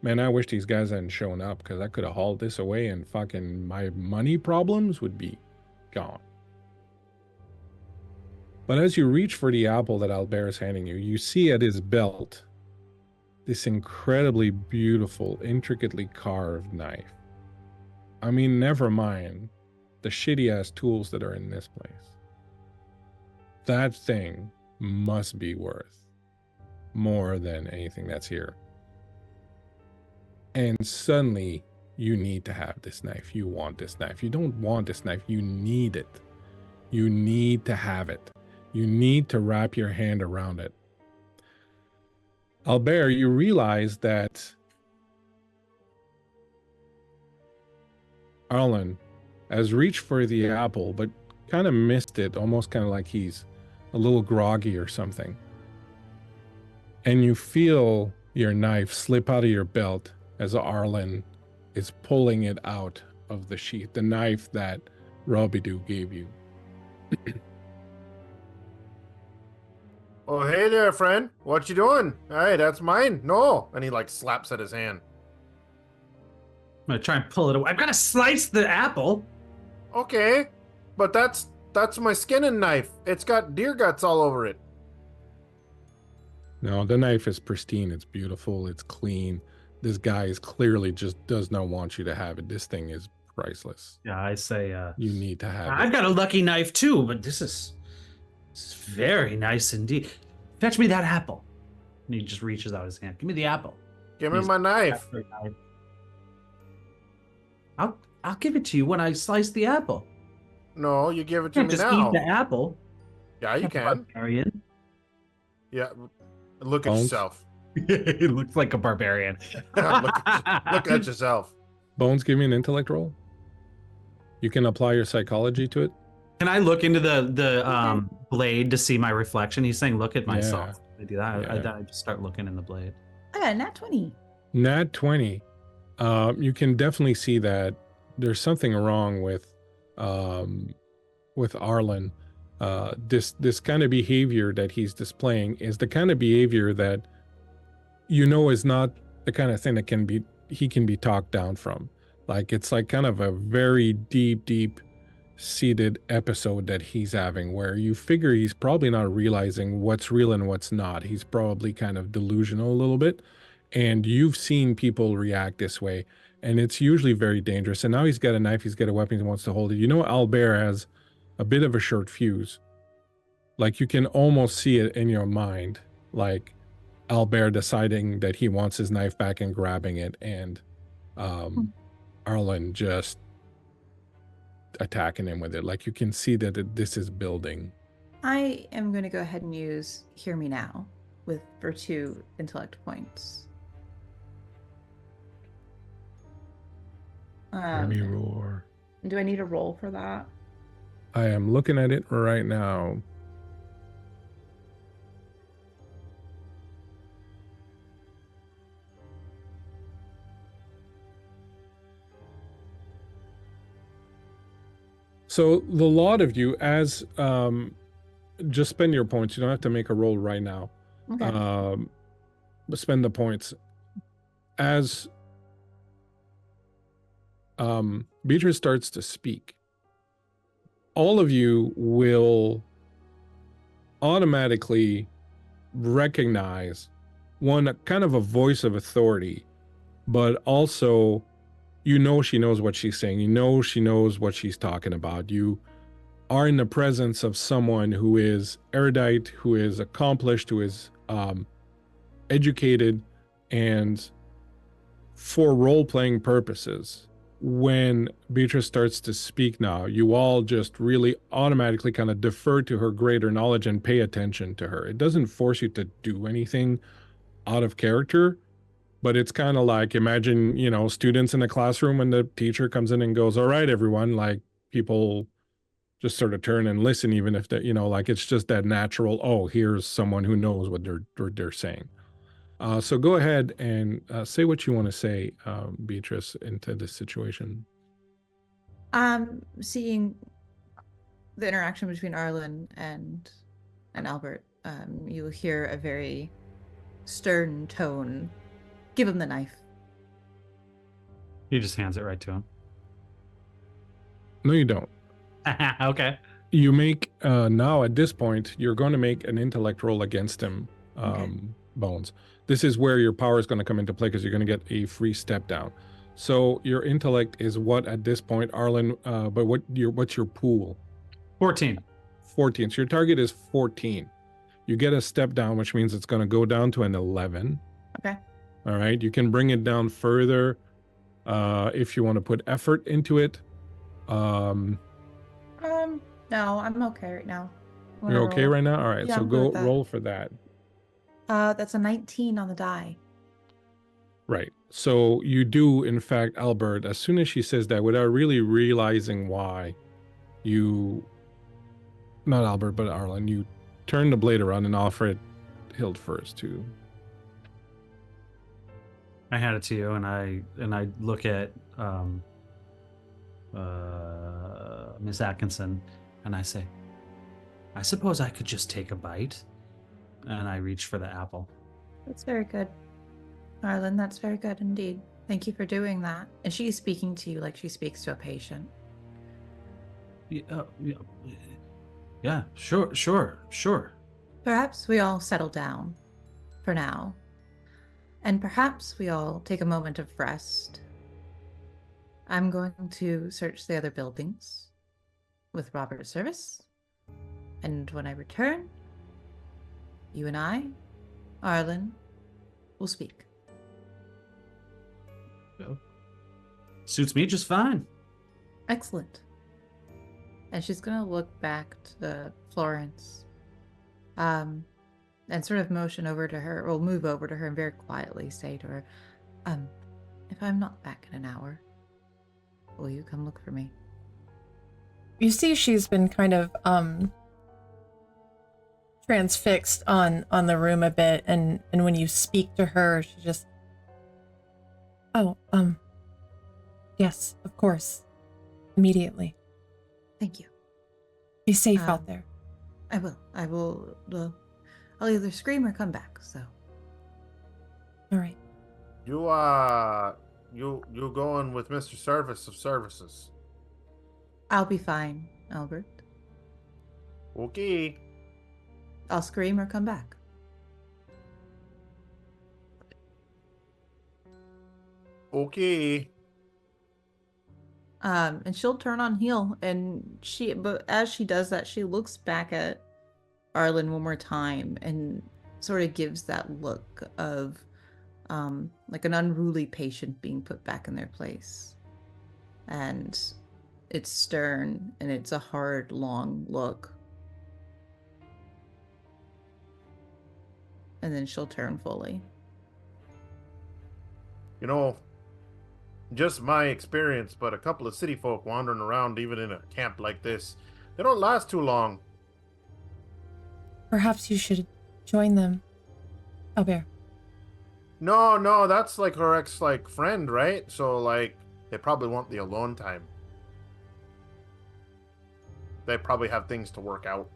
man, I wish these guys hadn't shown up because I could have hauled this away and fucking my money problems would be gone. But as you reach for the apple that Albert is handing you, you see at his belt this incredibly beautiful, intricately carved knife. I mean, never mind the shitty-ass tools that are in this place. That thing must be worth more than anything that's here. And suddenly, you need to have this knife. You want this knife. You don't want this knife. You need it. You need to have it. You need to wrap your hand around it. Albert, you realize that Arlen has reached for the apple, but kind of missed it, almost kind of like he's a little groggy or something. And you feel your knife slip out of your belt as Arlen is pulling it out of the sheath, the knife that Robidoux gave you. Oh, hey there, friend. What you doing? Hey, that's mine. No. And he like slaps at his hand. I'm gonna try and pull it away. I'm gonna slice the apple. Okay. But that's my skinning knife. It's got deer guts all over it. No, the knife is pristine. It's beautiful. It's clean. This guy is clearly just does not want you to have it. This thing is priceless. Yeah, I say, You need to have I've it. got a lucky knife too, but this is very nice indeed. Fetch me that apple. And he just reaches out his hand. Give me the apple. Give me He's- my knife. I'll give it to you when I slice the apple. No, you give it You to can't me just now. eat the apple. Yeah, you can. Barbarian. Yeah. Look at Bones? yourself. He looks like a barbarian. look at yourself. Bones, give me an intellect roll. You can apply your psychology to it. Can I look into the blade to see my reflection? He's saying, "Look at myself." I do that. Yeah. I just start looking in the blade. Nat 20. Nat 20. You can definitely see that there's something wrong with Arlen. This kind of behavior that he's displaying is the kind of behavior that you know is not the kind of thing that he can be talked down from. Like it's like kind of a very deep seated episode that he's having where you figure he's probably not realizing what's real and what's not. He's probably kind of delusional a little bit. And you've seen people react this way, and it's usually very dangerous. And now he's got a knife, he's got a weapon, he wants to hold it. You know, Albert has a bit of a short fuse. Like you can almost see it in your mind, like Albert deciding that he wants his knife back and grabbing it, and Arlen just attacking him with it. Like you can see that this is building. I am going to go ahead and use Hear Me Now for 2 intellect points. Hear me roar. Do I need a roll for that? I am looking at it right now. So the lot of you, as just spend your points. You don't have to make a roll right now. Okay. But spend the points. As Beatrice starts to speak, all of you will automatically recognize kind of a voice of authority, but also you know she knows what she's saying. You know she knows what she's talking about. You are in the presence of someone who is erudite, who is accomplished, who is educated, and for role-playing purposes, when Beatrice starts to speak now, you all just really automatically kind of defer to her greater knowledge and pay attention to her. It doesn't force you to do anything out of character, but it's kind of like, imagine, you know, students in the classroom when the teacher comes in and goes, all right, everyone, like people just sort of turn and listen, even if that, you know, like it's just that natural, oh, here's someone who knows what they're saying. So go ahead and say what you want to say, Beatrice, into this situation. Seeing the interaction between Arlen and Albert, you hear a very stern tone. Give him the knife. He just hands it right to him. No, you don't. Okay. You make, now at this point, you're going to make an intellect roll against him, Okay. Bones. This is where your power is going to come into play because you're going to get a free step down. So your intellect is what at this point, Arlen, but what's your pool? 14. 14. So your target is 14. You get a step down, which means it's going to go down to an 11. Okay. All right. You can bring it down further if you want to put effort into it. No, I'm okay right now. You're okay right now? All right. Yeah, So I'm good go with that. roll for that. That's a 19 on the die. Right. So you do, in fact, Albert, as soon as she says that, without really realizing why, not Albert, but Arlen, you turn the blade around and offer it hilt first too. I hand it to you, and I look at Miss Atkinson, and I say, I suppose I could just take a bite. And I reach for the apple. That's very good. Arlen, that's very good indeed. Thank you for doing that. And she's speaking to you like she speaks to a patient. Yeah, sure. Perhaps we all settle down for now. And perhaps we all take a moment of rest. I'm going to search the other buildings with Robert's service. And when I return, you and I, Arlen, will speak. Suits me just fine. Excellent. And she's going to look back to Florence, and sort of motion over to her, or move over to her and very quietly say to her, if I'm not back in an hour, will you come look for me? You see she's been kind of transfixed on the room a bit, and when you speak to her, she just, yes, of course, immediately. Thank you. Be safe out there. I will. I'll either scream or come back. So. All right. You going with Mr. Service of Services? I'll be fine, Albert. Okay. I'll scream or come back. Okay. And she'll turn on heel, and but as she does that, she looks back at Arlen one more time and sort of gives that look of like an unruly patient being put back in their place. And it's stern and it's a hard, long look. And then she'll turn fully. You know, just my experience, but a couple of city folk wandering around, even in a camp like this, they don't last too long. Perhaps you should join them, Albert. No, that's like her ex friend, right? So like they probably want the alone time. They probably have things to work out.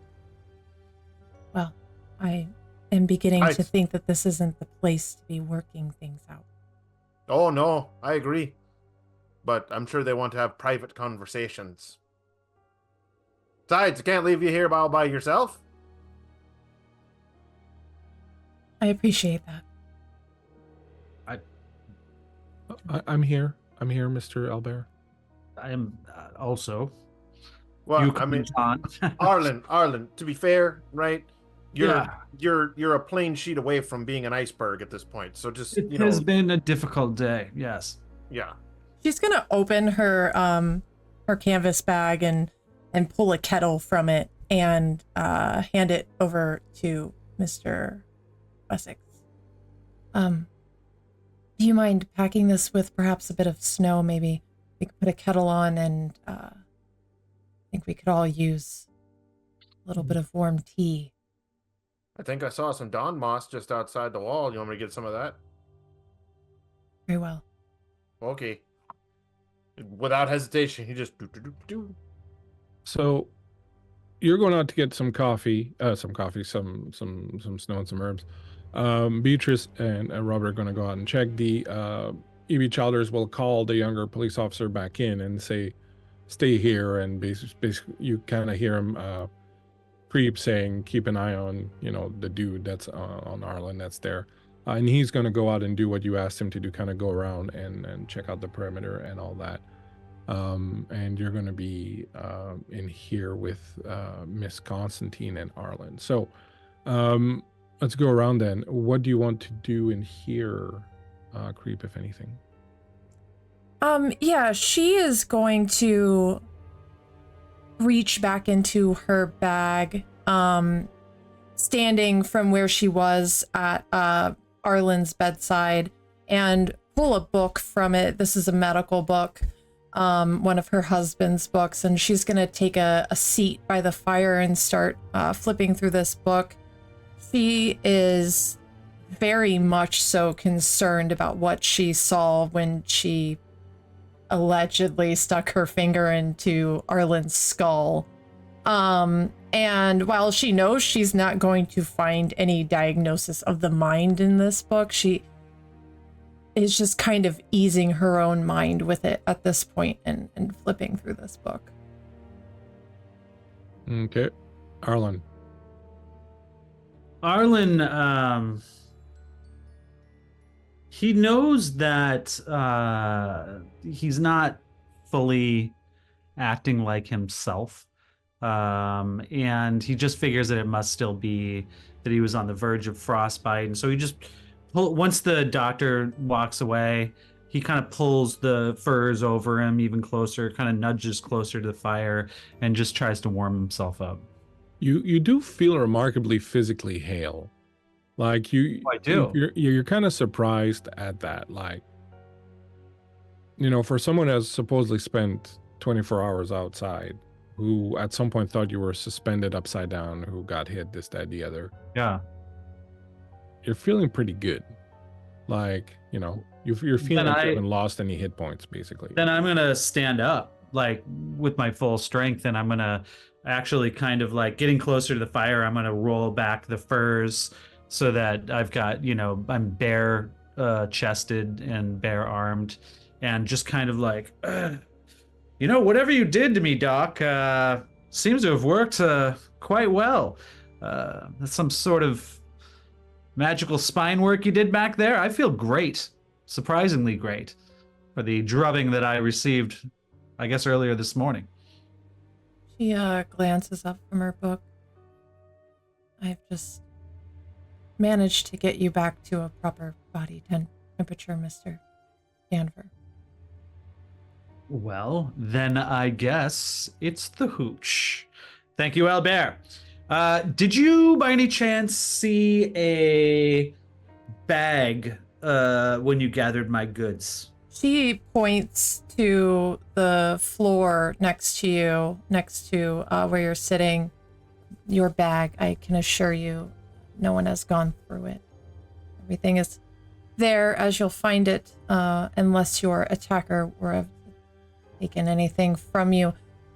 Well, I am beginning I- to think that this isn't the place to be working things out. Oh no, I agree. But I'm sure they want to have private conversations. Besides, I can't leave you here all by yourself. I appreciate that. I'm here. I'm here, Mr. Albert. I am also. Well, You I mean, on. Arlen. To be fair, right? Yeah. You're a plain sheet away from being an iceberg at this point. So just It has been a difficult day. Yes. yeah. She's gonna open her canvas bag and pull a kettle from it and hand it over to Mr. Wessex. Do you mind packing this with perhaps a bit of snow? Maybe we could put a kettle on, and I think we could all use a little bit of warm tea. I think I saw some Dawn moss just outside the wall. You want me to get some of that? Very well. Okay. Without hesitation, he just do. So you're going out to get some coffee, some snow and some herbs. Beatrice and Robert are going to go out and check. The E.B. Childers will call the younger police officer back in and say, stay here. And basically you kind of hear him creep saying, keep an eye on, the dude that's on Arlen that's there. And he's going to go out and do what you asked him to do, kind of go around and check out the perimeter and all that. And you're going to be in here with Miss Constantine and Arlen. So let's go around then. What do you want to do in here, Creep, if anything? Yeah, she is going to reach back into her bag, standing from where she was at Arlen's bedside, and pull a book from it. This is a medical book, one of her husband's books, and she's going to take a seat by the fire and start flipping through this book. She is very much so concerned about what she saw when she allegedly stuck her finger into Arlen's skull. And while she knows she's not going to find any diagnosis of the mind in this book, she is just kind of easing her own mind with it at this point and flipping through this book. Okay. Arlen. Arlen, he knows that he's not fully acting like himself. And he just figures that it must still be that he was on the verge of frostbite. And so he just, once the doctor walks away, he kind of pulls the furs over him even closer, kind of nudges closer to the fire, and just tries to warm himself up. You do feel remarkably physically hale. Like I do. You're kind of surprised at that. Like, for someone that's supposedly spent 24 hours outside, who at some point thought you were suspended upside down, who got hit, this, that, the other. Yeah. You're feeling pretty good. Like, you're feeling like you haven't lost any hit points, basically. Then I'm going to stand up, like, with my full strength, and I'm going to actually kind of, like, getting closer to the fire, I'm going to roll back the furs so that I've got, I'm bare chested and bare armed, and just kind of like, whatever you did to me, Doc, seems to have worked quite well. That's some sort of magical spine work you did back there. I feel great, surprisingly great, for the drubbing that I received, I guess, earlier this morning. She glances up from her book. I've just managed to get you back to a proper body temperature, Mr. Danver. Well, then I guess it's the hooch. Thank you, Albert. Did you, by any chance, see a bag when you gathered my goods? She points to the floor next to you, next to where you're sitting. Your bag, I can assure you, no one has gone through it. Everything is there as you'll find it, unless your attacker were have taken anything from you.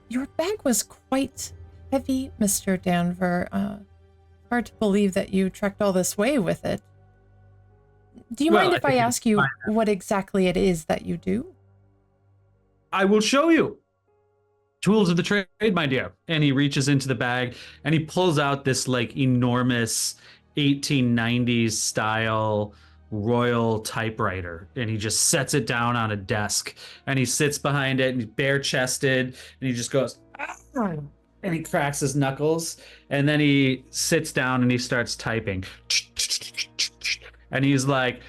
Your bag was quite heavy, Mr. Danver. Hard to believe that you trekked all this way with it. Do you mind if I ask you what exactly it is that you do? I will show you. Tools of the trade, my dear. And he reaches into the bag and he pulls out this like enormous 1890s style royal typewriter, and he just sets it down on a desk, and he sits behind it and he's bare chested, and he just goes, "Ah," and he cracks his knuckles, and then he sits down and he starts typing, and he's like,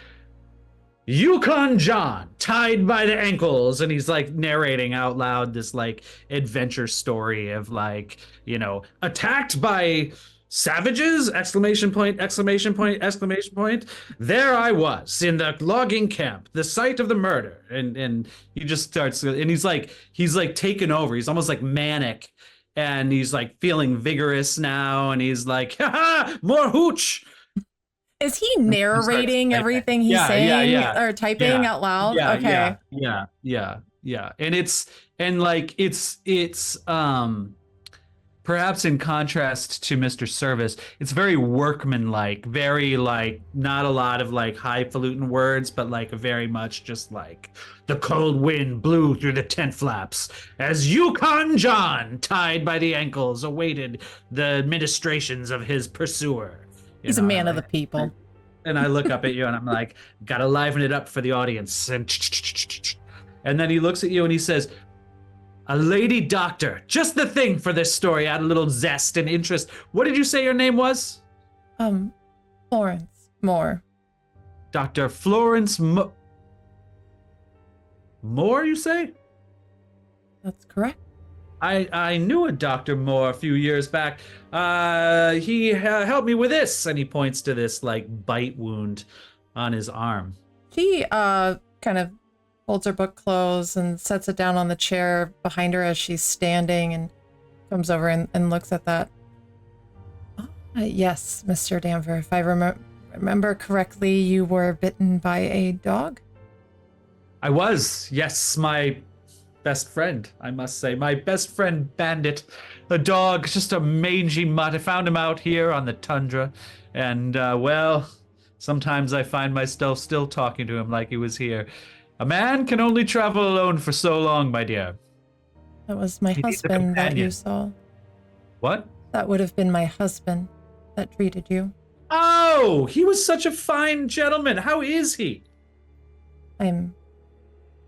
Yukon John, tied by the ankles, and he's like narrating out loud this like adventure story of like, attacked by savages, exclamation point, exclamation point, exclamation point. There I was in the logging camp, the site of the murder. And he just starts, and he's like taken over. He's almost like manic, and he's like feeling vigorous now, and he's like, haha, more hooch. Is he narrating everything he's saying or typing out loud? Okay. Yeah. And it's perhaps in contrast to Mr. Service, it's very workmanlike, very like not a lot of like highfalutin words, but like very much just like the cold wind blew through the tent flaps as Yukon John, tied by the ankles, awaited the administrations of his pursuer. He's a man of the people. And I look up at you and I'm like, gotta liven it up for the audience. And then he looks at you and he says, a lady doctor, just the thing for this story. Add a little zest and interest. What did you say your name was? Florence Moore. Dr. Florence Moore, you say? That's correct. I knew a Dr. Moore a few years back. He helped me with this, and he points to this like bite wound on his arm. She kind of holds her book closed and sets it down on the chair behind her as she's standing, and comes over and looks at that. Yes, Mr. Danver, if I remember correctly, you were bitten by a dog? I was, yes, my best friend, I must say. My best friend, Bandit. A dog, just a mangy mutt. I found him out here on the tundra. And, well, sometimes I find myself still talking to him like he was here. A man can only travel alone for so long, my dear. That was my husband that you saw. What? That would have been my husband that treated you. Oh, he was such a fine gentleman. How is he? I'm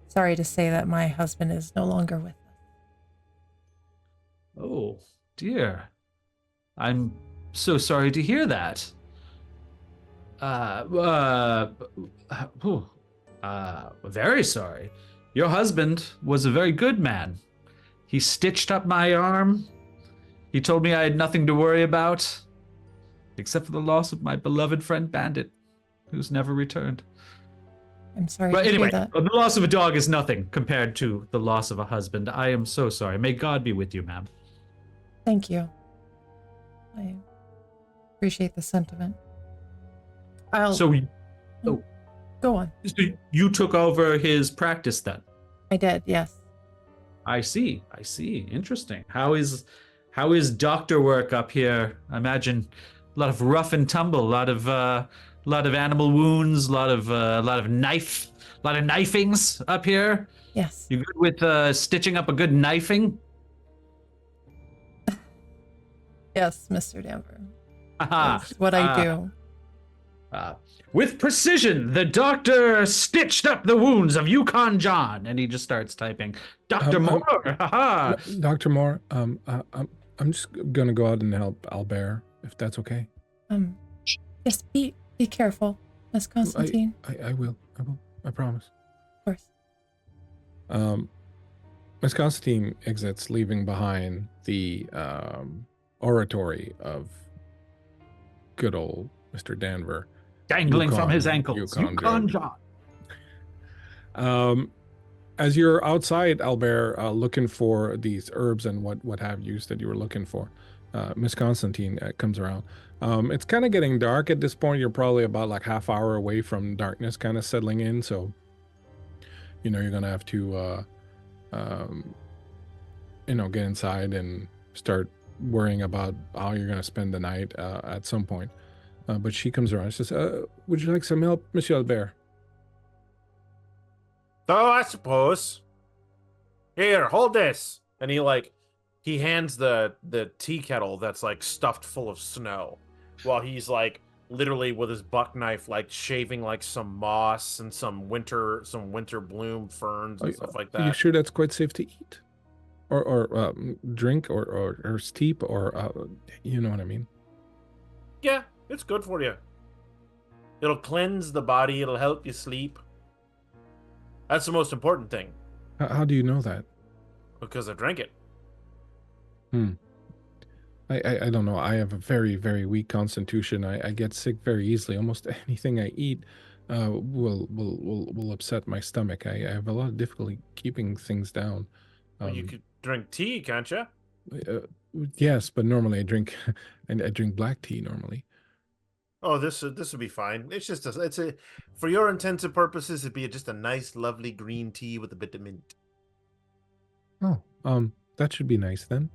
sorry to say that my husband is no longer with us. Oh, dear. I'm so sorry to hear that. Very sorry. Your husband was a very good man. He stitched up my arm. He told me I had nothing to worry about, except for the loss of my beloved friend Bandit, who's never returned. I'm sorry But to anyway, hear that. the loss of a dog is nothing compared to the loss of a husband. I am so sorry. May God be with you, ma'am. Thank you. I appreciate the sentiment. Go on. So you took over his practice then? I did, yes. I see. Interesting. How is doctor work up here? I imagine a lot of rough and tumble, a lot A lot of animal wounds, a lot of knifings up here. Yes. You good with stitching up a good knifing? Yes, Mr. Danver. Haha. That's what I do. With precision, the doctor stitched up the wounds of Yukon John, and he just starts typing. Dr. Moore, haha. Dr. Moore, I'm just gonna go out and help Albert, if that's okay. Just be careful, Miss Constantine. I will. I promise. Of course. Miss Constantine exits, leaving behind the oratory of good old Mr. Danver. Dangling from his ankles. Yukon John. As you're outside, Albert, looking for these herbs and what have you that you were looking for, Miss Constantine comes around. It's kind of getting dark at this point. You're probably about like half hour away from darkness kind of settling in. So, you're going to have to, get inside and start worrying about how you're going to spend the night at some point. But she comes around and says, would you like some help, Monsieur Albert? Oh, I suppose. Here, hold this. And he hands the tea kettle that's like stuffed full of snow, while he's like literally with his buck knife like shaving like some moss and some winter bloom ferns and stuff like that. Are you sure that's quite safe to eat, or drink, or steep, or you know what I mean? Yeah, it's good for you. It'll cleanse the body. It'll help you sleep. That's the most important thing. How do you know that? Because I drank it. I don't know. I have a very, very weak constitution. I get sick very easily. Almost anything I eat will upset my stomach. I have a lot of difficulty keeping things down. Well, you could drink tea, can't you? Yes, but normally I drink black tea normally. Oh, this would be fine. It's just for your intents and purposes, it'd be just a nice, lovely green tea with a bit of mint. Oh, that should be nice then.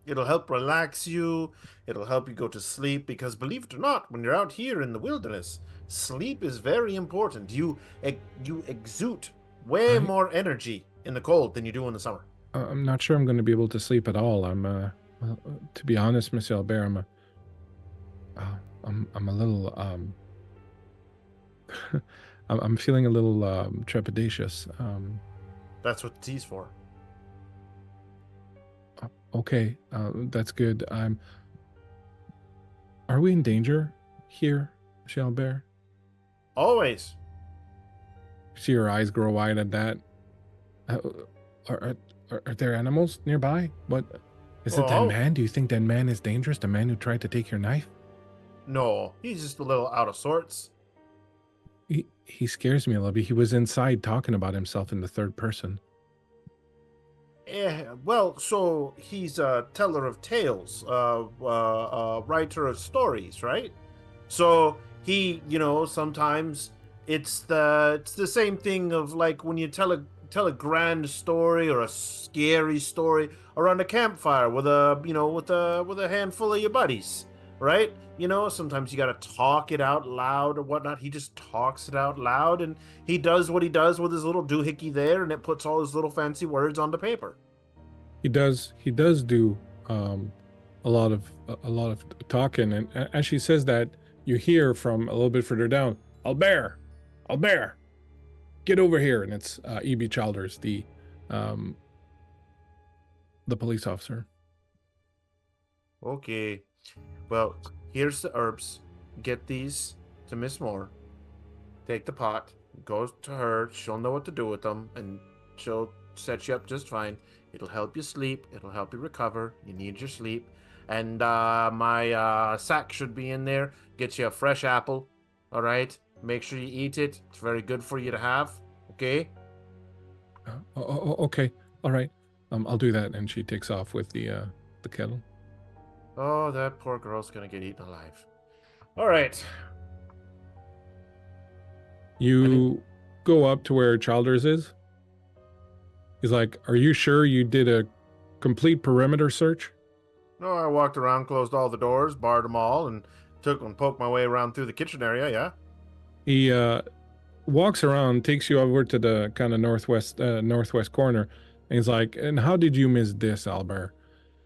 It'll help relax you. It'll help you go to sleep because, believe it or not, when you're out here in the wilderness, sleep is very important. You exude way more energy in the cold than you do in the summer. I'm not sure I'm going to be able to sleep at all. To be honest, Monsieur Albert, I'm a little I'm feeling a little trepidatious. That's what the tea's for. Okay, that's good. Are we in danger here, Monsieur Albert? Always. See your eyes grow wide at that. Are there animals nearby? What is it? That man? Do you think that man is dangerous? The man who tried to take your knife? No, he's just a little out of sorts. He scares me a little bit. He was inside talking about himself in the third person. Well, so he's a teller of tales, writer of stories, right? So he, sometimes it's the same thing of like when you tell a grand story or a scary story around a campfire with a handful of your buddies, right? Sometimes you got to talk it out loud or whatnot. He just talks it out loud, and he does what he does with his little doohickey there, and it puts all his little fancy words onto paper. He does do a lot of talking, and as she says that, you hear from a little bit further down, Albert, get over here, and it's E.B. Childers, the police officer. Okay, well, here's the herbs. Get these to Miss Moore. Take the pot. Go to her. She'll know what to do with them, and she'll set you up just fine. It'll help you sleep. It'll help you recover. You need your sleep. And my sack should be in there. Get you a fresh apple. All right? Make sure you eat it. It's very good for you to have. Okay? Okay. All right. I'll do that. And she takes off with the kettle. Oh, that poor girl's gonna get eaten alive. All right. You go up to where Childers is. He's like, "Are you sure you did a complete perimeter search?" No, I walked around, closed all the doors, barred them all, and took and poked my way around through the kitchen area. Yeah. He walks around, takes you over to the kind of northwest corner, and he's like, "And how did you miss this, Albert?"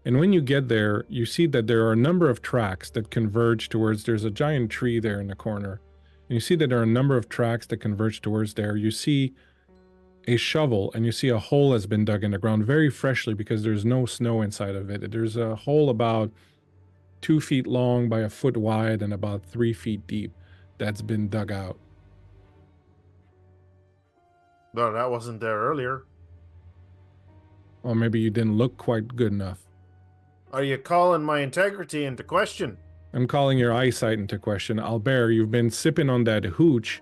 And when you get there, you see that there are a number of tracks that converge towards. There's a giant tree there in the corner, and you see that there are a number of tracks that converge towards there. You see a shovel, and you see a hole has been dug in the ground very freshly because there's no snow inside of it. There's a hole about 2 feet long by a foot wide and about 3 feet deep that's been dug out. No, that wasn't there earlier. Or maybe you didn't look quite good enough. Are you calling my integrity into question? I'm calling your eyesight into question. Albert, you've been sipping on that hooch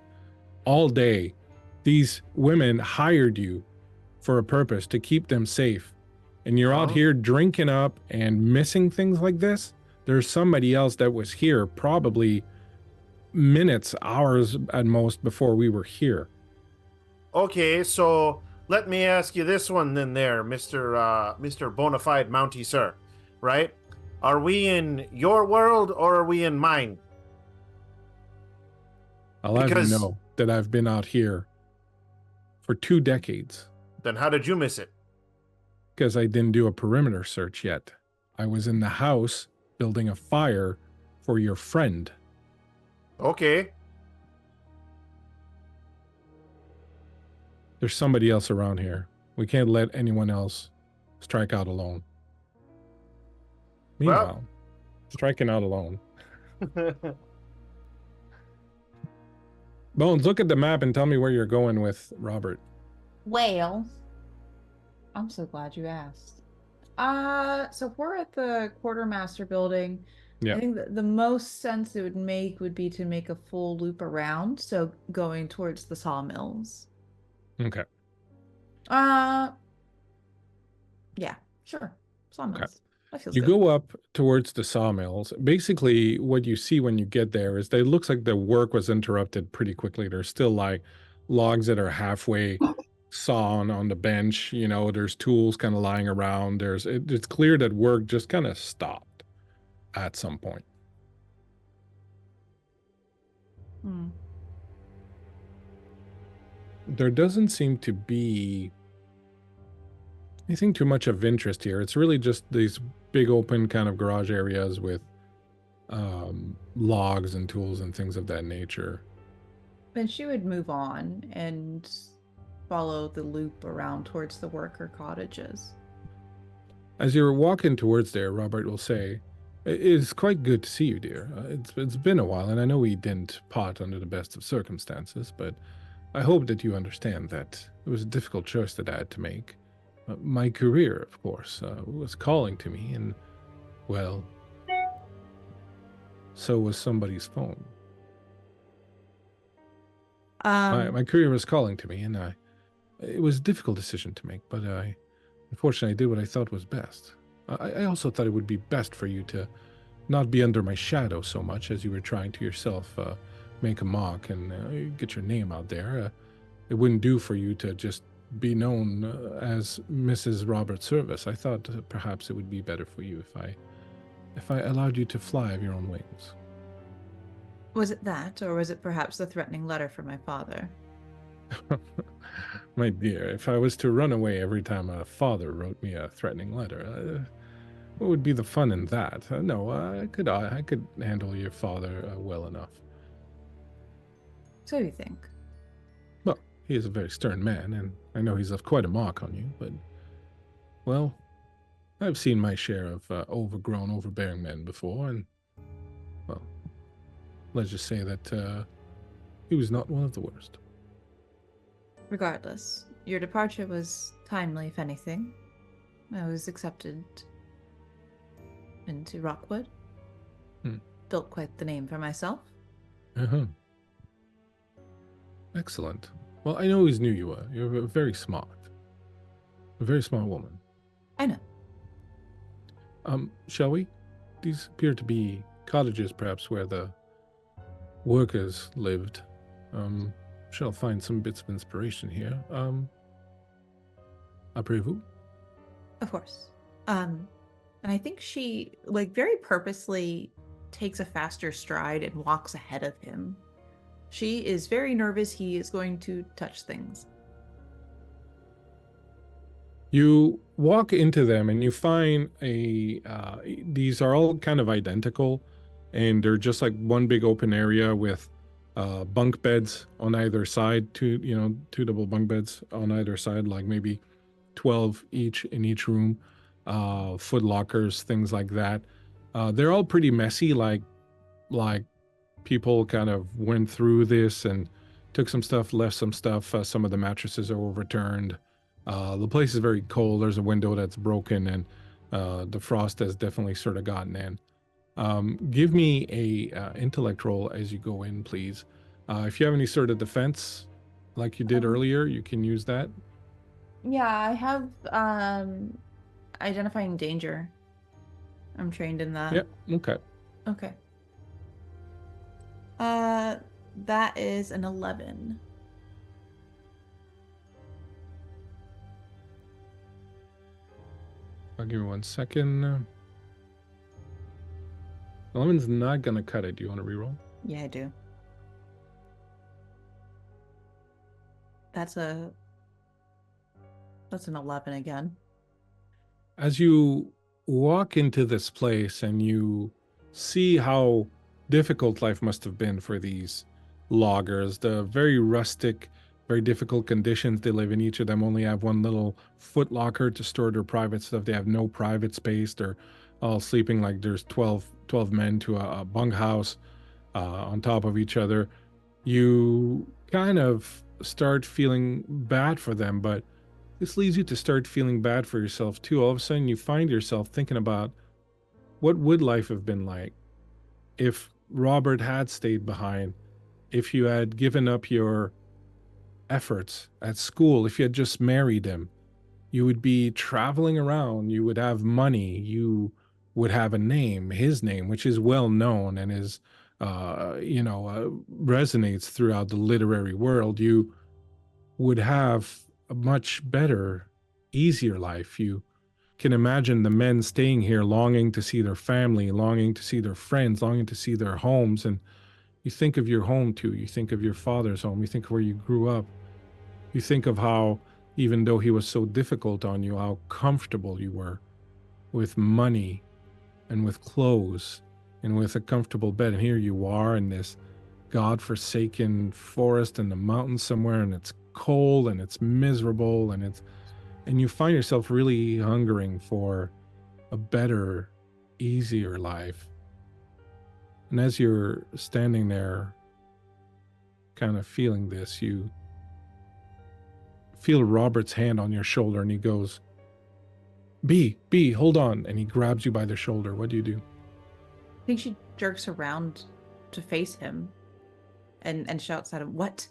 all day. These women hired you for a purpose, to keep them safe. And you're out here drinking up and missing things like this? There's somebody else that was here probably minutes, hours at most before we were here. Okay, so let me ask you this one then there, Mr. Bonafide Mountie, sir. Right? Are we in your world or are we in mine? I'll have you know that I've been out here for 2 decades. Then how did you miss it? Because I didn't do a perimeter search yet. I was in the house building a fire for your friend. Okay. There's somebody else around here. We can't let anyone else strike out alone. Meanwhile, striking out alone. Bones, look at the map and tell me where you're going with Robert. Well, I'm so glad you asked. So we're at the quartermaster building. Yeah. I think the most sense it would be to make a full loop around, so going towards the sawmills. Okay. Yeah, sure. Sawmills. Okay. That feels You good. go up towards the sawmills. Basically, what you see when you get there is that it looks like the work was interrupted pretty quickly. There's still like logs that are halfway sawn on the bench. You know, there's tools kind of lying around. It's clear that work just kind of stopped at some point. There doesn't seem to be anything too much of interest here. It's really just these big open kind of garage areas with logs and tools and things of that nature. Then she would move on and follow the loop around towards the worker cottages. As you're walking towards there, Robert will say, "It's quite good to see you, dear. It's been a while, and I know we didn't part under the best of circumstances, but I hope that you understand that it was a difficult choice that I had to make. My career, of course, was calling to me, and, well, so was somebody's phone. My career was calling to me, and it was a difficult decision to make, but I unfortunately did what I thought was best. I also thought it would be best for you to not be under my shadow so much as you were trying to yourself make a mark and get your name out there. It wouldn't do for you to just be known as Mrs. Robert Service. I thought perhaps it would be better for you if I allowed you to fly of your own wings." Was it that, or was it perhaps the threatening letter from my father? My dear, if I was to run away every time a father wrote me a threatening letter, what would be the fun in that? No, I could handle your father well enough. So you think? Well, he is a very stern man, and I know he's left quite a mark on you, but, well, I've seen my share of overgrown, overbearing men before, and, well, let's just say that he was not one of the worst. Regardless, your departure was timely, if anything. I was accepted into Rockwood. Built quite the name for myself. Uh-huh. Excellent. Well, I always knew you were. You're very smart. A very smart woman. I know. Shall we? These appear to be cottages, perhaps, where the workers lived. Shall find some bits of inspiration here. Approvez-vous? Of course. And I think she, like, very purposely takes a faster stride and walks ahead of him. She is very nervous he is going to touch things. You walk into them and you find these are all kind of identical, and they're just like one big open area with bunk beds on either side, two double bunk beds on either side, like maybe 12 each in each room, foot lockers, things like that. They're all pretty messy, like people kind of went through this and took some stuff, left some stuff. Some of the mattresses are overturned. The place is very cold. There's a window that's broken, and the frost has definitely sort of gotten in. Give me a intellect roll as you go in, please. If you have any sort of defense, like you did earlier, you can use that. Yeah, I have identifying danger. I'm trained in that. Yep. Okay. Okay. That is an 11. I'll give you 1 second. 11's not gonna cut it. Do you want to reroll? Yeah, I do. That's an 11 again. As you walk into this place and you see how difficult life must have been for these loggers, the very rustic, very difficult conditions they live in. Each of them only have one little foot locker to store their private stuff. They have no private space. They're all sleeping like there's 12 men to a bunkhouse on top of each other. You kind of start feeling bad for them, but this leads you to start feeling bad for yourself too. All of a sudden you find yourself thinking about, what would life have been like if Robert had stayed behind, if you had given up your efforts at school, if you had just married him. You would be traveling around, you would have money, you would have a name, his name, which is well known and is resonates throughout the literary world. You would have a much better, easier life. You can imagine the men staying here longing to see their family, longing to see their friends, longing to see their homes. And you think of your home too. You think of your father's home. You think of where you grew up. You think of how, even though he was so difficult on you, how comfortable you were with money and with clothes and with a comfortable bed. And here you are in this godforsaken forest in the mountains somewhere, and it's cold and it's miserable, and you find yourself really hungering for a better, easier life. And as you're standing there kind of feeling this, you feel Robert's hand on your shoulder, and he goes, B, hold on. And he grabs you by the shoulder. What do you do? I think she jerks around to face him and shouts at him, "What?"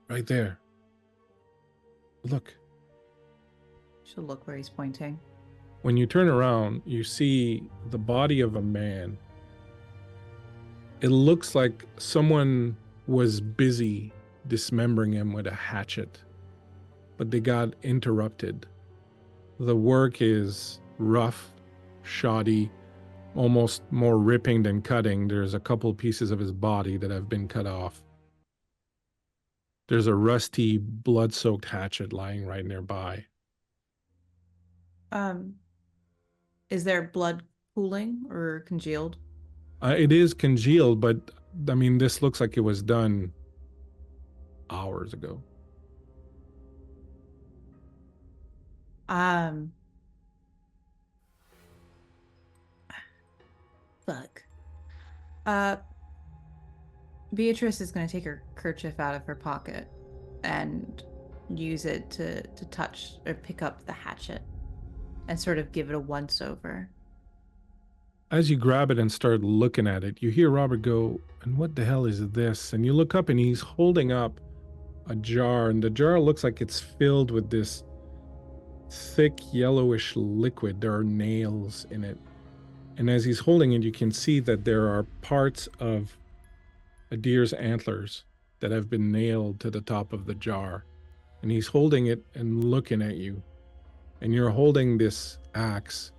Right there. Look. She'll look where he's pointing. When you turn around, you see the body of a man. It looks like someone was busy dismembering him with a hatchet, but they got interrupted. The work is rough, shoddy, almost more ripping than cutting. There's a couple pieces of his body that have been cut off. There's a rusty, blood-soaked hatchet lying right nearby. Is there blood pooling or congealed? It is congealed, but I mean, this looks like it was done hours ago. Fuck. Beatrice is going to take her kerchief out of her pocket and use it to touch or pick up the hatchet and sort of give it a once over. As you grab it and start looking at it, you hear Robert go, "And what the hell is this?" And you look up and he's holding up a jar, and the jar looks like it's filled with this thick yellowish liquid. There are nails in it. And as he's holding it, you can see that there are parts of a deer's antlers that have been nailed to the top of the jar. And he's holding it and looking at you. And you're holding this axe.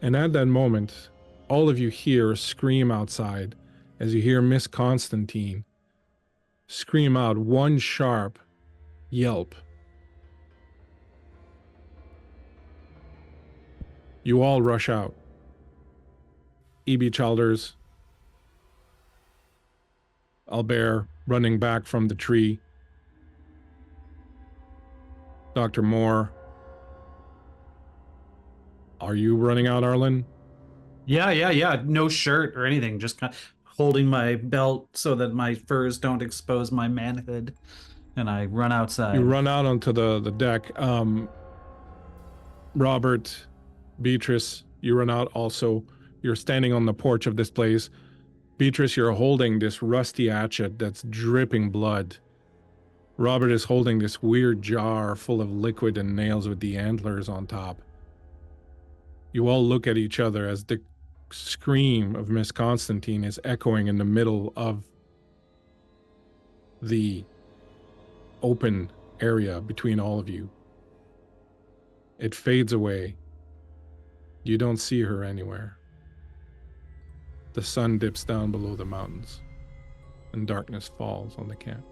And at that moment, all of you hear a scream outside as you hear Miss Constantine scream out one sharp yelp. You all rush out. E.B. Childers, Albert running back from the tree, Dr. Moore. Are you running out, Arlen? Yeah. No shirt or anything. Just kind of holding my belt so that my furs don't expose my manhood. And I run outside. You run out onto the deck. Robert, Beatrice, you run out also. You're standing on the porch of this place. Beatrice, you're holding this rusty hatchet that's dripping blood. Robert is holding this weird jar full of liquid and nails with the antlers on top. You all look at each other as the scream of Miss Constantine is echoing in the middle of the open area between all of you. It fades away. You don't see her anywhere. The sun dips down below the mountains, and darkness falls on the camp.